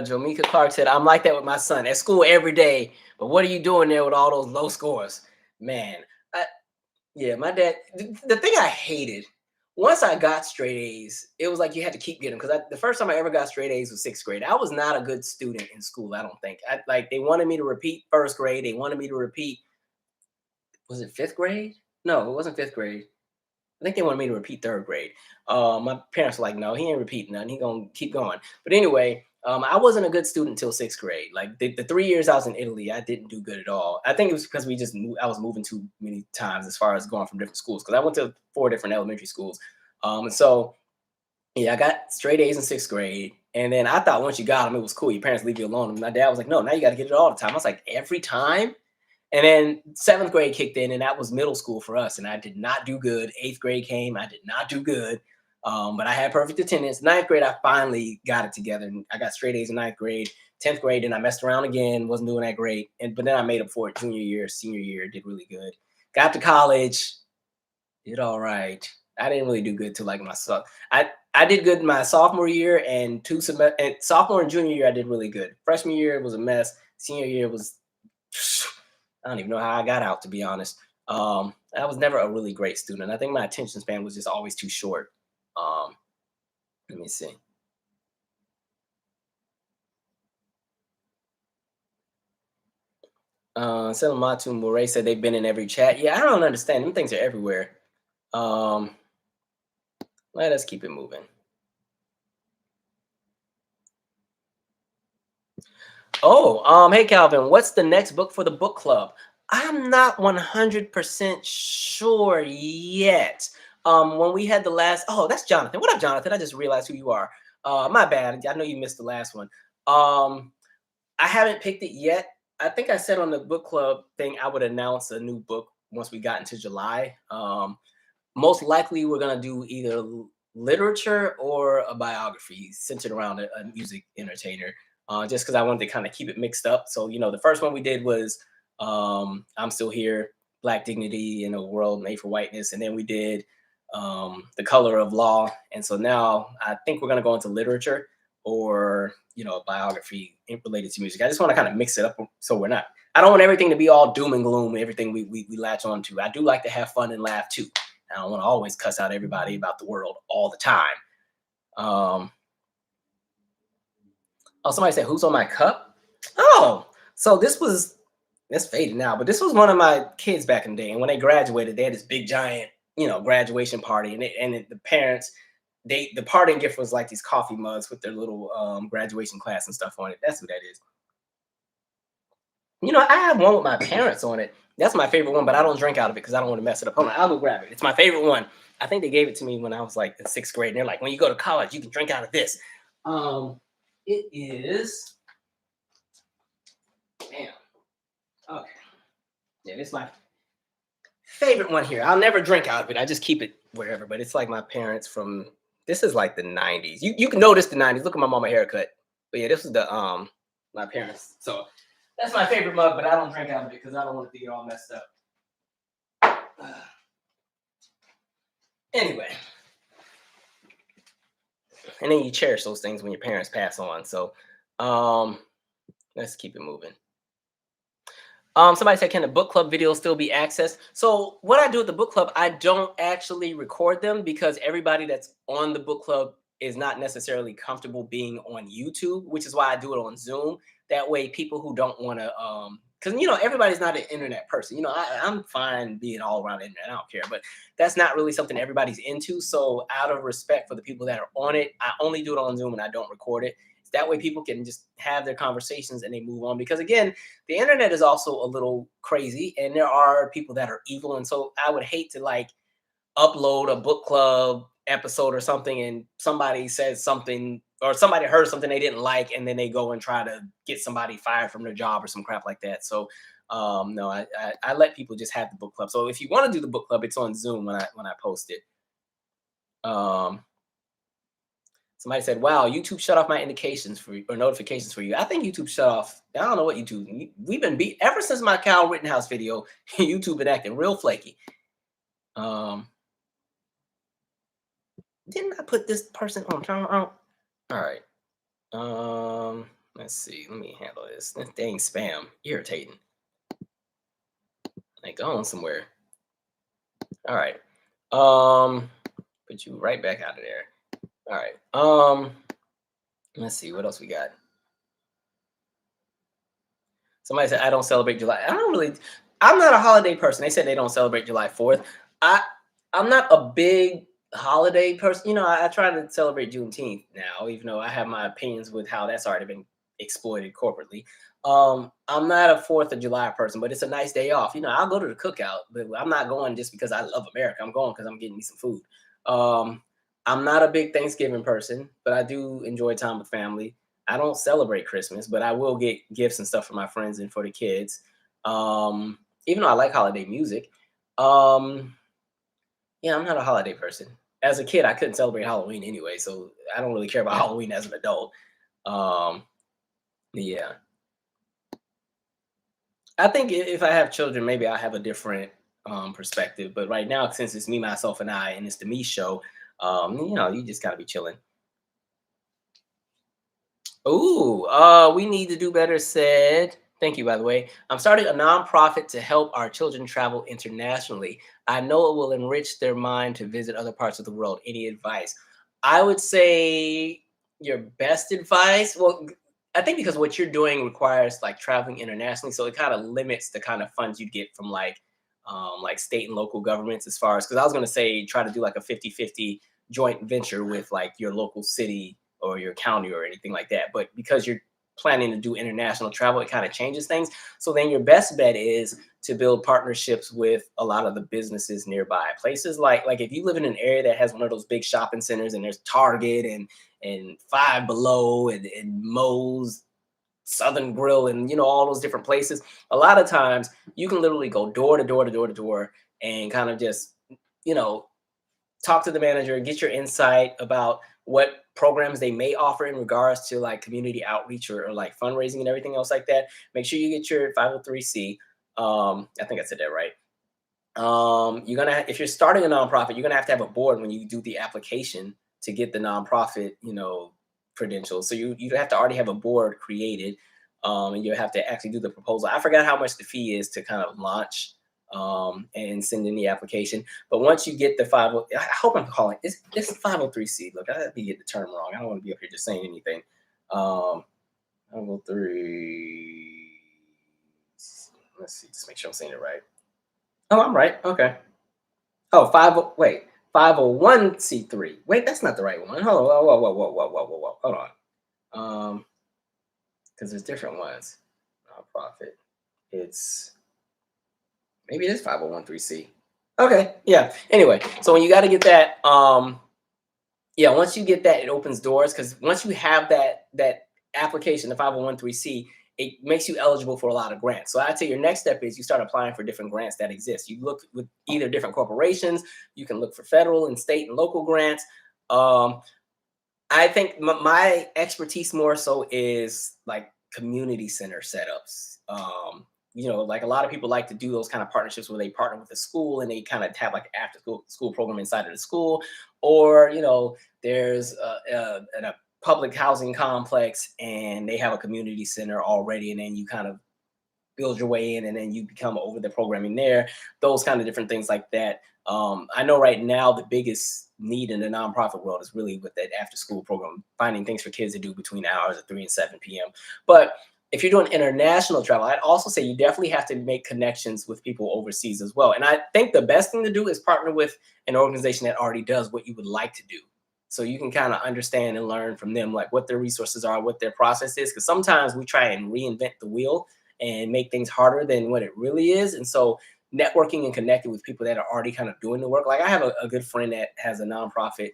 Jomika Clark said, I'm like that with my son at school every day. But what are you doing there with all those low scores? Man, yeah, my dad, the thing I hated, once I got straight A's, it was like you had to keep getting them. Because the first time I ever got straight A's was 6th grade. I was not a good student in school, I don't think. They wanted me to repeat 1st grade. They wanted me to repeat, was it 5th grade? No, it wasn't 5th grade. I think they wanted me to repeat 3rd grade. My parents were like, no, he ain't repeating nothing. He gonna keep going. But anyway, I wasn't a good student until 6th grade. Like the 3 years I was in Italy, I didn't do good at all. I think it was because I was moving too many times as far as going from different schools. Because I went to 4 different elementary schools. And so, yeah, I got straight A's in 6th grade. And then I thought once you got them, it was cool. Your parents leave you alone. And my dad was like, no, now you got to get it all the time. I was like, every time? And then seventh grade kicked in, and that was middle school for us. And I did not do good. Eighth grade came, I did not do good. But I had perfect attendance. Ninth grade, I finally got it together. And I got straight A's in ninth grade. 10th grade, and I messed around again, wasn't doing that great. But then I made up for it junior year, senior year, did really good. Got to college, did all right. I didn't really do good till like I did good my sophomore year and sophomore and junior year I did really good. Freshman year it was a mess. Senior year was I don't even know how I got out, to be honest. I was never a really great student. I think my attention span was just always too short. Um, Let me see. Selamatu Moray said they've been in every chat. Yeah, I don't understand. Them things are everywhere. Um, Let us keep it moving. Oh, hey Calvin, what's the next book for the book club? I'm not 100% sure yet. When we had the last, oh, that's Jonathan. What up, Jonathan? I just realized who you are. My bad. I know you missed the last one. I haven't picked it yet. I think I said on the book club thing I would announce a new book once we got into July. Most likely we're gonna do either literature or a biography centered around a music entertainer. Just because I wanted to kind of keep it mixed up. So the first one we did was "I'm Still Here," Black Dignity in a World Made for Whiteness, and then we did "The Color of Law." And so now I think we're gonna go into literature or a biography related to music. I just want to kind of mix it up so we're not. I don't want everything to be all doom and gloom. Everything we latch on to. I do like to have fun and laugh too. I don't want to always cuss out everybody about the world all the time. Oh, somebody said, "Who's on my cup?" Oh, so it's faded now, but this was one of my kids back in the day. And when they graduated, they had this big giant, graduation party, and the parents, the parting gift was like these coffee mugs with their little graduation class and stuff on it. That's who that is. I have one with my parents on it. That's my favorite one, but I don't drink out of it because I don't want to mess it up. Hold on, I'll go grab it. It's my favorite one. I think they gave it to me when I was like in sixth grade. And they're like, when you go to college, you can drink out of this. It is. Damn. Okay. Yeah, it's my favorite one here. I'll never drink out of it. I just keep it wherever. But it's like my parents from. This is like the '90s. You can notice the '90s. Look at my mama haircut. But yeah, this is the my parents. So that's my favorite mug, but I don't drink out of it because I don't want it to get all messed up. Anyway. And then you cherish those things when your parents pass on. So let's keep it moving. Somebody said, can the book club videos still be accessed? So what I do at the book club, I don't actually record them because everybody that's on the book club is not necessarily comfortable being on YouTube, which is why I do it on Zoom. That way people who don't want to, because, everybody's not an internet person. I'm fine being all around the internet. I don't care. But that's not really something everybody's into. So out of respect for the people that are on it, I only do it on Zoom and I don't record it. That way people can just have their conversations and they move on. Because again, the internet is also a little crazy and there are people that are evil. And so I would hate to like upload a book club episode or something and somebody says something or somebody heard something they didn't like and then they go and try to get somebody fired from their job or some crap like that. So no, I let people just have the book club. So if you want to do the book club, it's on Zoom when I post it. Somebody said, "Wow, YouTube shut off my indications for you or notifications for you." I think YouTube shut off. I don't know what YouTube. We've been beat ever since my Kyle Rittenhouse video. YouTube been acting real flaky. Didn't I put this person on timeout? All right. Let's see. Let me handle this. This dang spam, irritating. Like going somewhere. All right. Put you right back out of there. All right. Let's see what else we got. Somebody said I don't celebrate July. I'm not a holiday person. They said they don't celebrate July 4th. I'm not a big holiday person. I try to celebrate Juneteenth now, even though I have my opinions with how that's already been exploited corporately. I'm not a 4th of July person, but it's a nice day off. I'll go to the cookout, but I'm not going just because I love America. I'm going because I'm getting me some food. I'm not a big Thanksgiving person, but I do enjoy time with family. I don't celebrate Christmas, but I will get gifts and stuff for my friends and for the kids. Even though I like holiday music, um, yeah, I'm not a holiday person. As a kid, I couldn't celebrate Halloween anyway, so I don't really care about Halloween as an adult. Um, yeah, I think if I have children, maybe I have a different perspective. But right now, since it's me, myself, and I, and it's the me show, you just gotta be chilling. Ooh, we need to do better said. Thank you, by the way. I'm starting a nonprofit to help our children travel internationally. I know it will enrich their mind to visit other parts of the world. Any advice? I would say your best advice. Well, I think because what you're doing requires like traveling internationally, so it kind of limits the kind of funds you get from like state and local governments as far as because I was going to say try to do like a 50-50 joint venture with like your local city or your county or anything like that. But because you're planning to do international travel, it kind of changes things. So then your best bet is to build partnerships with a lot of the businesses nearby. Places like if you live in an area that has one of those big shopping centers and there's Target and Five Below and Moe's Southern Grill and all those different places. A lot of times you can literally go door to door to door to door and kind of just you know talk to the manager, get your insight about what programs they may offer in regards to like community outreach or like fundraising and everything else like that. Make sure you get your 503c. I think I said that right. You're gonna if you're starting a nonprofit, you're gonna have to have a board when you do the application to get the nonprofit, credentials. So you have to already have a board created, and you have to actually do the proposal. I forgot how much the fee is to kind of launch and send in the application. But once you get the I hope I'm calling it's 503c. Look, I be get the term wrong. I don't want to be up here just saying anything. 503. Let's see, just make sure I'm saying it right. Oh, I'm right. Okay. Oh, wait, 501c3. Wait, that's not the right one. Hold on. Whoa, whoa, whoa, whoa, whoa, whoa, whoa. Hold on. Because there's different ones. Nonprofit. It's maybe it is 501c. Okay. Yeah. Anyway, so when you got to get that, yeah, once you get that, it opens doors because once you have that application, the 501c, it makes you eligible for a lot of grants. So I'd say your next step is you start applying for different grants that exist. You look with either different corporations, you can look for federal and state and local grants. Um, I think my expertise more so is like community center setups. Like a lot of people like to do those kind of partnerships where they partner with the school and they kind of have like an after school program inside of the school, or there's a public housing complex and they have a community center already, and then you kind of build your way in and then you become over the programming there, those kind of different things like that. I know right now the biggest need in the nonprofit world is really with that after school program, finding things for kids to do between the hours of 3 and 7 p.m. But if you're doing international travel, I'd also say you definitely have to make connections with people overseas as well. And I think the best thing to do is partner with an organization that already does what you would like to do. So you can kind of understand and learn from them, like what their resources are, what their process is. Because sometimes we try and reinvent the wheel and make things harder than what it really is. And so networking and connecting with people that are already kind of doing the work. Like I have a good friend that has a nonprofit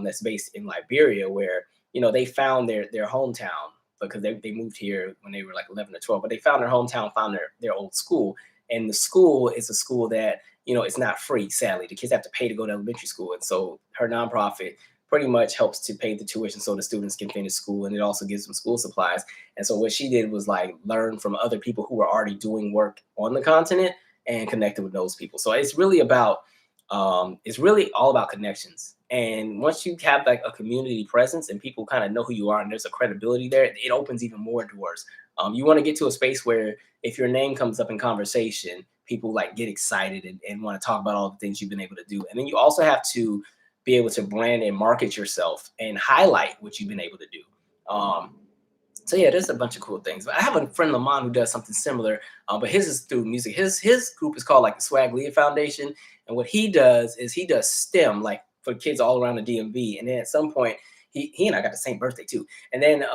that's based in Liberia where, they found their hometown because they moved here when they were like 11 or 12, but they found their hometown, found their old school. And the school is a school that, it's not free, sadly. The kids have to pay to go to elementary school. And so her nonprofit pretty much helps to pay the tuition so the students can finish school, and it also gives them school supplies. And so what she did was like learn from other people who were already doing work on the continent and connected with those people. So it's really all about connections. And once you have like a community presence and people kind of know who you are and there's a credibility there, it opens even more doors. You want to get to a space where if your name comes up in conversation, people like get excited and want to talk about all the things you've been able to do. And then you also have to be able to brand and market yourself and highlight what you've been able to do. So yeah, there's a bunch of cool things. But I have a friend Lamont who does something similar, but his is through music. His group is called like the Swag Leah Foundation, and what he does is he does STEM like for kids all around the DMV. And then at some point, he and I got the same birthday too. And then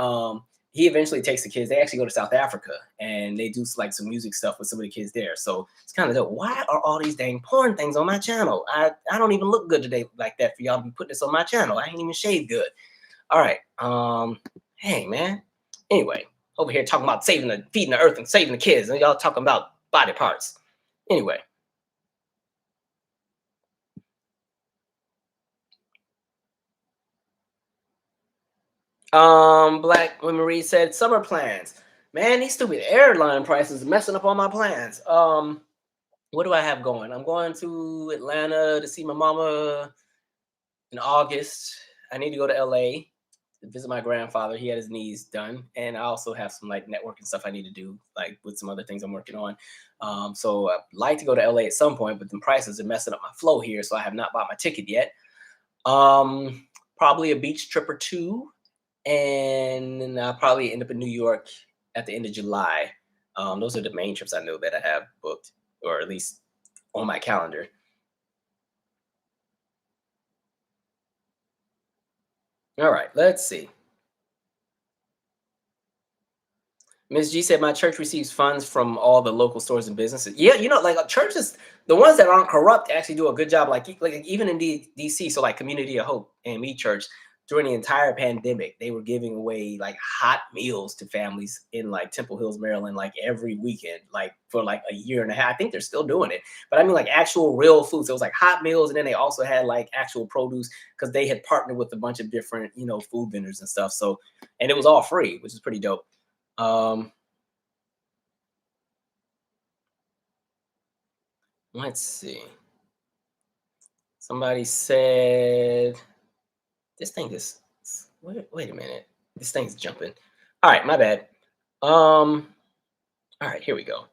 he eventually takes the kids. They actually go to South Africa and they do like some music stuff with some of the kids there. So it's kind of dope. Why are all these dang porn things on my channel? I don't even look good today like that for y'all to be putting this on my channel. I ain't even shaved good. All right. Hey man. Anyway, over here talking about feeding the earth and saving the kids, and y'all talking about body parts. Anyway. Black when Marie said summer plans. Man, these stupid airline prices are messing up all my plans. What do I have going? I'm going to Atlanta to see my mama in August. I need to go to LA to visit my grandfather. He had his knees done. And I also have some like networking stuff I need to do, like with some other things I'm working on. So I'd like to go to LA at some point, but the prices are messing up my flow here. So I have not bought my ticket yet. Probably a beach trip or two. And then I'll probably end up in New York at the end of July. Those are the main trips I know that I have booked, or at least on my calendar. All right, let's see. Ms. G said my church receives funds from all the local stores and businesses. Yeah, like churches, the ones that aren't corrupt actually do a good job. Like even in DC, so like Community of Hope and Me Church, during the entire pandemic, they were giving away like hot meals to families in like Temple Hills, Maryland, like every weekend, like for like a year and a half. I think they're still doing it, but I mean like actual real food. So it was like hot meals, and then they also had like actual produce because they had partnered with a bunch of different food vendors and stuff. So and it was all free, which is pretty dope. Let's see. Somebody said this thing is wait a minute. This thing's jumping. All right, my bad. All right, here we go.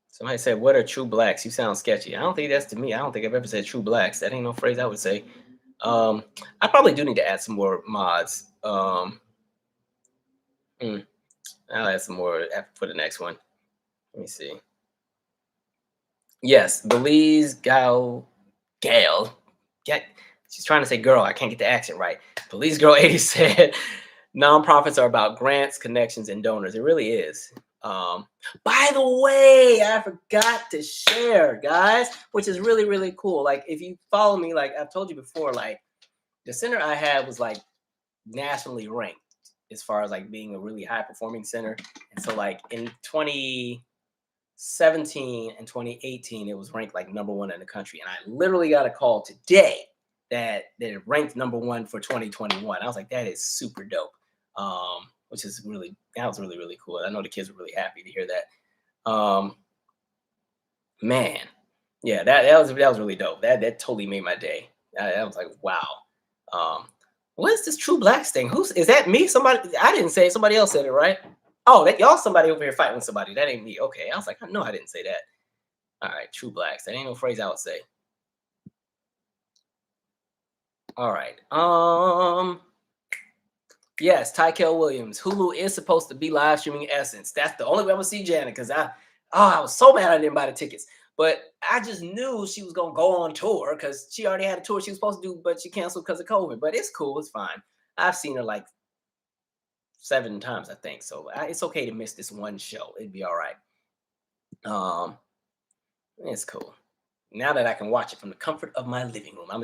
Somebody said, "What are true blacks? You sound sketchy." I don't think that's to me. I don't think I've ever said true blacks. That ain't no phrase I would say. I probably do need to add some more mods. Hmm, I'll add some more for the next one. Let me see. Yes, Belize Gal. Get. She's trying to say girl. I can't get the accent right. Belize Girl 80 said, "Nonprofits are about grants, connections, and donors." It really is. By the way, I forgot to share, guys, which is really, really cool. Like, if you follow me, like I've told you before, like the center I had was like nationally ranked as far as like being a really high performing center. And so, like in 2017 and 2018, it was ranked like #1 in the country. And I literally got a call today that it ranked #1 for 2021. I was like, that is super dope. Which is really that was really, really cool. I know the kids were really happy to hear that. Man, yeah, that was really dope. That totally made my day. I was like, wow. What is this true blacks thing? Who's is that me? Somebody I didn't say it, somebody else said it, right? Oh, that y'all somebody over here fighting with somebody. That ain't me. Okay. I was like, no, I didn't say that. All right, true blacks. That ain't no phrase I would say. All right. Yes, Tykel Williams. Hulu is supposed to be live streaming Essence. That's the only way I'm gonna see Janet because I was so mad I didn't buy the tickets. But I just knew she was gonna go on tour because she already had a tour she was supposed to do, but she canceled because of COVID. But it's cool, it's fine. I've seen her like 7 times, I think. So it's okay to miss this one show. It'd be all right. It's cool. Now that I can watch it from the comfort of my living room, you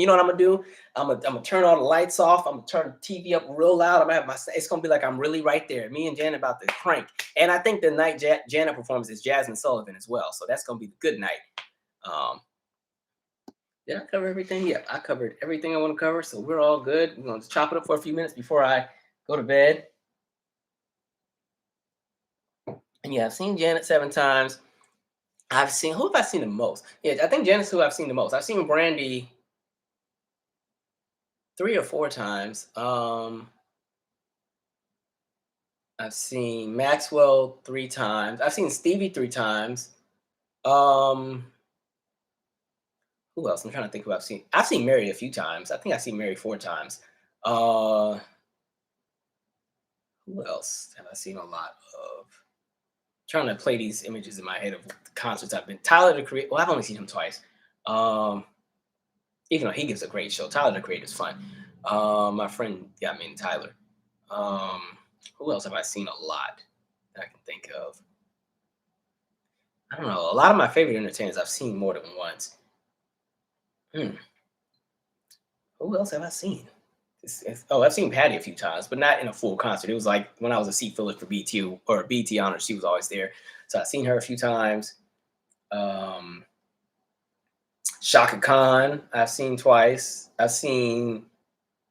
know what I'm gonna do? I'm gonna turn all the lights off. I'm gonna turn the TV up real loud. I'm gonna have it's gonna be like I'm really right there. Me and Janet about to crank. And I think the night Janet performs is Jasmine Sullivan as well. So that's gonna be the good night. Um, did I cover everything? Yeah, I covered everything I want to cover. So we're all good. We're gonna chop it up for a few minutes before I go to bed. And yeah, I've seen Janet 7 times. Who have I seen the most? Yeah, I think Janet's who I've seen the most. I've seen Brandy 3 or 4 times. I've seen Maxwell 3 times. I've seen Stevie 3 times. Um, who else? I'm trying to think who I've seen. I've seen Mary a few times. I think I've seen Mary 4 times. Uh, who else have I seen a lot of? Trying to play these images in my head of the concerts I've been. Tyler the Creator. Well, I've only seen him twice. Um, even though he gives a great show. Tyler the Creator is fun. My friend got me into Tyler. Um, who else have I seen a lot that I can think of? I don't know. A lot of my favorite entertainers I've seen more than once. Hmm. Who else have I seen? Oh, I've seen Patty a few times, but not in a full concert. It was like when I was a seat filler for BT or BT Honors, she was always there. So I've seen her a few times. Um, Shaka Khan, I've seen twice. I've seen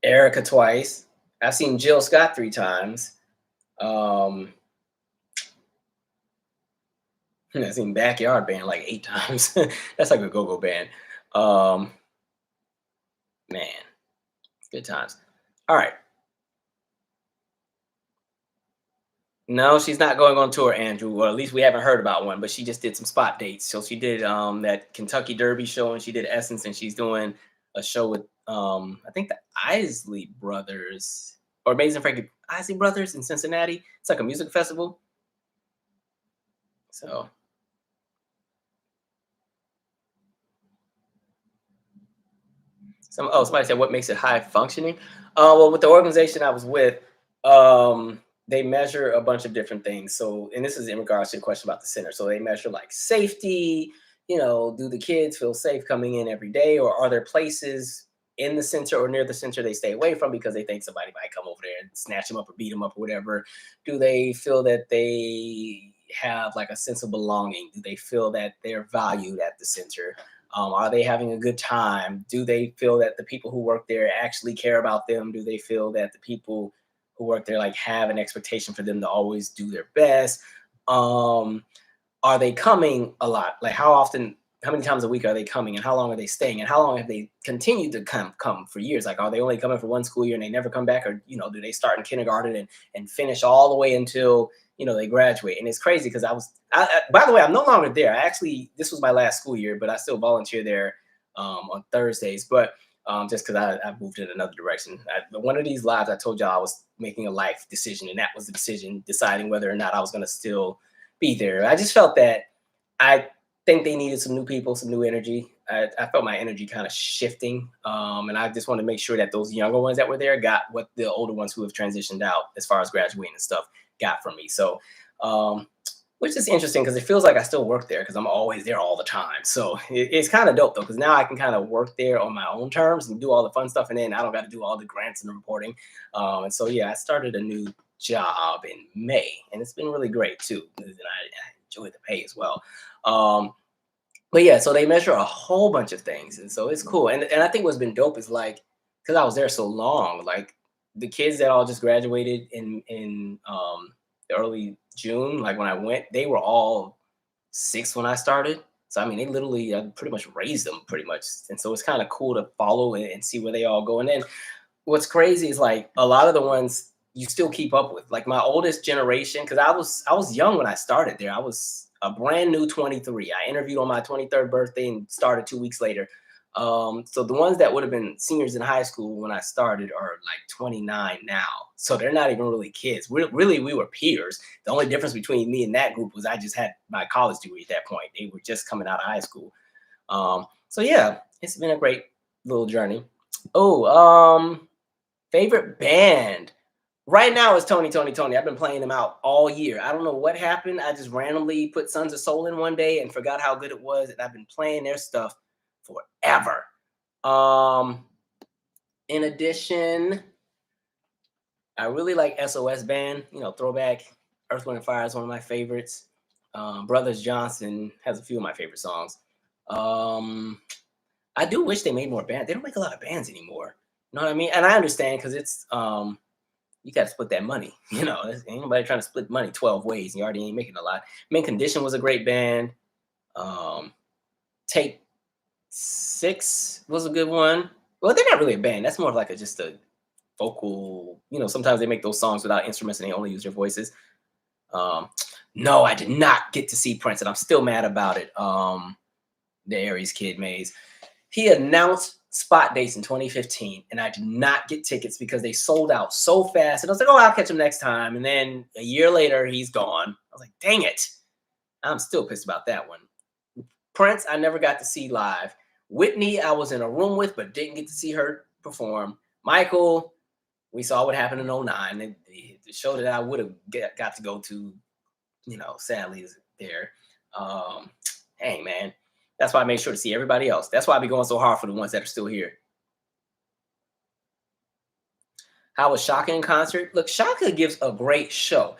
Erica twice. I've seen Jill Scott 3 times. Um, I've seen Backyard Band like 8 times. That's like a go-go band. Um, Man, good times. All right. No, she's not going on tour, Andrew, or at least we haven't heard about one, but she just did some spot dates. So she did that Kentucky Derby show and she did Essence and she's doing a show with I think the Isley Brothers or Amazing Frankie Isley Brothers in Cincinnati. It's like a music festival. So somebody said what makes it high functioning? Well, with the organization I was with, they measure a bunch of different things. So, and this is in regards to the question about the center. So they measure like safety. Do the kids feel safe coming in every day, or are there places in the center or near the center they stay away from because they think somebody might come over there and snatch them up or beat them up or whatever? Do they feel that they have like a sense of belonging? Do they feel that they're valued at the center? Are they having a good time? Do they feel that the people who work there actually care about them? Do they feel that the people who work there like have an expectation for them to always do their best? Um, are they coming a lot? Like how often, how many times a week are they coming and how long are they staying and how long have they continued to come for years? Like, are they only coming for one school year and they never come back? Or, do they start in kindergarten and finish all the way until, they graduate? And it's crazy because by the way, I'm no longer there. This was my last school year, but I still volunteer there on Thursdays. But just because I moved in another direction. One of these lives, I told y'all I was making a life decision, and that was the decision, deciding whether or not I was going to still be there. I just felt that I think they needed some new people, some new energy. I felt my energy kind of shifting, and I just wanted to make sure that those younger ones that were there got what the older ones who have transitioned out as far as graduating and stuff got from me. So, which is interesting because it feels like I still work there because I'm always there all the time. So it's kind of dope though because now I can kind of work there on my own terms and do all the fun stuff, and then I don't got to do all the grants and the reporting. And so yeah, I started a new job in May, and it's been really great too. And I enjoy the pay as well. But yeah, so they measure a whole bunch of things, and so it's cool. And I think what's been dope is like because I was there so long, like the kids that all just graduated in the early June, like when I went, they were all 6 when I started. So I mean, they literally pretty much raised them pretty much, and so it's kind of cool to follow and see where they all go. And then what's crazy is like a lot of the ones you still keep up with. Like my oldest generation, because I was young when I started there. I was a brand new 23. I interviewed on my 23rd birthday and started 2 weeks later. So the ones that would have been seniors in high school when I started are like 29 now. So they're not even really kids. We were peers. The only difference between me and that group was I just had my college degree at that point. They were just coming out of high school. So yeah, it's been a great little journey. Oh, favorite band. Right now it's Tony, Tony, Tony. I've been playing them out all year. I don't know what happened. I just randomly put Sons of Soul in one day and forgot how good it was. And I've been playing their stuff forever. In addition, I really like SOS Band, throwback. Earth, Wind, and Fire is one of my favorites. Brothers Johnson has a few of my favorite songs. I do wish they made more bands. They don't make a lot of bands anymore. You know what I mean? And I understand because it's you got to split that money. Ain't nobody trying to split money 12 ways. And you already ain't making a lot. Main Condition was a great band. Take 6 was a good one. Well, they're not really a band. That's more of like just a vocal. Sometimes they make those songs without instruments and they only use their voices. No, I did not get to see Prince, and I'm still mad about it. The Aries Kid Maze. He announced spot dates in 2015, and I did not get tickets because they sold out so fast. And I was like, oh, I'll catch him next time. And then a year later, he's gone. I was like, dang it. I'm still pissed about that one. Prince, I never got to see live. Whitney, I was in a room with, but didn't get to see her perform. Michael, we saw what happened in 09. And the show that I would have got to go to, sadly is there. Hey, man. That's why I make sure to see everybody else. That's why I be going so hard for the ones that are still here. How was Shaka in concert? Look, Shaka gives a great show.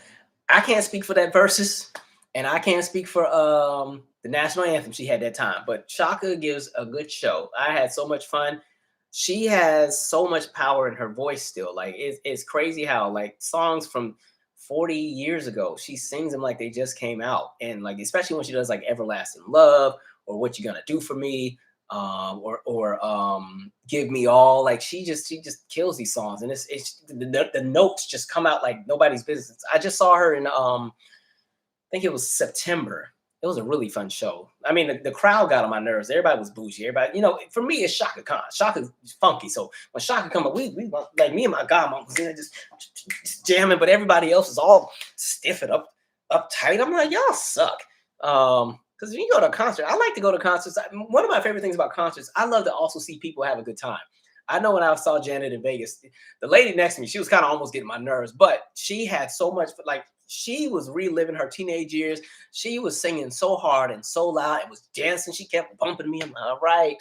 I can't speak for that versus, and I can't speak for the national anthem she had that time. But Shaka gives a good show. I had so much fun. She has so much power in her voice still. Like it's crazy how like songs from 40 years ago, she sings them like they just came out. And like especially when she does like Everlasting Love or What You Gonna Do For Me, or Give Me All. Like she just kills these songs, and it's the notes just come out like nobody's business. I just saw her in I think it was September. It was a really fun show. I mean, the crowd got on my nerves. Everybody was bougie. Everybody, for me, it's Shaka Khan. Shaka's funky. So when Shaka come up, we like me and my godmom was in there just jamming, but everybody else is all stiff and uptight. I'm like, y'all suck. Because when you go to a concert, I like to go to concerts. One of my favorite things about concerts, I love to also see people have a good time. I know when I saw Janet in Vegas, the lady next to me, she was kind of almost getting my nerves, but she had so much, like, she was reliving her teenage years. She was singing so hard and so loud and was dancing. She kept bumping me. I'm like,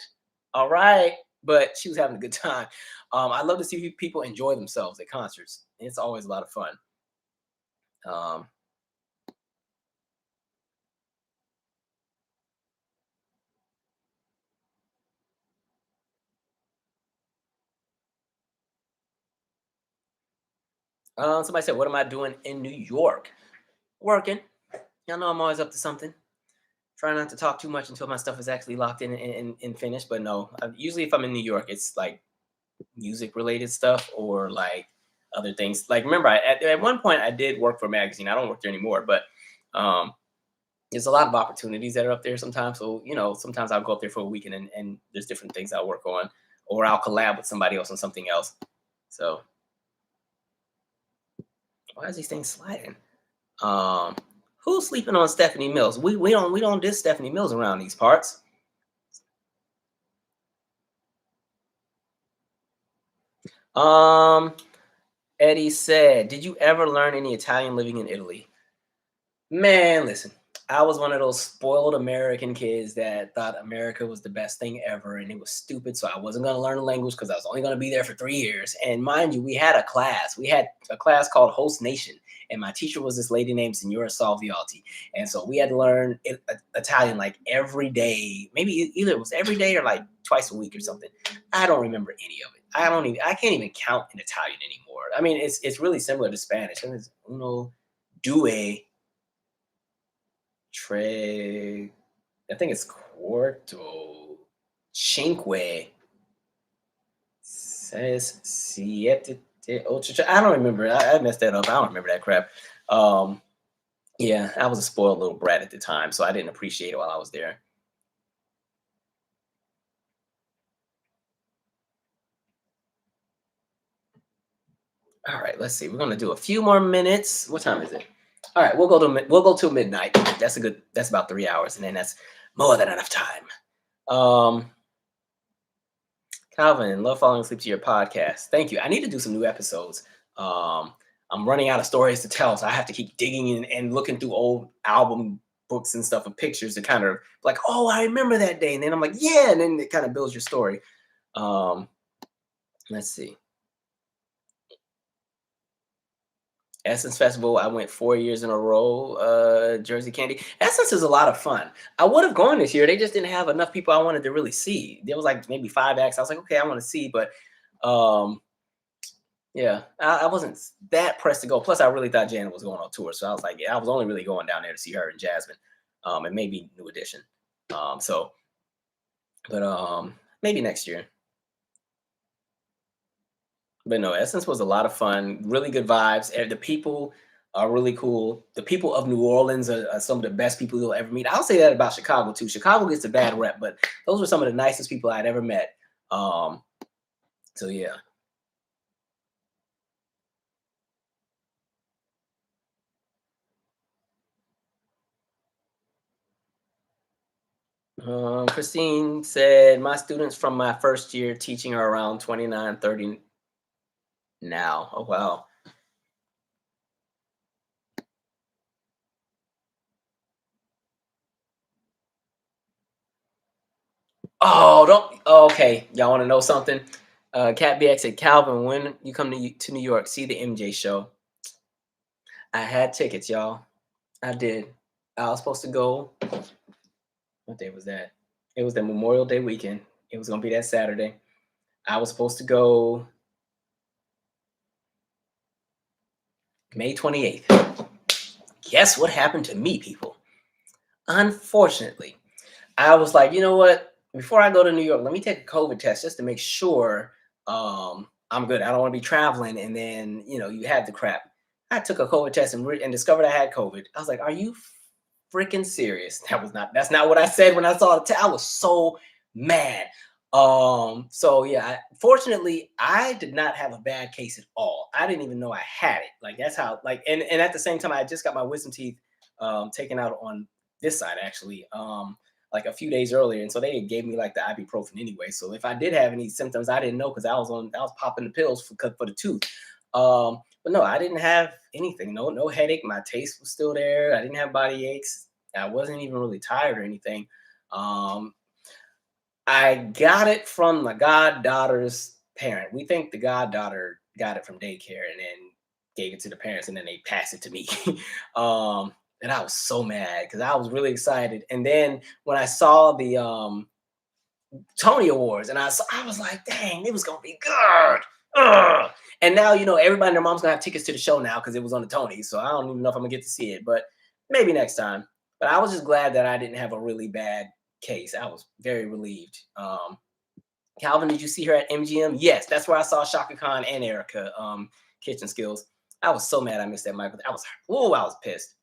all right. But she was having a good time. I love to see people enjoy themselves at concerts. It's always a lot of fun. Um, Somebody said, "What am I doing in New York? Working. Y'all know I'm always up to something. Try not to talk too much until my stuff is actually locked in and finished. But no, usually if I'm in New York, it's like music related stuff or like other things. Like remember, at one point I did work for a magazine. I don't work there anymore, but um, there's a lot of opportunities that are up there sometimes. So sometimes I'll go up there for a weekend and there's different things I'll work on, or I'll collab with somebody else on something else. So why is these things sliding? Um, who's sleeping on Stephanie Mills? We don't diss Stephanie Mills around these parts. Um, Eddie said, "Did you ever learn any Italian living in Italy?" Man, listen, I was one of those spoiled American kids that thought America was the best thing ever, and it was stupid. So I wasn't going to learn a language because I was only going to be there for 3 years. And mind you, we had a class. We had a class called Host Nation, and my teacher was this lady named Signora Salviati. And so we had to learn Italian like every day. Maybe either it was every day or like twice a week or something. I don't remember any of it. I can't even count in Italian anymore. I mean, it's really similar to Spanish. It's uno, due, tre. I think it's quarto, cinque, seis, siete, ocho. I don't remember. I messed that up. I don't remember that crap. Um, yeah, I was a spoiled little brat at the time, so I didn't appreciate it while I was there. All right, let's see. We're gonna do a few more minutes. What time is it? All right, we'll go till midnight. That's a good. That's about 3 hours, and then that's more than enough time. Um, Calvin, love falling asleep to your podcast. Thank you. I need to do some new episodes. Um, I'm running out of stories to tell, so I have to keep digging in and looking through old album books and stuff and pictures to kind of like, oh, I remember that day. And then I'm like, yeah, and then it kind of builds your story. Um, let's see. Essence Festival, I went 4 years in a row. Jersey Candy. Essence is a lot of fun. I would have gone this year. They just didn't have enough people I wanted to really see. There was like maybe 5 acts. I was like, okay, I want to see, but um, yeah, I wasn't that pressed to go. Plus, I really thought Janet was going on tour, so I was like, yeah, I was only really going down there to see her and Jasmine, and maybe New Edition. So, but maybe next year. But no, Essence was a lot of fun. Really good vibes. The people are really cool. The people of New Orleans are some of the best people you'll ever meet. I'll say that about Chicago too. Chicago gets a bad rep, but those were some of the nicest people I'd ever met. Um, so yeah. Christine said, my students from my first year teaching are around 29, 30 now. Oh, wow. Oh, don't. Oh, okay. Y'all want to know something? Cat BX said, Calvin, when you come to New York, see the MJ show. I had tickets, y'all. I did. I was supposed to go. What day was that? It was the Memorial Day weekend. It was gonna be that Saturday. I was supposed to go May 28th. Guess what happened to me, people? Unfortunately, I was like, you know what? Before I go to New York, let me take a COVID test just to make sure I'm good. I don't want to be traveling and then you have the crap. I took a COVID test and discovered I had COVID. I was like, are you freaking serious? That's not what I said when I saw the I was so mad. So yeah, fortunately I did not have a bad case at all. I didn't even know I had it. Like that's how and at the same time I just got my wisdom teeth taken out on this side actually. Like a few days earlier, and so they gave me like the ibuprofen anyway. So if I did have any symptoms, I didn't know because I was popping the pills for the tooth. But no, I didn't have anything. No headache. My taste was still there. I didn't have body aches. I wasn't even really tired or anything. Um, I got it from my goddaughter's parent. We think the goddaughter got it from daycare and then gave it to the parents and then they passed it to me. um, and I was so mad because I was really excited. And then when I saw the Tony Awards, and I was like, dang, it was gonna be good. Ugh. And now everybody and their mom's gonna have tickets to the show now because it was on the Tonys. So I don't even know if I'm gonna get to see it, but maybe next time. But I was just glad that I didn't have a really bad case. I was very relieved. Calvin, did you see her at MGM? Yes, that's where I saw Shaka Khan and Erica Kitchen Skills. I was so mad I missed that Michael. I was pissed.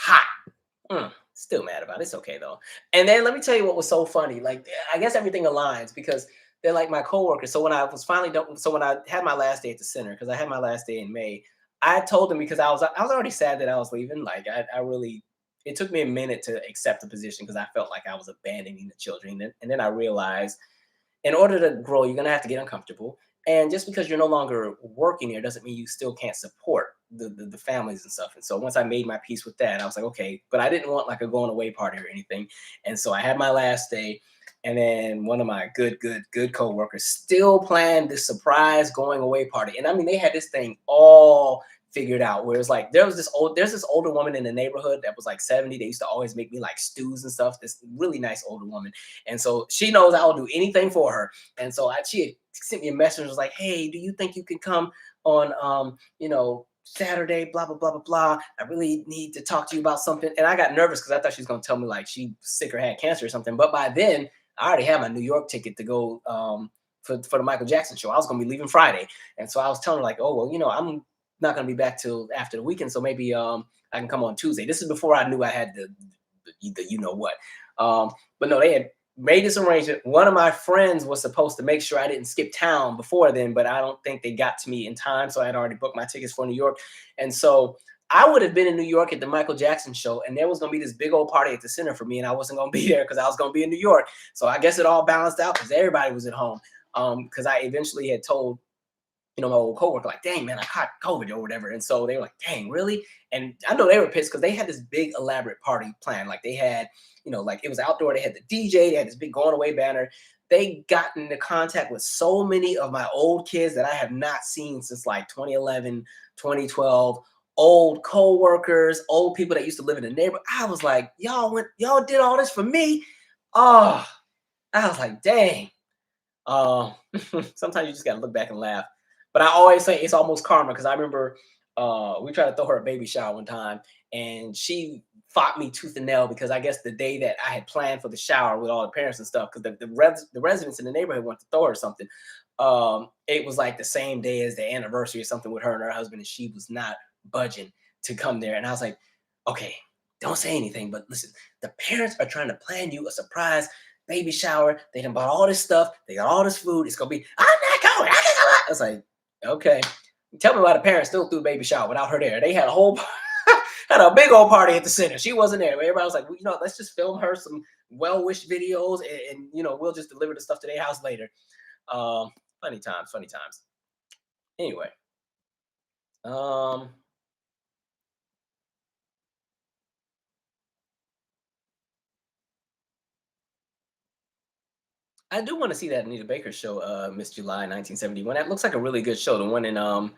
Hot. Still mad about it. It's okay though. And then let me tell you what was so funny. Like I guess everything aligns because they're like my coworkers. So when I was finally done, so when I had my last day at the center, because I had my last day in May, I told them because I was already sad that I was leaving. Like I really it took me a minute to accept the position because I felt like I was abandoning the children. And then I realized in order to grow, you're gonna have to get uncomfortable. And just because you're no longer working here doesn't mean you still can't support the families and stuff. And so once I made my peace with that, I was like, okay, but I didn't want like a going away party or anything. And so I had my last day. And then one of my good coworkers still planned this surprise going away party. And I mean, they had this thing all figured out. Where it's like there's this older woman in the neighborhood that was like 70. They used to always make me like stews and stuff. This really nice older woman. And so she knows I will do anything for her. And so she had sent me a message, was like, hey, do you think you can come on Saturday, blah, blah, blah, blah, blah. I really need to talk to you about something. And I got nervous because I thought she was gonna tell me like she sick or had cancer or something. But by then, I already had my New York ticket to go for the Michael Jackson show. I was gonna be leaving Friday. And so I was telling her, like, oh well, I'm not gonna be back till after the weekend. So maybe I can come on Tuesday. This is before I knew I had the you know what. But no, they had made this arrangement. One of my friends was supposed to make sure I didn't skip town before then, but I don't think they got to me in time. So I had already booked my tickets for New York. And so I would have been in New York at the Michael Jackson show, and there was going to be this big old party at the center for me, and I wasn't going to be there because I was going to be in New York. So I guess it all balanced out because everybody was at home. Because I eventually had told my old coworker, like, dang, man, I caught COVID or whatever. And so they were like, dang, really? And I know they were pissed because they had this big elaborate party plan. Like they had, like it was outdoor. They had the DJ, they had this big going away banner. They got into contact with so many of my old kids that I have not seen since like 2011, 2012. Old co-workers, old people that used to live in the neighborhood. I was like, y'all did all this for me. Oh, I was like, dang. Sometimes you just gotta look back and laugh. But I always say it's almost karma because I remember we tried to throw her a baby shower one time and she fought me tooth and nail because I guess the day that I had planned for the shower with all the parents and stuff, because the residents in the neighborhood wanted to throw her something. It was like the same day as the anniversary or something with her and her husband, and she was not budging to come there. And I was like, okay, don't say anything, but listen, the parents are trying to plan you a surprise baby shower. They done bought all this stuff. They got all this food. It's gonna be, I'm not going. I can't go. I was like, okay. Tell me why the parents still threw a baby shower without her there. They had a whole had a big old party at the center. She wasn't there. Everybody was like, well, let's just film her some well-wished videos and we'll just deliver the stuff to their house later. Funny times, funny times. Anyway. I do want to see that Anita Baker show, Miss July 1971. That looks like a really good show. The one in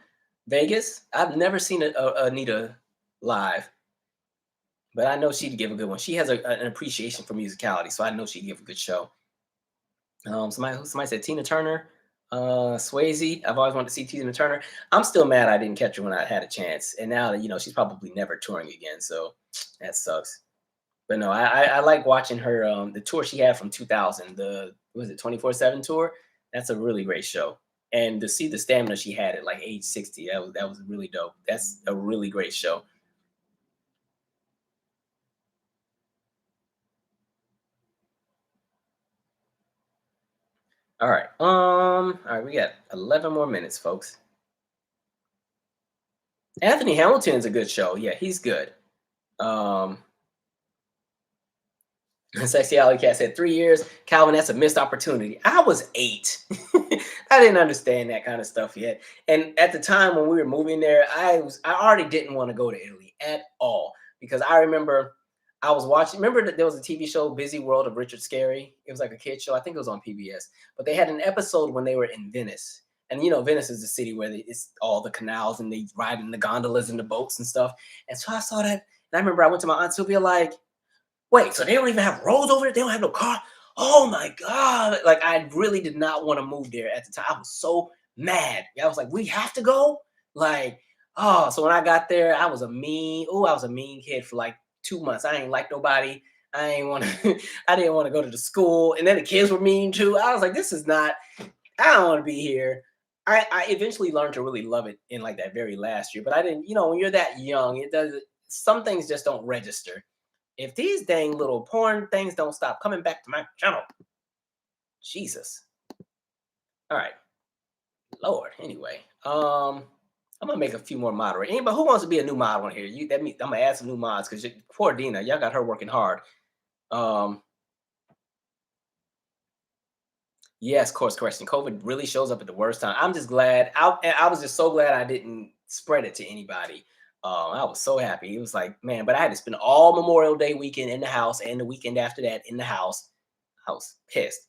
Vegas. I've never seen Anita live, but I know she'd give a good one. She has an appreciation for musicality, so I know she'd give a good show. Somebody said Tina Turner, Swayze. I've always wanted to see Tina Turner. I'm still mad I didn't catch her when I had a chance, and now that she's probably never touring again, so that sucks. But no, I like watching her the tour she had from 2000, the was it 24/7 tour. That's a really great show, and to see the stamina she had at like age 60, that was really dope. That's a really great show. All right, we got 11 more minutes, folks. Anthony Hamilton's a good show. Yeah, he's good. Um, Sexy Alley Cat said 3 years. Calvin, that's a missed opportunity. I was 8. I didn't understand that kind of stuff yet. And at the time when we were moving there, I already didn't want to go to Italy at all because I remember I was watching. Remember that there was a TV show, Busy World of Richard Scarry. It was like a kid show. I think it was on PBS. But they had an episode when they were in Venice. And Venice is the city where it's all the canals and they ride in the gondolas and the boats and stuff. And so I saw that. And I remember I went to my aunt Sylvia like, wait, so they don't even have roads over there? They don't have no car? Oh my God. Like, I really did not want to move there at the time. I was so mad. I was like, we have to go? Like, oh, so when I got there, I was a mean kid for like 2 months. I ain't like nobody. I ain't want to, I didn't want to go to the school. And then the kids were mean too. I was like, this is not, I don't want to be here. I eventually learned to really love it in like that very last year, but I didn't, when you're that young, it does, some things just don't register. If these dang little porn things don't stop coming back to my channel, Jesus. All right, Lord. Anyway, I'm gonna make a few more moderators. Anybody who wants to be a new mod on here? That means I'm gonna add some new mods because poor Dina, y'all got her working hard. Um, yes, course correction. COVID really shows up at the worst time. I'm just glad. I was just so glad I didn't spread it to anybody. I was so happy. It was like, man, but I had to spend all Memorial Day weekend in the house and the weekend after that in the house. I was pissed.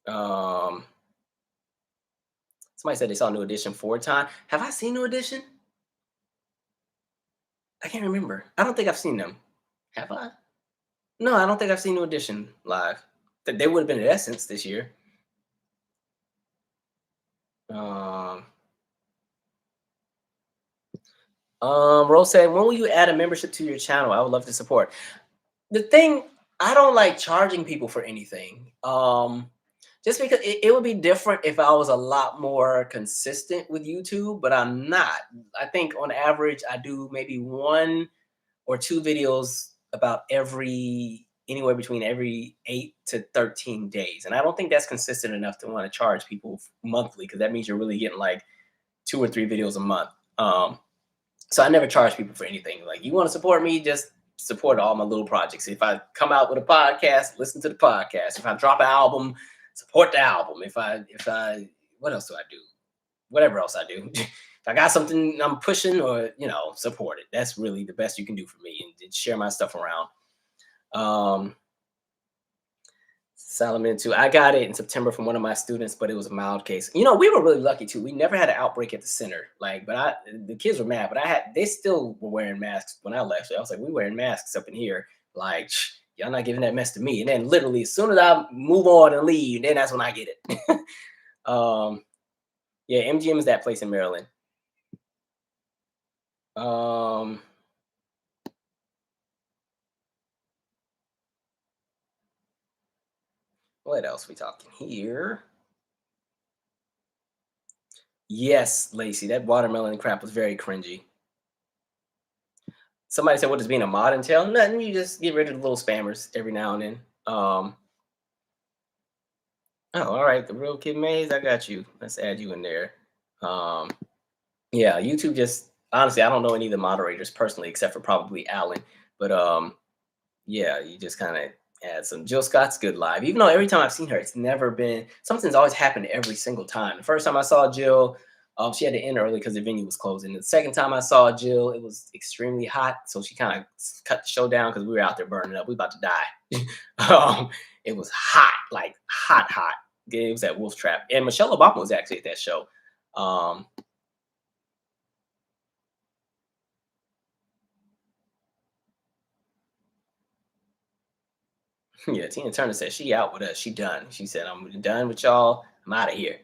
Um, Somebody said they saw New Edition 4 times. Have I seen New Edition? I can't remember. I don't think I've seen them. Have I? No, I don't think I've seen New Edition live. They would have been at Essence this year. Um, Rose said, when will you add a membership to your channel? I would love to support. The thing, I don't like charging people for anything. Just because it would be different if I was a lot more consistent with YouTube, but I'm not. I think on average, I do maybe 1 or 2 videos about anywhere between every 8 to 13 days. And I don't think that's consistent enough to want to charge people monthly because that means you're really getting like 2 or 3 videos a month. So I never charge people for anything. Like, you want to support me, just support all my little projects. If I come out with a podcast, listen to the podcast. If I drop an album, support the album. If I what else do I do? Whatever else I do. If I got something I'm pushing or, support it. That's really the best you can do for me and share my stuff around. Salomon too. I got it in September from one of my students, but it was a mild case. We were really lucky too. We never had an outbreak at the center. But the kids were mad, but they still were wearing masks when I left. So I was like, we wearing masks up in here. Like, y'all not giving that mess to me. And then literally as soon as I move on and leave, then that's when I get it. Yeah, MGM is that place in Maryland. What else we talking here? Yes, Lacey, that watermelon crap was very cringy. Somebody said, what does being a mod entail? Nothing. You just get rid of the little spammers every now and then. Oh, all right. The real Kid Maze, I got you. Let's add you in there. Yeah, YouTube just, honestly, I don't know any of the moderators personally, except for probably Alan. But yeah, you just kind of add some. Jill Scott's good live. Even though every time I've seen her, it's never been, something's always happened every single time. The first time I saw Jill She had to end early because the venue was closing. The second time I saw Jill, it was extremely hot, so she kind of cut the show down because we were out there burning up. We about to die. um, it was hot, like hot, hot. It was at Wolf Trap, and Michelle Obama was actually at that show. Um, yeah, Tina Turner said she out with us. She done. She said, "I'm done with y'all. I'm out of here."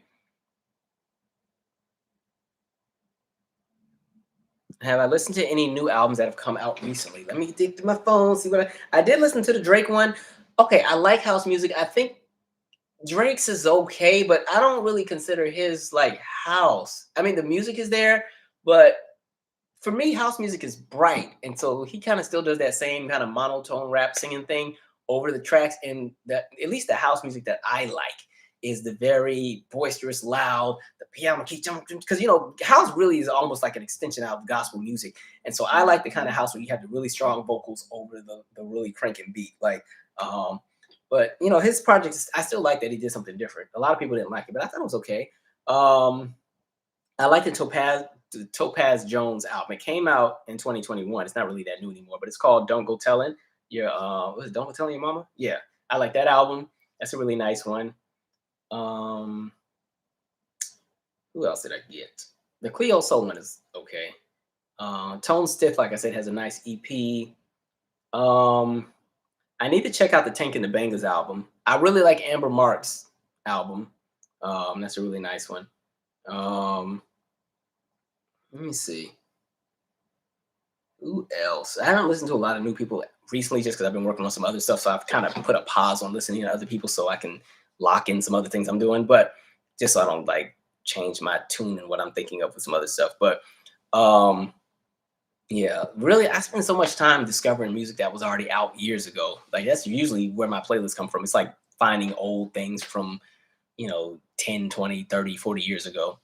Have I listened to any new albums that have come out recently? Let me dig through my phone, see what I did listen to the Drake one. Okay, I like house music. I think Drake's is okay, but I don't really consider his like house. I mean, the music is there, but for me, house music is bright, and so he kind of still does that same kind of monotone rap singing thing over the tracks. And that at least the house music that I like is the very boisterous, loud, the piano keep jumping because house really is almost like an extension out of gospel music. And so I like the kind of house where you have the really strong vocals over the really cranking beat, like. But his projects, I still like that he did something different. A lot of people didn't like it, but I thought it was okay. Um, I like the Topaz Jones album. It came out in 2021. It's not really that new anymore, but it's called "Don't Go Telling Your." Was it "Don't Go Telling Your Mama"? Yeah, I like that album. That's a really nice one. Um, who else did I get? The Cleo Soul one is okay. Tone Stiff, like I said, has a nice EP. Um, I need to check out the Tank and the Bangers album. I really like Amber Mark's album. That's a really nice one. Um, let me see. Who else? I haven't listened to a lot of new people recently just because I've been working on some other stuff. So I've kind of put a pause on listening to other people so I can lock in some other things I'm doing, but just so I don't like change my tune and what I'm thinking of with some other stuff. But um yeah, really I spend so much time discovering music that was already out years ago. Like that's usually where my playlists come from. It's like finding old things from, 10, 20, 30, 40 years ago.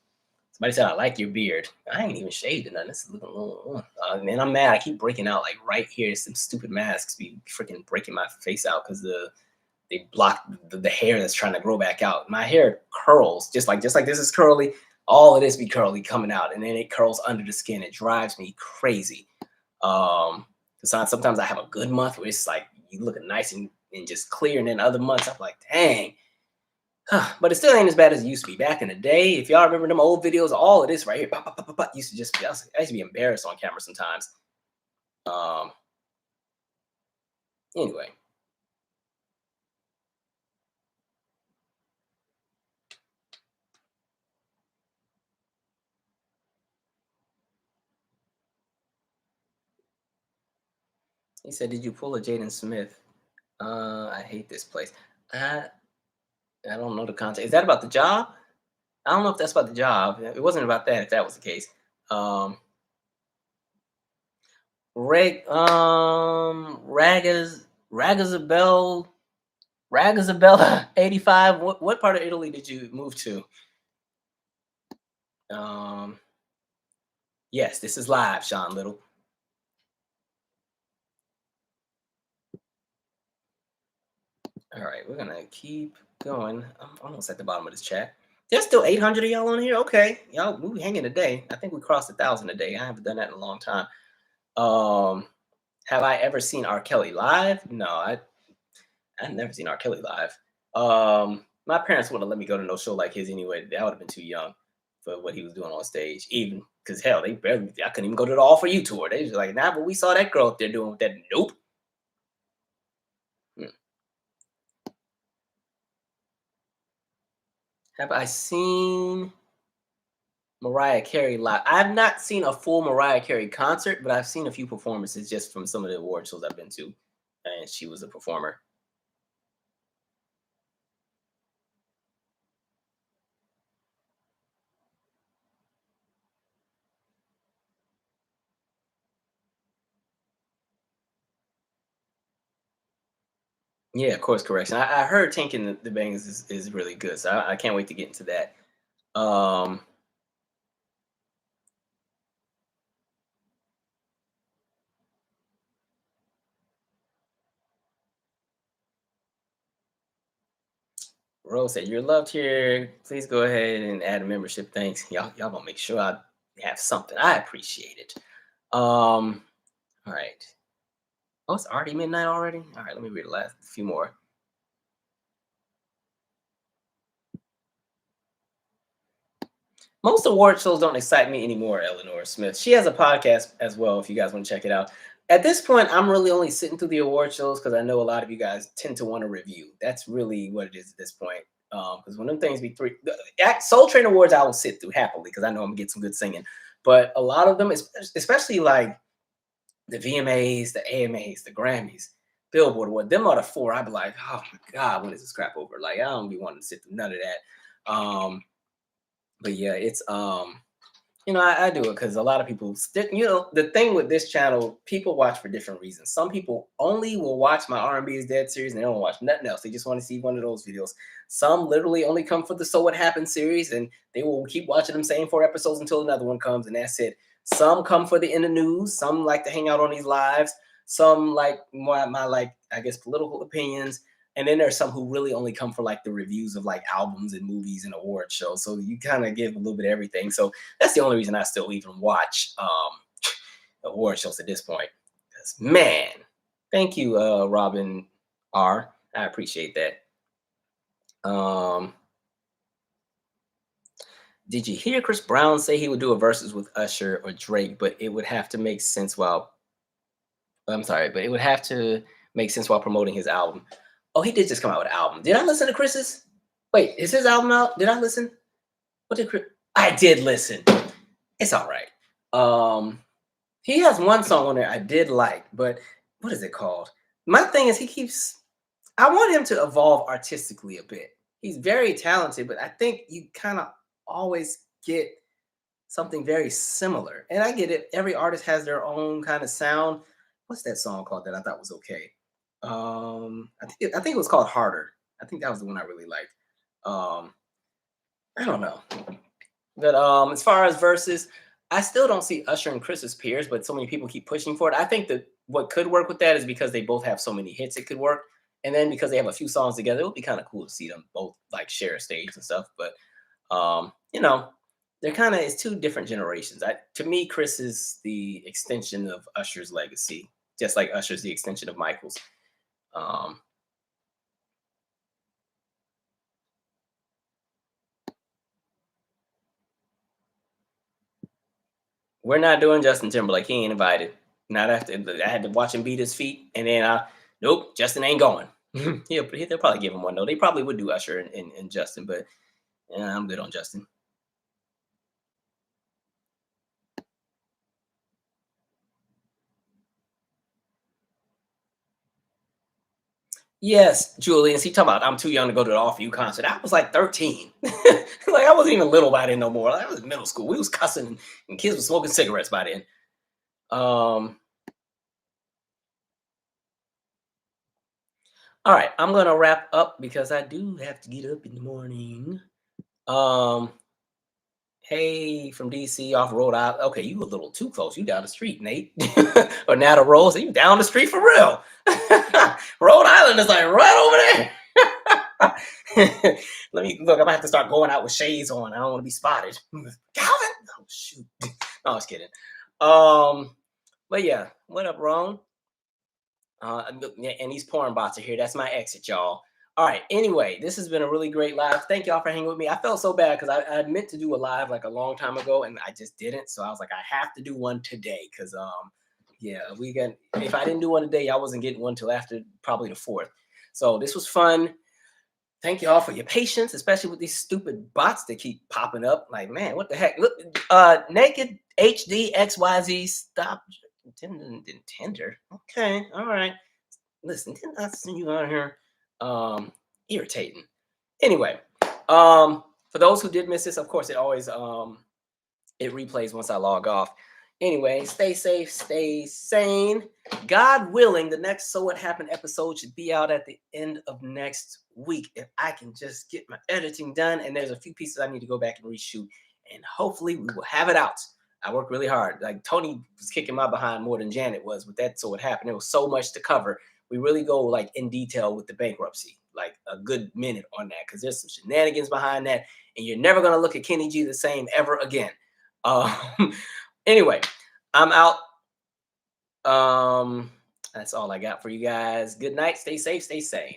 Somebody said, "I like your beard." I ain't even shaved or nothing. This is looking a little. And I'm mad. I keep breaking out like right here. Some stupid masks be freaking breaking my face out because they block the hair that's trying to grow back out. My hair curls just like this is curly. All of this be curly coming out, and then it curls under the skin. It drives me crazy. Um, sometimes I have a good month where it's like you looking nice and just clear, and then other months I'm like, dang. But it still ain't as bad as it used to be back in the day. If y'all remember them old videos, all of this right here, pop, pop, pop, pop, pop, used to just be, I used to be embarrassed on camera sometimes. Um, anyway, he said, "Did you pull a Jaden Smith?" I hate this place. I I don't know the context. Is that about the job? I don't know if that's about the job. It wasn't about that. If that was the case, um, Ragazabell, Ragazabella 85. What part of Italy did you move to? Um, yes, this is live, Sean Little. All right, we're gonna keep going. I'm almost at the bottom of this chat. There's still 800 of y'all on here. Okay, y'all, we hanging today. I think we crossed 1,000 a day. I haven't done that in a long time. Um, have I ever seen R. Kelly live? No, I've never seen R. Kelly live. My parents wouldn't let me go to no show like his anyway. I would have been too young for what he was doing on stage. Even because hell, they barely. I couldn't even go to the All for You tour. They was like, nah, but we saw that girl up there doing with that. Nope. Hmm. Have I seen Mariah Carey live? I've not seen a full Mariah Carey concert, but I've seen a few performances just from some of the award shows I've been to, and she was a performer. Yeah, of course, correction. I heard Tanking the Bangs is really good, so I can't wait to get into that. Um, Rose said, "You're loved here. Please go ahead and add a membership. Thanks. Y'all gonna make sure I have something. I appreciate it." All right. Oh, it's already midnight already. All right, let me read the last few more. Most award shows don't excite me anymore, Eleanor Smith. She has a podcast as well, if you guys want to check it out. At this point, I'm really only sitting through the award shows because I know a lot of you guys tend to want to review. That's really what it is at this point. Because when them things be Soul Train Awards, I will sit through happily because I know I'm gonna get some good singing. But a lot of them, especially like the VMAs, the AMAs, the Grammys, Billboard Award, them are the four. I'd be like, oh my God, when is this crap over? Like, I don't be wanting to sit through none of that. But yeah, it's I do it because a lot of people the thing with this channel, people watch for different reasons. Some people only will watch my R&B is Dead series and they don't watch nothing else. They just want to see one of those videos. Some literally only come for the So What Happened series and they will keep watching them same 4 episodes until another one comes and that's it. Some come for the in the news. Some like to hang out on these lives. Some like my like I guess political opinions. And then there's some who really only come for like the reviews of like albums and movies and award shows. So you kind of give a little bit of everything. So that's the only reason I still even watch award shows at this point. Because man, thank you, Robin R. I appreciate that. Did you hear Chris Brown say he would do a versus with Usher or Drake, but it would have to make sense while but it would have to make sense while promoting his album. Oh, he did just come out with an album. Did I listen to Chris's? Wait, is his album out? Did I listen? What did Chris? I did listen. It's all right. He has one song on there I did like, but what is it called? My thing is I want him to evolve artistically a bit. He's very talented, but I think you kind of always get something very similar. And I get it. Every artist has their own kind of sound. What's that song called that I thought was okay? I think it was called Harder. I think that was the one I really liked. I don't know. But as far as verses, I still don't see Usher and Chris as peers, but so many people keep pushing for it. I think that what could work with that is because they both have so many hits, it could work. And then because they have a few songs together, it would be kind of cool to see them both like share a stage and stuff. But they're kind of it's two different generations. To me, Chris is the extension of Usher's legacy, just like Usher's the extension of Michael's. We're not doing Justin Timberlake. He ain't invited. Not after I had to watch him beat his feet, and then nope, Justin ain't going. They'll probably give him one though. They probably would do Usher and Justin, but yeah, I'm good on Justin. Yes, Julian. He talking about I'm too young to go to the All For You concert. I was like 13. Like I wasn't even little by then no more. I was in middle school. We was cussing and kids were smoking cigarettes by then. All right, I'm gonna wrap up because I do have to get up in the morning. Hey, from DC off Rhode Island. Okay, you a little too close. You down the street, Nate. Or now the Rose, you down the street for real. Rhode Island is like right over there. Let me look. I'm gonna have to start going out with shades on. I don't want to be spotted. Calvin. Oh shoot. No, I was kidding. But yeah, what up, Ron? And these porn bots are here. That's my exit, y'all. All right. Anyway, this has been a really great live. Thank y'all for hanging with me. I felt so bad because I meant to do a live like a long time ago and I just didn't. So I was like, I have to do one today because yeah, if I didn't do one today, I wasn't getting one till after probably the 4th. So this was fun. Thank y'all for your patience, especially with these stupid bots that keep popping up. Like, man, what the heck? Look, Naked HD XYZ, stop Tinder. Okay, all right. Listen, didn't I send you out here? Irritating. Anyway, for those who did miss this, of course, it always it replays once I log off. Anyway, stay safe, stay sane. God willing, the next So What Happened episode should be out at the end of next week if I can just get my editing done. And there's a few pieces I need to go back and reshoot, and hopefully we will have it out. I worked really hard. Like Tony was kicking my behind more than Janet was with that. So What Happened. There was so much to cover. We really go like in detail with the bankruptcy. like a good minute on that because there's some shenanigans behind that, and you're never gonna look at Kenny G the same ever again. Um, anyway, I'm out. That's all I got for you guys. Good night. Stay safe. Stay sane.